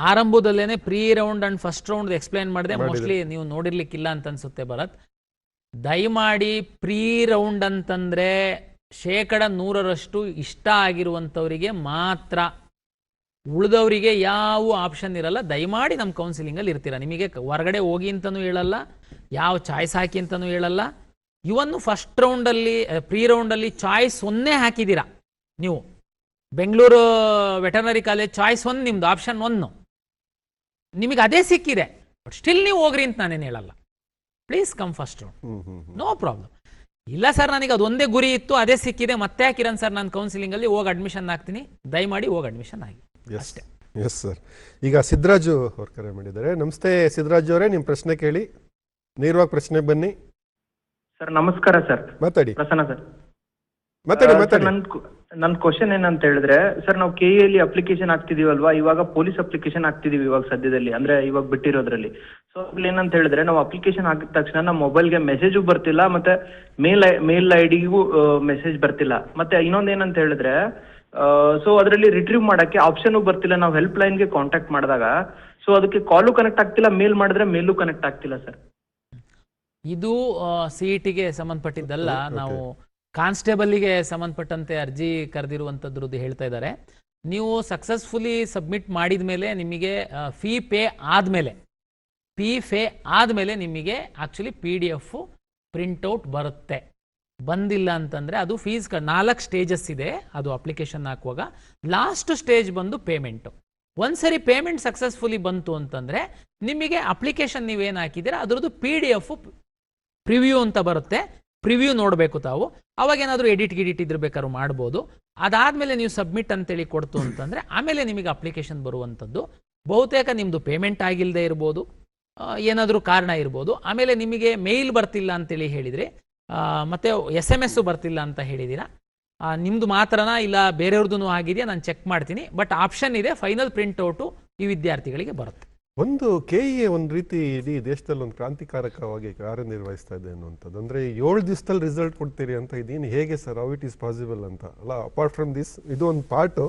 Speaker 1: ಆರಂಭದಲ್ಲೇನೆ pre round and first round explain ಮಾಡಿದೆ, ಮೋಸ್ಟ್ಲಿ ನೀವು ನೋಡಿರ್ಲಿಕ್ಕಿಲ್ಲ ಅಂತ ಅನ್ಸುತ್ತೆ ಭರತ್. ದಯಮಾಡಿ ಪ್ರೀ ರೌಂಡ್ ಅಂತಂದ್ರೆ 100% ಇಷ್ಟ ಆಗಿರುವಂಥವರಿಗೆ ಮಾತ್ರ, ಉಳಿದವರಿಗೆ ಯಾವ ಆಪ್ಷನ್ ಇರಲ್ಲ. ದಯಮಾಡಿ ನಮ್ಮ ಕೌನ್ಸಿಲಿಂಗಲ್ಲಿ ಇರ್ತೀರಾ, ನಿಮಗೆ ಹೊರಗಡೆ ಹೋಗಿ ಅಂತಲೂ ಹೇಳಲ್ಲ, ಯಾವ ಚಾಯ್ಸ್ ಹಾಕಿ ಅಂತಲೂ ಹೇಳಲ್ಲ. ಇವನ್ನು ಫಸ್ಟ್ ರೌಂಡಲ್ಲಿ ಪ್ರೀ ರೌಂಡಲ್ಲಿ ಚಾಯ್ಸ್ 1 ಹಾಕಿದ್ದೀರಾ ನೀವು, ಬೆಂಗಳೂರು ವೆಟರ್ನರಿ ಕಾಲೇಜ್ ಚಾಯ್ಸ್ 1 ನಿಮ್ದು, ಆಪ್ಷನ್ 1 ನಿಮಗೆ ಅದೇ ಸಿಕ್ಕಿದೆ. ಬಟ್ ಸ್ಟಿಲ್ ನೀವು ಹೋಗ್ರಿ ಅಂತ ನಾನೇನು ಹೇಳಲ್ಲ. Please come first round, no problem. ಇಲ್ಲ ಸರ್ ನನಗೆ ಅದೊಂದೇ ಗುರಿ ಇತ್ತು, ಅದೇ ಸಿಕ್ಕಿದೆ, ಮತ್ತೆ ಹಾಕಿರನ್ ಸರ್ ನಾನು ಕೌನ್ಸಿಲಿಂಗಲ್ಲಿ ಹೋಗಿ ಅಡ್ಮಿಷನ್ ಆಗ್ತೀನಿ, ದಯಮಾಡಿ ಹೋಗಿ ಅಡ್ಮಿಷನ್ ಆಗಿ ಅಷ್ಟೇ.
Speaker 2: S sir. ಈಗ ಸಿದ್ದರಾಜು ಅವ್ರು ಕರೆ ಮಾಡಿದ್ದಾರೆ. ನಮಸ್ತೆ ಸಿದ್ದರಾಜು ಅವರೇ, ನಿಮ್ಮ ಪ್ರಶ್ನೆ ಕೇಳಿ, ನೇರವಾಗಿ ಪ್ರಶ್ನೆ ಬನ್ನಿ.
Speaker 11: ಸರ್ ನಮಸ್ಕಾರ ಸರ್.
Speaker 2: ಮಾತಾಡಿ.
Speaker 11: ಪ್ರಸನ್ನ ಸರ್.
Speaker 2: ಮಾತಾಡಿ.
Speaker 11: ನನ್ನ ಕ್ವಶನ್ ಏನಂತ ಹೇಳಿದ್ರೆ ಸರ್, ನಾವು KEಯಲ್ಲಿ ಅಪ್ಲಿಕೇಶನ್ ಹಾಕ್ತಿದೀವಲ್ವಾ, ಇವಾಗ ಪೊಲೀಸ್ ಅಪ್ಲಿಕೇಶನ್ ಹಾಕ್ತಿದೀವಿ ಇವಾಗ ಸದ್ಯದಲ್ಲಿ, ಅಂದ್ರೆ ಇವಾಗ ಬಿಟ್ಟಿರೋದ್ರಲ್ಲಿ. ಸೊ ಏನಂತ ಹೇಳಿದ್ರೆ ನಾವು ಅಪ್ಲಿಕೇಶನ್ ಹಾಕಿದ ತಕ್ಷಣ ನಮ್ಮ ಮೊಬೈಲ್ಗೆ ಮೆಸೇಜು ಬರ್ತಿಲ್ಲ, ಮತ್ತೆ ಮೇಲ್ ಐಡಿಗೂ ಮೆಸೇಜ್ ಬರ್ತಿಲ್ಲ. ಮತ್ತೆ ಇನ್ನೊಂದೇನಂತ ಹೇಳಿದ್ರೆ ಸೊ ಅದರಲ್ಲಿ ರಿಟ್ರೀವ್ ಮಾಡಕ್ಕೆ ಆಪ್ಷನ್ ಬರ್ತಿಲ್ಲ. ನಾವು ಹೆಲ್ಪ್ ಲೈನ್ಗೆ ಕಾಂಟ್ಯಾಕ್ಟ್ ಮಾಡಿದಾಗ ಸೊ ಅದಕ್ಕೆ ಕಾಲು ಕನೆಕ್ಟ್ ಆಗ್ತಿಲ್ಲ, ಮೇಲ್ ಮಾಡಿದ್ರೆ ಮೇಲೂ ಕನೆಕ್ಟ್ ಆಗ್ತಿಲ್ಲ ಸರ್.
Speaker 1: ಇದು CET-ಗೆ ಸಂಬಂಧಪಟ್ಟಿದ್ದಲ್ಲ, ನಾವು ಕಾನ್ಸ್ಟೇಬಲ್ಗೆ ಸಂಬಂಧಪಟ್ಟಂತೆ ಅರ್ಜಿ ಕರೆದಿರುವಂಥದ್ದು ಹೇಳ್ತಾ ಇದ್ದಾರೆ. ನೀವು ಸಕ್ಸಸ್ಫುಲಿ ಸಬ್ಮಿಟ್ ಮಾಡಿದ ಮೇಲೆ ನಿಮಗೆ ಫೀ ಪೇ ಆದಮೇಲೆ ನಿಮಗೆ ಆ್ಯಕ್ಚುಲಿ PDF ಪ್ರಿಂಟೌಟ್ ಬರುತ್ತೆ. ಬಂದಿಲ್ಲ ಅಂತಂದರೆ ಅದು ಫೀಸ್ 4 ಸ್ಟೇಜಸ್ ಇದೆ. ಅದು ಅಪ್ಲಿಕೇಶನ್ ಹಾಕುವಾಗ ಲಾಸ್ಟ್ ಸ್ಟೇಜ್ ಬಂದು ಪೇಮೆಂಟು. ಒಂದ್ಸರಿ ಪೇಮೆಂಟ್ ಸಕ್ಸಸ್ಫುಲಿ ಬಂತು ಅಂತಂದರೆ ನಿಮಗೆ ಅಪ್ಲಿಕೇಶನ್ ನೀವೇನು ಹಾಕಿದ್ದೀರಾ ಅದರದ್ದು PDF ಪ್ರಿವ್ಯೂ ಅಂತ ಬರುತ್ತೆ. ಪ್ರಿವ್ಯೂ ನೋಡಬೇಕು ತಾವು. ಅವಾಗ ಏನಾದರೂ ಎಡಿಟ್ ಇದ್ರೆ ಬೇಕಾದ್ರೂ ಮಾಡ್ಬೋದು. ಅದಾದಮೇಲೆ ನೀವು ಸಬ್ಮಿಟ್ ಅಂತೇಳಿ ಕೊಡ್ತು ಅಂತಂದರೆ ಆಮೇಲೆ ನಿಮಗೆ ಅಪ್ಲಿಕೇಶನ್ ಬರುವಂಥದ್ದು. ಬಹುತೇಕ ನಿಮ್ಮದು ಪೇಮೆಂಟ್ ಆಗಿಲ್ಲದೆ ಇರ್ಬೋದು, ಏನಾದರೂ ಕಾರಣ ಇರ್ಬೋದು. ಆಮೇಲೆ ನಿಮಗೆ ಮೇಲ್ ಬರ್ತಿಲ್ಲ ಅಂತೇಳಿ ಹೇಳಿದರೆ, ಮತ್ತು SMS ಬರ್ತಿಲ್ಲ ಅಂತ ಹೇಳಿದ್ದೀರಾ. ನಿಮ್ಮದು ಮಾತ್ರನಾ ಇಲ್ಲ ಬೇರೆಯವ್ರದ್ದು ಆಗಿದೆಯಾ ನಾನು ಚೆಕ್ ಮಾಡ್ತೀನಿ. ಬಟ್ ಆಪ್ಷನ್ ಇದೆ, ಫೈನಲ್ ಪ್ರಿಂಟ್ಔಟು ಈ ವಿದ್ಯಾರ್ಥಿಗಳಿಗೆ ಬರುತ್ತೆ.
Speaker 2: ಒಂದು KEA ಒಂದು ರೀತಿ ಇಡೀ ದೇಶದಲ್ಲಿ ಒಂದು ಕ್ರಾಂತಿಕಾರಕವಾಗಿ ಕಾರ್ಯನಿರ್ವಹಿಸ್ತಾ ಇದೆ ಅನ್ನುವಂಥದ್ದು. ಅಂದರೆ 7 ದಿವಸದಲ್ಲಿ ರಿಸಲ್ಟ್ ಕೊಡ್ತೀರಿ ಅಂತ ಇದ್ದೀನಿ, ಹೇಗೆ sir how it is possible ಅಂತ ಅಲ್ಲ? ಅಪಾರ್ಟ್ ಫ್ರಮ್ ದಿಸ್ ಇದು ಒಂದು ಪಾರ್ಟು,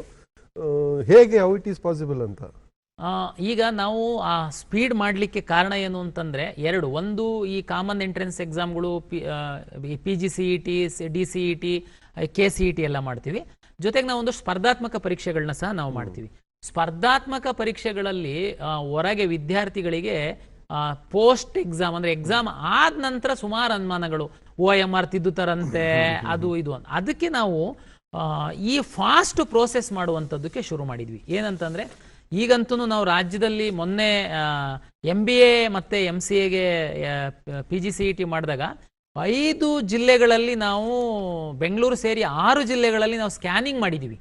Speaker 2: ಹೇಗೆ ಹೌ ಇಟ್ ಈಸ್ ಪಾಸಿಬಲ್ ಅಂತ
Speaker 1: ಈಗ ನಾವು ಆ ಸ್ಪೀಡ್ ಮಾಡಲಿಕ್ಕೆ ಕಾರಣ ಏನು ಅಂತಂದರೆ ಒಂದು ಈ ಕಾಮನ್ ಎಂಟ್ರೆನ್ಸ್ ಎಕ್ಸಾಮ್ಗಳು PGCET, DCET, KCET ಎಲ್ಲ ಮಾಡ್ತೀವಿ. ಜೊತೆಗೆ ನಾವು ಒಂದಷ್ಟು ಸ್ಪರ್ಧಾತ್ಮಕ ಪರೀಕ್ಷೆಗಳನ್ನ ಸಹ ನಾವು ಮಾಡ್ತೀವಿ. ಸ್ಪರ್ಧಾತ್ಮಕ ಪರೀಕ್ಷೆಗಳಲ್ಲಿ ಹೊರಗೆ ವಿದ್ಯಾರ್ಥಿಗಳಿಗೆ ಪೋಸ್ಟ್ ಎಕ್ಸಾಮ್ ಅಂದರೆ ಎಕ್ಸಾಮ್ ಆದ ನಂತರ ಸುಮಾರು ಅನುಮಾನಗಳು, OMR ತಿದ್ದುತ್ತಾರಂತೆ, ಅದು ಇದು ಅಂತ. ಅದಕ್ಕೆ ನಾವು ಈ ಫಾಸ್ಟ್ ಪ್ರೋಸೆಸ್ ಮಾಡುವಂಥದ್ದಕ್ಕೆ ಶುರು ಮಾಡಿದ್ವಿ. ಏನಂತಂದರೆ ಈಗಂತೂ ನಾವು ರಾಜ್ಯದಲ್ಲಿ ಮೊನ್ನೆ MBA ಮತ್ತು MCAಗೆ PGCET ಮಾಡಿದಾಗ 5 ಜಿಲ್ಲೆಗಳಲ್ಲಿ ನಾವು ಬೆಂಗಳೂರು ಸೇರಿ 6 ಜಿಲ್ಲೆಗಳಲ್ಲಿ ನಾವು ಸ್ಕ್ಯಾನಿಂಗ್ ಮಾಡಿದ್ದೀವಿ.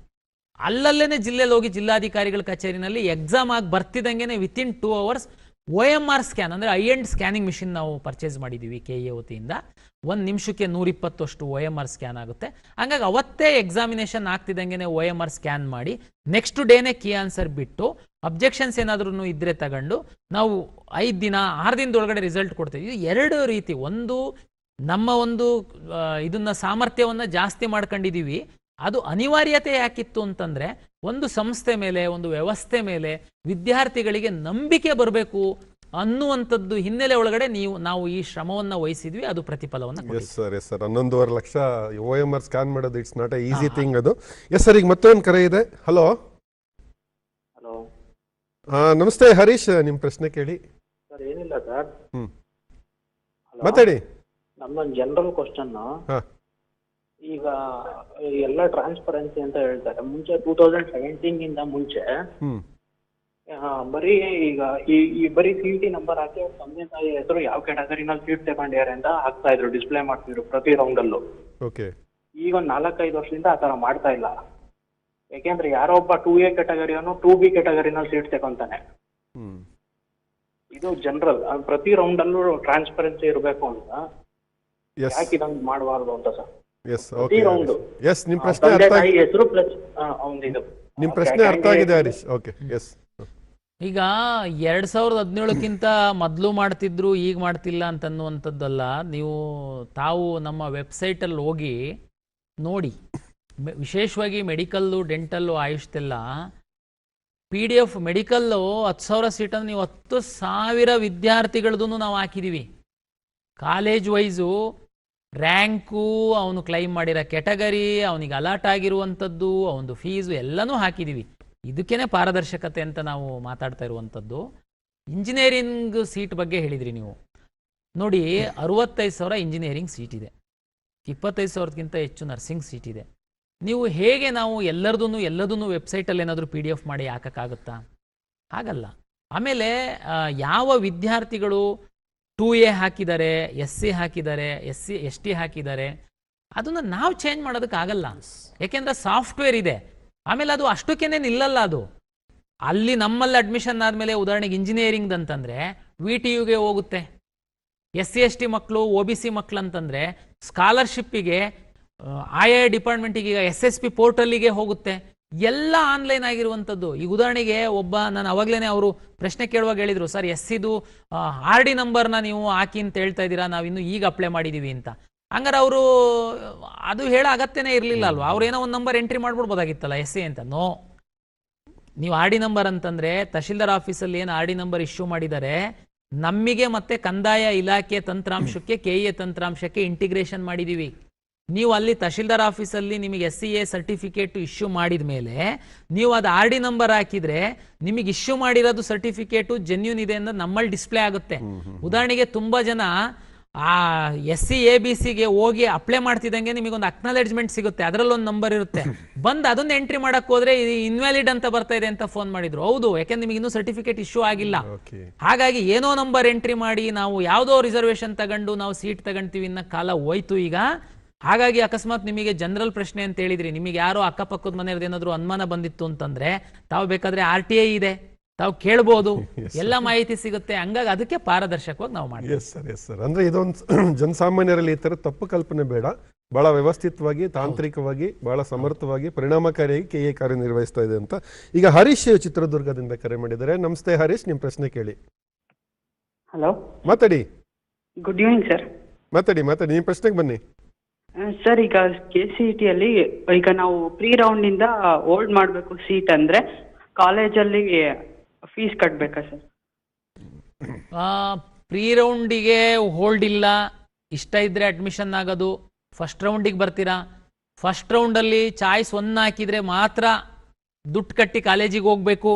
Speaker 1: ಅಲ್ಲಲ್ಲೇ ಜಿಲ್ಲೆಯಲ್ಲಿ ಹೋಗಿ ಜಿಲ್ಲಾಧಿಕಾರಿಗಳ ಕಚೇರಿನಲ್ಲಿ ಎಕ್ಸಾಮ್ ಆಗಿ ಬರ್ತಿದ್ದಂಗೆ ವಿತಿನ್ 2 hours OMR ಸ್ಕ್ಯಾನ್ ಅಂದರೆ ಐ-ಎಂಡ್ ಸ್ಕ್ಯಾನಿಂಗ್ ಮಿಷಿನ್ ನಾವು ಪರ್ಚೇಸ್ ಮಾಡಿದ್ದೀವಿ KEA ವತಿಯಿಂದ. 1 ನಿಮಿಷಕ್ಕೆ 120 OMR ಸ್ಕ್ಯಾನ್ ಆಗುತ್ತೆ. ಹಂಗಾಗಿ ಅವತ್ತೇ ಎಕ್ಸಾಮಿನೇಷನ್ ಆಗ್ತಿದ್ದಂಗೆ OMR ಸ್ಕ್ಯಾನ್ ಮಾಡಿ ನೆಕ್ಸ್ಟ್ ಡೇನೇ ಕೀ ಆನ್ಸರ್ ಬಿಟ್ಟು ಅಬ್ಜೆಕ್ಷನ್ಸ್ ಏನಾದ್ರೂ ಇದ್ದರೆ ತಗೊಂಡು ನಾವು 5 ದಿನ 6 ದಿನದೊಳಗಡೆ ರಿಸಲ್ಟ್ ಕೊಡ್ತೀವಿ. ಇದು 2 ರೀತಿ. ಒಂದು ನಮ್ಮ ಒಂದು ಇದನ್ನ ಸಾಮರ್ಥ್ಯವನ್ನು ಜಾಸ್ತಿ ಮಾಡ್ಕೊಂಡಿದ್ದೀವಿ. ಅದು ಅನಿವಾರ್ಯತೆ ಯಾಕಿತ್ತು ಅಂತಂದರೆ ಒಂದು ಸಂಸ್ಥೆ ಮೇಲೆ, ಒಂದು ವ್ಯವಸ್ಥೆ ಮೇಲೆ ವಿದ್ಯಾರ್ಥಿಗಳಿಗೆ ನಂಬಿಕೆ ಬರಬೇಕು ಅನ್ನುವಂಥದ್ದು ಹಿನ್ನೆಲೆ ಒಳಗಡೆ ನಾವು ಈ ಶ್ರಮವನ್ನು ವಹಿಸಿದ್ವಿ. ಅದು ಪ್ರತಿಫಲವನ್ನು
Speaker 2: ಎಸ್ ಸರ್ 11.5 ಲಕ್ಷ OMR ಸ್ಕ್ಯಾನ್ ಮಾಡೋದು it's not a easy thing ಅದು. ಎಸ್ ಸರ್, ಈಗ ಮತ್ತೊಂದು ಕರೆ ಇದೆ. ಹಲೋ ನಮಸ್ತೆ ಹರೀಶ್, ನಿಮ್ಮ ಪ್ರಶ್ನೆ ಕೇಳಿ.
Speaker 12: ಸರ್ ಏನಿಲ್ಲ ಸರ್,
Speaker 2: ಮಾತಾಡಿ.
Speaker 12: ನಮ್ಮೊಂದು ಜನರಲ್ ಕ್ವಶನ್. ಈಗ ಎಲ್ಲ ಟ್ರಾನ್ಸ್ಪರೆನ್ಸಿ ಅಂತ ಹೇಳ್ತಾರೆ. ಮುಂಚೆ 2017 ಇಂದ ಮುಂಚೆ ಬರೀ ಈಗ ಈ ಬರೀ CET ನಂಬರ್ ಹಾಕಿ ಅವ್ರ ತಂದೆ ತಾಯಿ ಹೆಸರು ಯಾವ ಕ್ಯಾಟಗರಿನಲ್ಲಿ ಸೀಟ್ ತಗೊಂಡಿದ್ದಾರೆ ಅಂತ ಹಾಕ್ತಾ ಇದ್ರು, ಡಿಸ್ಪ್ಲೇ ಮಾಡ್ತಿದ್ರು ಪ್ರತಿ ರೌಂಡ್ ಅಲ್ಲೂ. ಈಗ ಒಂದು 4-5 ವರ್ಷದಿಂದ ಆ ತರ ಮಾಡ್ತಾ ಇಲ್ಲ. ಯಾಕೆಂದ್ರೆ ಯಾರೋ ಒಬ್ಬ 2A ಕ್ಯಾಟಗರಿಯನ್ನು 2B ಕ್ಯಾಟಗರಿನಲ್ಲಿ ಸೀಟ್ ತಗೊಂತಾನೆ. ಇದು ಜನರಲ್, ಪ್ರತಿ ರೌಂಡ್ ಅಲ್ಲೂ ಟ್ರಾನ್ಸ್ಪರೆನ್ಸಿ ಇರಬೇಕು ಅಂತ ಯಾಕೆ ಇದನ್ನು ಮಾಡಬಾರ್ದು ಅಂತ ಸರ್.
Speaker 2: ನಿಮ್ಮ ಪ್ರಶ್ನೆ ಅರ್ಥ ಆಗಿದೆ ಹರೀಶ್. Okay yes.
Speaker 1: ಈಗ 2017ಕ್ಕಿಂತ ಮೊದಲು ಮಾಡ್ತಿದ್ರು, ಈಗ ಮಾಡ್ತಿಲ್ಲ ಅಂತನ್ನುವಂಥದ್ದಲ್ಲ. ತಾವು ನಮ್ಮ ವೆಬ್ಸೈಟಲ್ಲಿ ಹೋಗಿ ನೋಡಿ. ವಿಶೇಷವಾಗಿ ಮೆಡಿಕಲ್ಲು, ಡೆಂಟಲ್ಲು, ಆಯುಷ್ದೆಲ್ಲ PDF ಮೆಡಿಕಲ್ಲು 10,000 ಸೀಟನ್ನು ನೀವು 10,000 ವಿದ್ಯಾರ್ಥಿಗಳದ್ದು ನಾವು ಹಾಕಿದ್ದೀವಿ. ಕಾಲೇಜ್ ವೈಸು ರ್ಯಾಂಕು, ಅವನು ಕ್ಲೈಮ್ ಮಾಡಿರೋ ಕ್ಯಾಟಗರಿ, ಅವನಿಗೆ ಅಲಾಟ್ ಆಗಿರುವಂಥದ್ದು, ಅವನದು ಫೀಸು ಎಲ್ಲನೂ ಹಾಕಿದ್ದೀವಿ. ಇದಕ್ಕೇನೆ ಪಾರದರ್ಶಕತೆ ಅಂತ ನಾವು ಮಾತಾಡ್ತಾ ಇರುವಂಥದ್ದು. ಇಂಜಿನಿಯರಿಂಗ್ ಸೀಟ್ ಬಗ್ಗೆ ಹೇಳಿದ್ರಿ ನೀವು. ನೋಡಿ, 65,000 ಇಂಜಿನಿಯರಿಂಗ್ ಸೀಟ್ ಇದೆ, 25,000ಕ್ಕಿಂತ ಹೆಚ್ಚು ನರ್ಸಿಂಗ್ ಸೀಟ್ ಇದೆ. ನೀವು ಹೇಗೆ ನಾವು ಎಲ್ಲದನ್ನೂ ವೆಬ್ಸೈಟಲ್ಲಿ ಏನಾದರೂ PDF ಮಾಡಿ ಹಾಕೋಕ್ಕಾಗುತ್ತಾ? ಆಗಲ್ಲ. ಆಮೇಲೆ ಯಾವ ವಿದ್ಯಾರ್ಥಿಗಳು 2A ಹಾಕಿದ್ದಾರೆ, SC ಹಾಕಿದ್ದಾರೆ, ST ಹಾಕಿದ್ದಾರೆ, ಅದನ್ನು ನಾವು ಚೇಂಜ್ ಮಾಡೋದಕ್ಕಾಗಲ್ಲ. ಯಾಕೆಂದರೆ ಸಾಫ್ಟ್ವೇರ್ ಇದೆ. ಆಮೇಲೆ ಅದು ಅಷ್ಟಕ್ಕೇನೆ ನಿಲ್ಲಲ್ಲ. ಅದು ಅಲ್ಲಿ ನಮ್ಮಲ್ಲಿ ಅಡ್ಮಿಷನ್ ಆದಮೇಲೆ ಉದಾಹರಣೆಗೆ ಇಂಜಿನಿಯರಿಂಗ್ ಅಂತಂದರೆ VTUಗೆ ಹೋಗುತ್ತೆ. SC ST ಮಕ್ಕಳು, OBC ಮಕ್ಕಳು ಅಂತಂದರೆ ಸ್ಕಾಲರ್ಶಿಪ್ಪಿಗೆ ಆಯಾ ಡಿಪಾರ್ಟ್ಮೆಂಟಿಗೆ ಈಗ SSP ಪೋರ್ಟಲ್ಲಿಗೆ ಹೋಗುತ್ತೆ. ಎಲ್ಲ ಆನ್ಲೈನ್ ಆಗಿರುವಂಥದ್ದು. ಈಗ ಉದಾಹರಣೆಗೆ ನಾನು ಅವಾಗಲೇ ಅವರು ಪ್ರಶ್ನೆ ಕೇಳುವಾಗ ಹೇಳಿದರು, ಸರ್ SCದು RD ನಂಬರ್ನ ನೀವು ಹಾಕಿ ಅಂತ ಹೇಳ್ತಾ ಇದ್ದೀರಾ, ನಾವಿನ್ನು ಈಗ ಅಪ್ಲೈ ಮಾಡಿದ್ದೀವಿ ಅಂತ. ಹಂಗಾರೆ ಅವರು ಅದು ಹೇಳೋ ಅಗತ್ಯನೇ ಇರಲಿಲ್ಲ ಅಲ್ವಾ? ಅವ್ರೇನೋ ಒಂದು ನಂಬರ್ ಎಂಟ್ರಿ ಮಾಡ್ಬಿಡ್ಬೋದಾಗಿತ್ತಲ್ಲ SC ಅಂತ. ನೋ, ನೀವು ಆರ್ ಡಿ ನಂಬರ್ ಅಂತಂದರೆ ತಹಶೀಲ್ದಾರ್ ಆಫೀಸಲ್ಲಿ ಏನು ಆರ್ ಡಿ ನಂಬರ್ ಇಶ್ಯೂ ಮಾಡಿದ್ದಾರೆ, ನಮಗೆ ಮತ್ತೆ ಕಂದಾಯ ಇಲಾಖೆ ತಂತ್ರಾಂಶಕ್ಕೆ KE ತಂತ್ರಾಂಶಕ್ಕೆ ಇಂಟಿಗ್ರೇಷನ್ ಮಾಡಿದ್ದೀವಿ. ನೀವು ಅಲ್ಲಿ ತಹಶೀಲ್ದಾರ್ ಆಫೀಸಲ್ಲಿ ನಿಮಗೆ SCA ಸರ್ಟಿಫಿಕೇಟ್ ಇಶ್ಯೂ ಮಾಡಿದ ಮೇಲೆ ನೀವು ಅದು ಆರ್ ಡಿ ನಂಬರ್ ಹಾಕಿದರೆ ನಿಮಗೆ ಇಶ್ಯೂ ಮಾಡಿರೋದು ಸರ್ಟಿಫಿಕೇಟು ಜೆನ್ಯೂನ್ ಇದೆ ಅಂತ ನಮ್ಮಲ್ಲಿ ಡಿಸ್ಪ್ಲೇ ಆಗುತ್ತೆ. ಉದಾಹರಣೆಗೆ ತುಂಬ ಜನ ಆ SC ABCಗೆ ಹೋಗಿ ಅಪ್ಲೈ ಮಾಡ್ತಿದ್ದಂಗೆ ನಿಮಗೊಂದು ಅಕ್ನಾಲೆಜ್ಮೆಂಟ್ ಸಿಗುತ್ತೆ, ಅದರಲ್ಲೊಂದು ನಂಬರ್ ಇರುತ್ತೆ. ಬಂದು ಅದನ್ನ ಎಂಟ್ರಿ ಮಾಡಕ್ಕೆ ಹೋದ್ರೆ ಇನ್ವ್ಯಾಲಿಡ್ ಅಂತ ಬರ್ತಾ ಇದೆ ಅಂತ ಫೋನ್ ಮಾಡಿದ್ರು. ಹೌದು, ಯಾಕೆಂದ್ರೆ ನಿಮಗೆ ಇನ್ನೂ ಸರ್ಟಿಫಿಕೇಟ್ ಇಶ್ಯೂ ಆಗಿಲ್ಲ. ಹಾಗಾಗಿ ಏನೋ ನಂಬರ್ ಎಂಟ್ರಿ ಮಾಡಿ ನಾವು ಯಾವುದೋ ರಿಸರ್ವೇಶನ್ ತಗೊಂಡು ನಾವು ಸೀಟ್ ತಗೊಂತೀವಿ ಅನ್ನೋ ಕಾಲ ಹೋಯ್ತು ಈಗ. ಹಾಗಾಗಿ ಅಕಸ್ಮಾತ್ ನಿಮಗೆ ಜನರಲ್ ಪ್ರಶ್ನೆ ಅಂತ ಹೇಳಿದ್ರಿ, ನಿಮಗೆ ಯಾರೋ ಅಕ್ಕಪಕ್ಕದ ಮನೆಯವ್ರದ್ದು ಏನಾದ್ರು ಅನುಮಾನ ಬಂದಿತ್ತು ಅಂತಂದ್ರೆ ತಾವು ಬೇಕಾದ್ರೆ RTI ಇದೆ, ತಾವು ಕೇಳ್ಬೋದು, ಎಲ್ಲ ಮಾಹಿತಿ ಸಿಗುತ್ತೆ. ಹಂಗಾಗಿ ಅದಕ್ಕೆ ಪಾರದರ್ಶಕವಾಗಿ ನಾವು ಮಾಡ್ತೀವಿ.
Speaker 2: Yes sir. ಅಂದ್ರೆ ಇದೊಂದು ಜನಸಾಮಾನ್ಯರಲ್ಲಿ ಈ ತರ ತಪ್ಪು ಕಲ್ಪನೆ ಬೇಡ, ಬಹಳ ವ್ಯವಸ್ಥಿತವಾಗಿ, ತಾಂತ್ರಿಕವಾಗಿ, ಬಹಳ ಸಮರ್ಥವಾಗಿ, ಪರಿಣಾಮಕಾರಿಯಾಗಿ KA ಕಾರ್ಯನಿರ್ವಹಿಸ್ತಾ ಇದೆ ಅಂತ. ಈಗ ಹರೀಶ್ ಚಿತ್ರದುರ್ಗದಿಂದ ಕರೆ ಮಾಡಿದ್ದಾರೆ. ನಮಸ್ತೆ ಹರೀಶ್, ನಿಮ್ಮ ಪ್ರಶ್ನೆ ಕೇಳಿ.
Speaker 13: ಹಲೋ,
Speaker 2: ಮಾತಾಡಿ.
Speaker 13: Good evening sir.
Speaker 2: ಮಾತಾಡಿ, ನಿಮ್ಮ ಪ್ರಶ್ನೆಗೆ ಬನ್ನಿ.
Speaker 13: ಸರ್, ಈಗ KCET ಅಲ್ಲಿ ಈಗ ನಾವು ಪ್ರೀ ರೌಂಡ್ ಇಂದ ಹೋಲ್ಡ್ ಮಾಡಬೇಕು ಸೀಟ್ ಅಂದ್ರೆ ಕಾಲೇಜಲ್ಲಿ ಫೀಸ್ ಕಟ್ಟಬೇಕಾ ಸರ್?
Speaker 1: ಪ್ರೀ ರೌಂಡಿಗೆ ಹೋಲ್ಡ್ ಇಲ್ಲ, ಇಷ್ಟ ಇದ್ರೆ ಅಡ್ಮಿಷನ್ ಆಗೋದು. ಫಸ್ಟ್ ರೌಂಡಿಗೆ ಬರ್ತೀರಾ, ಫಸ್ಟ್ ರೌಂಡಲ್ಲಿ ಚಾಯ್ಸ್ 1 ಹಾಕಿದರೆ ಮಾತ್ರ ದುಡ್ಡು ಕಟ್ಟಿ ಕಾಲೇಜಿಗೆ ಹೋಗಬೇಕು.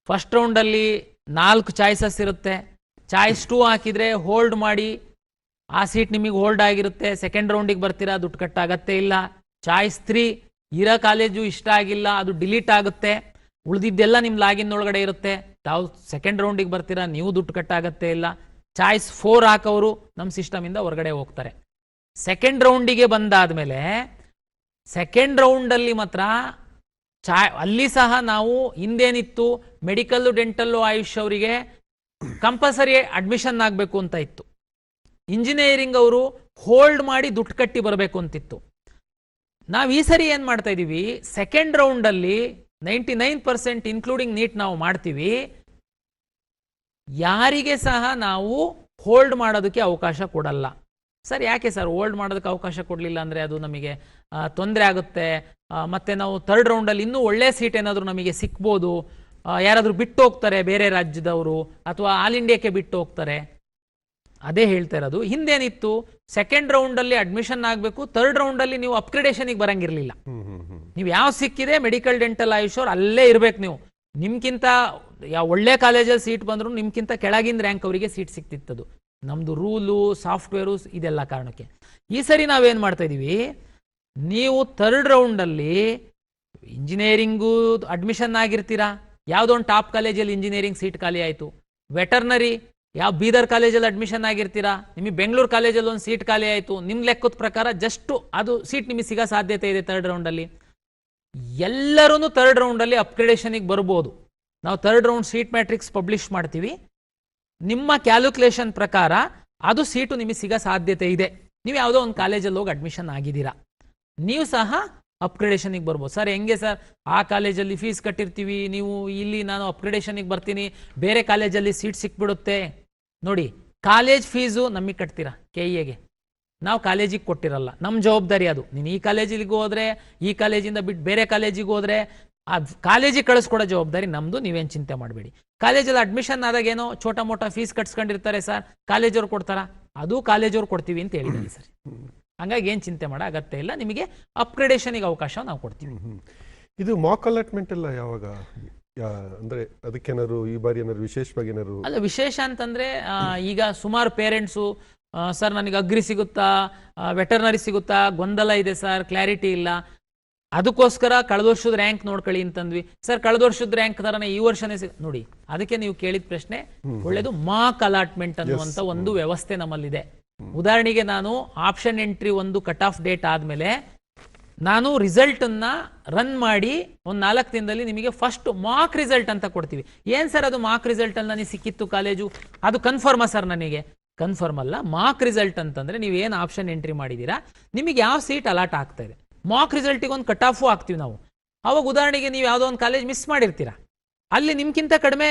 Speaker 1: ಫಸ್ಟ್ ರೌಂಡಲ್ಲಿ 4 ಚಾಯ್ಸಸ್ ಇರುತ್ತೆ. ಚಾಯ್ಸ್ 2 ಹಾಕಿದರೆ ಹೋಲ್ಡ್ ಮಾಡಿ, ಆ ಸೀಟ್ ನಿಮಗೆ ಹೋಲ್ಡ್ ಆಗಿರುತ್ತೆ. ಸೆಕೆಂಡ್ ರೌಂಡಿಗೆ ಬರ್ತೀರಾ, ದುಡ್ಡು ಕಟ್ಟಾಗತ್ತೆ ಇಲ್ಲ. ಚಾಯ್ಸ್ 3 ಇರೋ ಕಾಲೇಜು ಇಷ್ಟ ಆಗಿಲ್ಲ, ಅದು ಡಿಲೀಟ್ ಆಗುತ್ತೆ. ಉಳಿದಿದ್ದೆಲ್ಲ ನಿಮ್ಮ ಲಾಗಿನ್ ಒಳಗಡೆ ಇರುತ್ತೆ. ತಾವು ಸೆಕೆಂಡ್ ರೌಂಡಿಗೆ ಬರ್ತೀರಾ, ನೀವು ದುಡ್ಡು ಕಟ್ಟಾಗತ್ತೆ ಇಲ್ಲ. ಚಾಯ್ಸ್ 4 ಹಾಕೋರು ನಮ್ಮ ಸಿಸ್ಟಮಿಂದ ಹೊರಗಡೆ ಹೋಗ್ತಾರೆ. ಸೆಕೆಂಡ್ ರೌಂಡಿಗೆ ಬಂದಾದ್ಮೇಲೆ ಸೆಕೆಂಡ್ ರೌಂಡಲ್ಲಿ ಮಾತ್ರ ಅಲ್ಲಿ ಸಹ ನಾವು ಹಿಂದೇನಿತ್ತು, ಮೆಡಿಕಲ್ಲು, ಡೆಂಟಲ್ಲು, ಆಯುಷ್ ಅವರಿಗೆ ಕಂಪಲ್ಸರಿ ಅಡ್ಮಿಷನ್ ಆಗಬೇಕು ಅಂತ ಇತ್ತು. ಇಂಜಿನಿಯರಿಂಗ್ ಅವರು ಹೋಲ್ಡ್ ಮಾಡಿ ದುಡ್ಡು ಕಟ್ಟಿ ಬರಬೇಕು ಅಂತಿತ್ತು. ನಾವು ಈ ಸರಿ ಏನು ಮಾಡ್ತಾ ಇದ್ದೀವಿ, ಸೆಕೆಂಡ್ ರೌಂಡಲ್ಲಿ 99% ಇನ್ಕ್ಲೂಡಿಂಗ್ ನೀಟ್ ನಾವು ಮಾಡ್ತೀವಿ. ಯಾರಿಗೆ ಸಹ ನಾವು ಹೋಲ್ಡ್ ಮಾಡೋದಕ್ಕೆ ಅವಕಾಶ ಕೊಡಲ್ಲ. ಸರ್, ಯಾಕೆ ಸರ್ ಹೋಲ್ಡ್ ಮಾಡೋದಕ್ಕೆ ಅವಕಾಶ ಕೊಡಲಿಲ್ಲ ಅಂದರೆ ಅದು ನಮಗೆ ತೊಂದರೆ ಆಗುತ್ತೆ, ಮತ್ತು ನಾವು ಥರ್ಡ್ ರೌಂಡಲ್ಲಿ ಇನ್ನೂ ಒಳ್ಳೆಯ ಸೀಟ್ ಏನಾದರೂ ನಮಗೆ ಸಿಕ್ಬೋದು, ಯಾರಾದರೂ ಬಿಟ್ಟು ಹೋಗ್ತಾರೆ ಬೇರೆ ರಾಜ್ಯದವರು, ಅಥವಾ ಆಲ್ ಇಂಡಿಯಾಕ್ಕೆ ಬಿಟ್ಟು ಹೋಗ್ತಾರೆ. ಅದೇ ಹೇಳ್ತಾ ಇರೋದು. ಹಿಂದೇನಿತ್ತು, ಸೆಕೆಂಡ್ ರೌಂಡಲ್ಲಿ ಅಡ್ಮಿಷನ್ ಆಗಬೇಕು, ಥರ್ಡ್ ರೌಂಡಲ್ಲಿ ನೀವು ಅಪ್ಗ್ರೇಡೇಷನಿಗೆ ಬರಂಗಿರಲಿಲ್ಲ. ನೀವು ಯಾವ ಸಿಕ್ಕಿದೆ ಮೆಡಿಕಲ್, ಡೆಂಟಲ್, ಆಯುಷ್ ಅವ್ರು ಅಲ್ಲೇ ಇರಬೇಕು. ನೀವು ನಿಮ್ಗಿಂತ ಯಾವ ಒಳ್ಳೆ ಕಾಲೇಜಲ್ಲಿ ಸೀಟ್ ಬಂದರೂ ನಿಮ್ಗಿಂತ ಕೆಳಗಿನ ರ್ಯಾಂಕ್ ಅವರಿಗೆ ಸೀಟ್ ಸಿಕ್ತಿತ್ತದು. ನಮ್ಮದು ರೂಲು, ಸಾಫ್ಟ್ವೇರು, ಇದೆಲ್ಲ ಕಾರಣಕ್ಕೆ. ಈ ಸರಿ ನಾವೇನು ಮಾಡ್ತಾ ಇದ್ದೀವಿ, ನೀವು ಥರ್ಡ್ ರೌಂಡಲ್ಲಿ ಇಂಜಿನಿಯರಿಂಗು ಅಡ್ಮಿಷನ್ ಆಗಿರ್ತೀರಾ, ಯಾವುದೋ ಒಂದು ಟಾಪ್ ಕಾಲೇಜಲ್ಲಿ ಇಂಜಿನಿಯರಿಂಗ್ ಸೀಟ್ ಖಾಲಿ ಆಯಿತು. ವೆಟರ್ನರಿ ಯಾವ ಬೀದರ್ ಕಾಲೇಜಲ್ಲಿ ಅಡ್ಮಿಷನ್ ಆಗಿರ್ತೀರಾ, ನಿಮಗೆ ಬೆಂಗಳೂರು ಕಾಲೇಜಲ್ಲಿ ಒಂದು ಸೀಟ್ ಖಾಲಿ ಆಯಿತು. ನಿಮ್ಮ ಲೆಕ್ಕದ ಪ್ರಕಾರ ಜಸ್ಟು ಅದು ಸೀಟ್ ನಿಮಗೆ ಸಿಗೋ ಸಾಧ್ಯತೆ ಇದೆ ಥರ್ಡ್ ರೌಂಡಲ್ಲಿ. ಎಲ್ಲರೂ ಥರ್ಡ್ ರೌಂಡಲ್ಲಿ ಅಪ್ಗ್ರೇಡೇಷನಿಗೆ ಬರ್ಬೋದು. ನಾವು third round seat matrix publish ಮಾಡ್ತೀವಿ. ನಿಮ್ಮ ಕ್ಯಾಲ್ಕುಲೇಷನ್ ಪ್ರಕಾರ ಅದು ಸೀಟು ನಿಮಗೆ ಸಿಗೋ ಸಾಧ್ಯತೆ ಇದೆ. ನೀವು ಯಾವುದೋ ಒಂದು ಕಾಲೇಜಲ್ಲಿ ಹೋಗಿ ಅಡ್ಮಿಷನ್ ಆಗಿದ್ದೀರಾ, ನೀವು ಸಹ ಅಪ್ಗ್ರೇಡೇಷನಿಗೆ ಬರ್ಬೋದು. ಸರ್ ಹೆಂಗೆ ಸರ್, ಆ ಕಾಲೇಜಲ್ಲಿ ಫೀಸ್ ಕಟ್ಟಿರ್ತೀವಿ, ನೀವು ಇಲ್ಲಿ ನಾನು ಅಪ್ಗ್ರೇಡೇಷನಿಗೆ ಬರ್ತೀನಿ, ಬೇರೆ ಕಾಲೇಜಲ್ಲಿ ಸೀಟ್ ಸಿಕ್ಬಿಡುತ್ತೆ. ನೋಡಿ, ಕಾಲೇಜ್ ಫೀಸು ನಮಗೆ ಕಟ್ತೀರಾ KEಗೆ, ನಾವು ಕಾಲೇಜಿಗೆ ಕೊಟ್ಟಿರಲ್ಲ. ನಮ್ಮ ಜವಾಬ್ದಾರಿ ಅದು. ನೀನು ಈ ಕಾಲೇಜಿಗೆ ಹೋದರೆ, ಈ ಕಾಲೇಜಿಂದ ಬಿಟ್ಟು ಬೇರೆ ಕಾಲೇಜಿಗೆ ಹೋದರೆ ಆ ಕಾಲೇಜಿಗೆ ಕಳಿಸ್ಕೊಡೋ ಜವಾಬ್ದಾರಿ ನಮ್ಮದು. ನೀವೇನು ಚಿಂತೆ ಮಾಡಬೇಡಿ. ಕಾಲೇಜಲ್ಲಿ ಅಡ್ಮಿಷನ್ ಆದಾಗ ಏನೋ ಚೋಟ ಮೋಟ ಫೀಸ್ ಕಟ್ಸ್ಕೊಂಡಿರ್ತಾರೆ ಸರ್, ಕಾಲೇಜವ್ರು ಕೊಡ್ತಾರಾ? ಅದು ಕಾಲೇಜವ್ರು ಕೊಡ್ತೀವಿ ಅಂತ ಹೇಳಿದ್ದೀನಿ ಸರ್. ಹಂಗಾಗಿ ಏನು ಚಿಂತೆ ಮಾಡೋ ಅಗತ್ಯ ಇಲ್ಲ. ನಿಮಗೆ ಅಪ್ಗ್ರೇಡೇಷನಿಗೆ ಅವಕಾಶ ನಾವು ಕೊಡ್ತೀವಿ.
Speaker 2: ಇದು ಮಾಕ್ ಅಲಾಟ್ಮೆಂಟ್ ಎಲ್ಲ ಯಾವಾಗ, ಅಂದ್ರೆ ಅದಕ್ಕೇನಾದ್ರು ಈ ಬಾರಿ ಏನಾದ್ರು ವಿಶೇಷವಾಗಿ ಏನಾದ್ರು?
Speaker 1: ಅಲ್ಲ, ವಿಶೇಷ ಅಂತಂದ್ರೆ ಈಗ ಸುಮಾರು ಪೇರೆಂಟ್ಸು ಸರ್ ನನಗೆ ಅಗ್ರಿ ಸಿಗುತ್ತಾ, ವೆಟರ್ನರಿ ಸಿಗುತ್ತಾ, ಗೊಂದಲ ಇದೆ ಸರ್, ಕ್ಲಾರಿಟಿ ಇಲ್ಲ, ಅದಕ್ಕೋಸ್ಕರ ಕಳೆದ ವರ್ಷದ ರ್ಯಾಂಕ್ ನೋಡ್ಕೊಳ್ಳಿ ಅಂತಂದ್ವಿ. ಸರ್ ಕಳೆದ ವರ್ಷದ ರ್ಯಾಂಕ್ ಥರನೇ ಈ ವರ್ಷನೇ ನೋಡಿ. ಅದಕ್ಕೆ ನೀವು ಕೇಳಿದ ಪ್ರಶ್ನೆ ಒಳ್ಳೇದು. ಮಾಕ್ ಅಲಾಟ್ಮೆಂಟ್ ಅನ್ನುವಂಥ ಒಂದು ವ್ಯವಸ್ಥೆ ನಮ್ಮಲ್ಲಿದೆ. ಉದಾಹರಣೆಗೆ ನಾನು ಆಪ್ಷನ್ ಎಂಟ್ರಿ ಒಂದು ಕಟ್ ಆಫ್ ಡೇಟ್ ಆದಮೇಲೆ ನಾನು ರಿಸಲ್ಟನ್ನು ರನ್ ಮಾಡಿ ಒಂದು 4 ದಿನದಲ್ಲಿ ನಿಮಗೆ ಫಸ್ಟ್ ಮಾಕ್ ರಿಸಲ್ಟ್ ಅಂತ ಕೊಡ್ತೀವಿ. ಏನು ಸರ್ ಅದು ಮಾಕ್ ರಿಸಲ್ಟಲ್ಲಿ ನನಗೆ ಸಿಕ್ಕಿತ್ತು ಕಾಲೇಜು, ಅದು ಕನ್ಫರ್ಮಾ ಸರ್? ನನಗೆ ಕನ್ಫರ್ಮ್ ಅಲ್ಲ. ಮಾಕ್ ರಿಸಲ್ಟ್ ಅಂತಂದರೆ ನೀವು ಏನು ಆಪ್ಷನ್ ಎಂಟ್ರಿ ಮಾಡಿದ್ದೀರಾ, ನಿಮಗೆ ಯಾವ ಸೀಟ್ ಅಲಾಟ್ ಆಗ್ತಾ ಇದೆ. ಮಾಕ್ ರಿಸಲ್ಟಿಗೆ ಒಂದು ಕಟ್ ಆಫು ಹಾಕ್ತೀವಿ ನಾವು. ಅವಾಗ ಉದಾಹರಣೆಗೆ ನೀವು ಯಾವುದೋ ಒಂದು ಕಾಲೇಜ್ ಮಿಸ್ ಮಾಡಿರ್ತೀರಾ, ಅಲ್ಲಿ ನಿಮ್ಗಿಂತ ಕಡಿಮೆ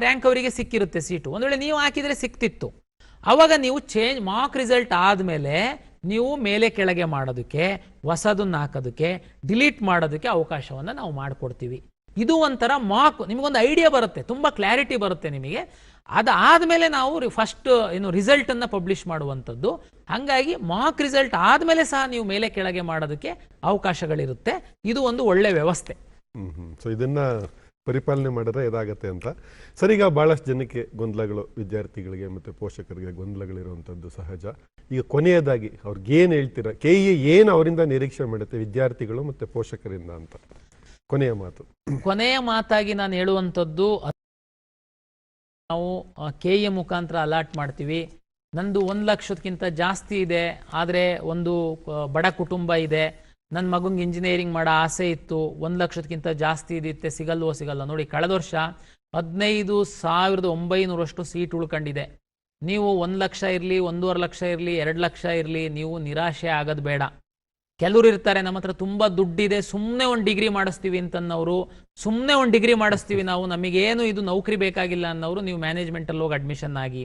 Speaker 1: ರ್ಯಾಂಕ್ ಅವರಿಗೆ ಸಿಕ್ಕಿರುತ್ತೆ ಸೀಟು. ಒಂದು ವೇಳೆ ನೀವು ಹಾಕಿದರೆ ಸಿಕ್ತಿತ್ತು, ಅವಾಗ ನೀವು ಮಾಕ್ ರಿಸಲ್ಟ್ ಆದಮೇಲೆ ನೀವು ಮೇಲೆ ಕೆಳಗೆ ಮಾಡೋದಕ್ಕೆ, ಹೊಸದನ್ನ ಹಾಕೋದಕ್ಕೆ, ಡಿಲೀಟ್ ಮಾಡೋದಕ್ಕೆ ಅವಕಾಶವನ್ನು ನಾವು ಮಾಡಿಕೊಡ್ತೀವಿ. ಇದು ಒಂಥರ ಮಾಕ್, ನಿಮಗೊಂದು ಐಡಿಯಾ ಬರುತ್ತೆ, ತುಂಬ ಕ್ಲಾರಿಟಿ ಬರುತ್ತೆ ನಿಮಗೆ. ಅದಾದಮೇಲೆ ನಾವು ಫಸ್ಟ್ ರಿಸಲ್ಟನ್ನು ಪಬ್ಲಿಷ್ ಮಾಡುವಂಥದ್ದು. ಹಾಗಾಗಿ ಮಾಕ್ ರಿಸಲ್ಟ್ ಆದಮೇಲೆ ಸಹ ನೀವು ಮೇಲೆ ಕೆಳಗೆ ಮಾಡೋದಕ್ಕೆ ಅವಕಾಶಗಳಿರುತ್ತೆ. ಇದು ಒಂದು ಒಳ್ಳೆ ವ್ಯವಸ್ಥೆ.
Speaker 2: ಸೊ ಇದನ್ನ ಪರಿಪಾಲನೆ ಮಾಡಿದ್ರೆ ಇದಾಗತ್ತೆ ಅಂತ. ಸರ್, ಈಗ ಭಾಳಷ್ಟು ಜನಕ್ಕೆ ಗೊಂದಲಗಳು, ವಿದ್ಯಾರ್ಥಿಗಳಿಗೆ ಮತ್ತು ಪೋಷಕರಿಗೆ ಗೊಂದಲಗಳಿರುವಂಥದ್ದು ಸಹಜ. ಈಗ ಕೊನೆಯದಾಗಿ ಅವ್ರಿಗೆ ಏನು ಹೇಳ್ತೀರಾ? KE ಏನು ಅವರಿಂದ ನಿರೀಕ್ಷೆ ಮಾಡುತ್ತೆ ವಿದ್ಯಾರ್ಥಿಗಳು ಮತ್ತು ಪೋಷಕರಿಂದ ಅಂತ ಕೊನೆಯ ಮಾತು?
Speaker 1: ಕೊನೆಯ ಮಾತಾಗಿ ನಾನು ಹೇಳುವಂಥದ್ದು, ನಾವು KE ಮುಖಾಂತರ ಅಲಾಟ್ ಮಾಡ್ತೀವಿ. ನಂದು 1 ಲಕ್ಷಕ್ಕಿಂತ ಜಾಸ್ತಿ ಇದೆ, ಆದರೆ ಒಂದು ಬಡ ಕುಟುಂಬ ಇದೆ, ನನ್ನ ಮಗಂಗೆ ಇಂಜಿನಿಯರಿಂಗ್ ಮಾಡೋ ಆಸೆ ಇತ್ತು, 1 ಲಕ್ಷಕ್ಕಿಂತ ಜಾಸ್ತಿ ಇದಿತ್ತೆ, ಸಿಗಲ್ಲ. ನೋಡಿ, ಕಳೆದ ವರ್ಷ 15,900 ಸೀಟ್ ಉಳ್ಕೊಂಡಿದೆ. ನೀವು 1 ಲಕ್ಷ ಇರಲಿ, 1.5 ಲಕ್ಷ ಇರಲಿ, 2 ಲಕ್ಷ ಇರಲಿ, ನೀವು ನಿರಾಶೆ ಆಗೋದು ಬೇಡ. ಕೆಲವರು ಇರ್ತಾರೆ, ನಮ್ಮ ಹತ್ರ ತುಂಬ ದುಡ್ಡಿದೆ, ಸುಮ್ಮನೆ ಒಂದು ಡಿಗ್ರಿ ಮಾಡಿಸ್ತೀವಿ ಅಂತನ್ನೋರು, ಸುಮ್ಮನೆ ಒಂದು ಡಿಗ್ರಿ ಮಾಡಿಸ್ತೀವಿ ನಾವು, ನಮಗೇನು ಇದು ನೌಕರಿ ಬೇಕಾಗಿಲ್ಲ ಅನ್ನೋರು, ನೀವು ಮ್ಯಾನೇಜ್ಮೆಂಟಲ್ಲಿ ಹೋಗಿ ಅಡ್ಮಿಷನ್ ಆಗಿ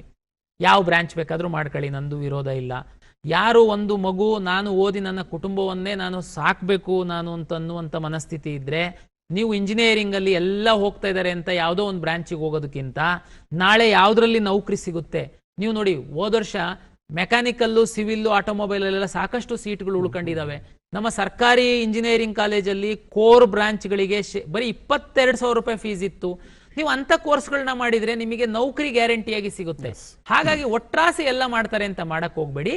Speaker 1: ಯಾವ ಬ್ರ್ಯಾಂಚ್ ಬೇಕಾದರೂ ಮಾಡ್ಕೊಳ್ಳಿ, ನಂದು ವಿರೋಧ ಇಲ್ಲ. ಯಾರು ಒಂದು ಮಗು ನಾನು ಓದಿ ನನ್ನ ಕುಟುಂಬವನ್ನೇ ನಾನು ಸಾಕಬೇಕು ನಾನು ಅಂತನ್ನುವಂಥ ಮನಸ್ಥಿತಿ ಇದ್ದರೆ, ನೀವು ಇಂಜಿನಿಯರಿಂಗಲ್ಲಿ ಎಲ್ಲ ಹೋಗ್ತಾ ಇದ್ದಾರೆ ಅಂತ ಯಾವುದೋ ಒಂದು ಬ್ರ್ಯಾಂಚಿಗೆ ಹೋಗೋದಕ್ಕಿಂತ ನಾಳೆ ಯಾವುದರಲ್ಲಿ ನೌಕರಿ ಸಿಗುತ್ತೆ. ನೀವು ನೋಡಿ, ಹೋದ ವರ್ಷ ಮೆಕ್ಯಾನಿಕಲ್ಲು, ಸಿವಿಲ್ಲು, ಆಟೋಮೊಬೈಲಲ್ಲೆಲ್ಲ ಸಾಕಷ್ಟು ಸೀಟ್ಗಳು ಉಳ್ಕೊಂಡಿದ್ದಾವೆ. ನಮ್ಮ ಸರ್ಕಾರಿ ಇಂಜಿನಿಯರಿಂಗ್ ಕಾಲೇಜಲ್ಲಿ ಕೋರ್ ಬ್ರಾಂಚ್ಗಳಿಗೆ ಬರೀ 22,000 ರೂಪಾಯಿ ಫೀಸ್ ಇತ್ತು. ನೀವು ಅಂಥ ಕೋರ್ಸ್ಗಳನ್ನ ಮಾಡಿದರೆ ನಿಮಗೆ ನೌಕರಿ ಗ್ಯಾರಂಟಿಯಾಗಿ ಸಿಗುತ್ತೆ. ಹಾಗಾಗಿ ಒಟ್ರಾಸಿ ಎಲ್ಲ ಮಾಡ್ತಾರೆ ಅಂತ ಮಾಡಕ್ಕೆ ಹೋಗ್ಬೇಡಿ.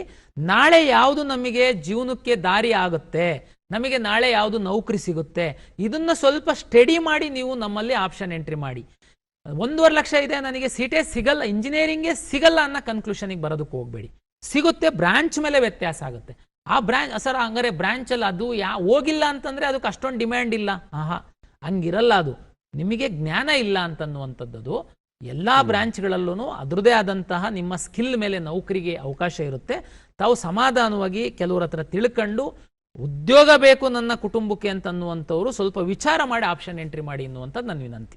Speaker 1: ನಾಳೆ ಯಾವುದು ನಮಗೆ ಜೀವನಕ್ಕೆ ದಾರಿ ಆಗುತ್ತೆ, ನಮಗೆ ನಾಳೆ ಯಾವುದು ನೌಕರಿ ಸಿಗುತ್ತೆ, ಇದನ್ನ ಸ್ವಲ್ಪ ಸ್ಟಡಿ ಮಾಡಿ ನೀವು ನಮ್ಮಲ್ಲಿ ಆಪ್ಷನ್ ಎಂಟ್ರಿ ಮಾಡಿ. 1.5 ಲಕ್ಷ ಇದೆ, ನನಗೆ ಸೀಟೇ ಸಿಗಲ್ಲ, ಇಂಜಿನಿಯರಿಂಗೇ ಸಿಗಲ್ಲ ಅನ್ನೋ ಕನ್ಕ್ಲೂಷನಿಗೆ ಬರೋದಕ್ಕೆ ಹೋಗ್ಬೇಡಿ. ಸಿಗುತ್ತೆ, ಬ್ರಾಂಚ್ ಮೇಲೆ ವ್ಯತ್ಯಾಸ ಆಗುತ್ತೆ. ಆ ಬ್ರಾಂಚ್ ಸರ್ ಹಂಗಾರೆ ಬ್ರಾಂಚಲ್ಲಿ ಅದು ಹೋಗಿಲ್ಲ ಅಂತಂದರೆ ಅದಕ್ಕೆ ಅಷ್ಟೊಂದು ಡಿಮ್ಯಾಂಡ್ ಇಲ್ಲ, ಹಂಗಿರಲ್ಲ. ಅದು ನಿಮಗೆ ಜ್ಞಾನ ಇಲ್ಲ ಅಂತನ್ನುವಂಥದ್ದು. ಎಲ್ಲ ಬ್ರಾಂಚ್ಗಳಲ್ಲೂ ಅದರದೇ ಆದಂತಹ ನಿಮ್ಮ ಸ್ಕಿಲ್ ಮೇಲೆ ನೌಕರಿಗೆ ಅವಕಾಶ ಇರುತ್ತೆ. ತಾವು ಸಮಾಧಾನವಾಗಿ ಕೆಲವ್ರ ಹತ್ರ ತಿಳ್ಕೊಂಡು ಉದ್ಯೋಗ ಬೇಕು ನನ್ನ ಕುಟುಂಬಕ್ಕೆ ಅಂತನ್ನುವಂಥವ್ರು ಸ್ವಲ್ಪ ವಿಚಾರ ಮಾಡಿ ಆಪ್ಷನ್ ಎಂಟ್ರಿ ಮಾಡಿ ಅನ್ನುವಂಥದ್ದು ನನ್ನ ವಿನಂತಿ.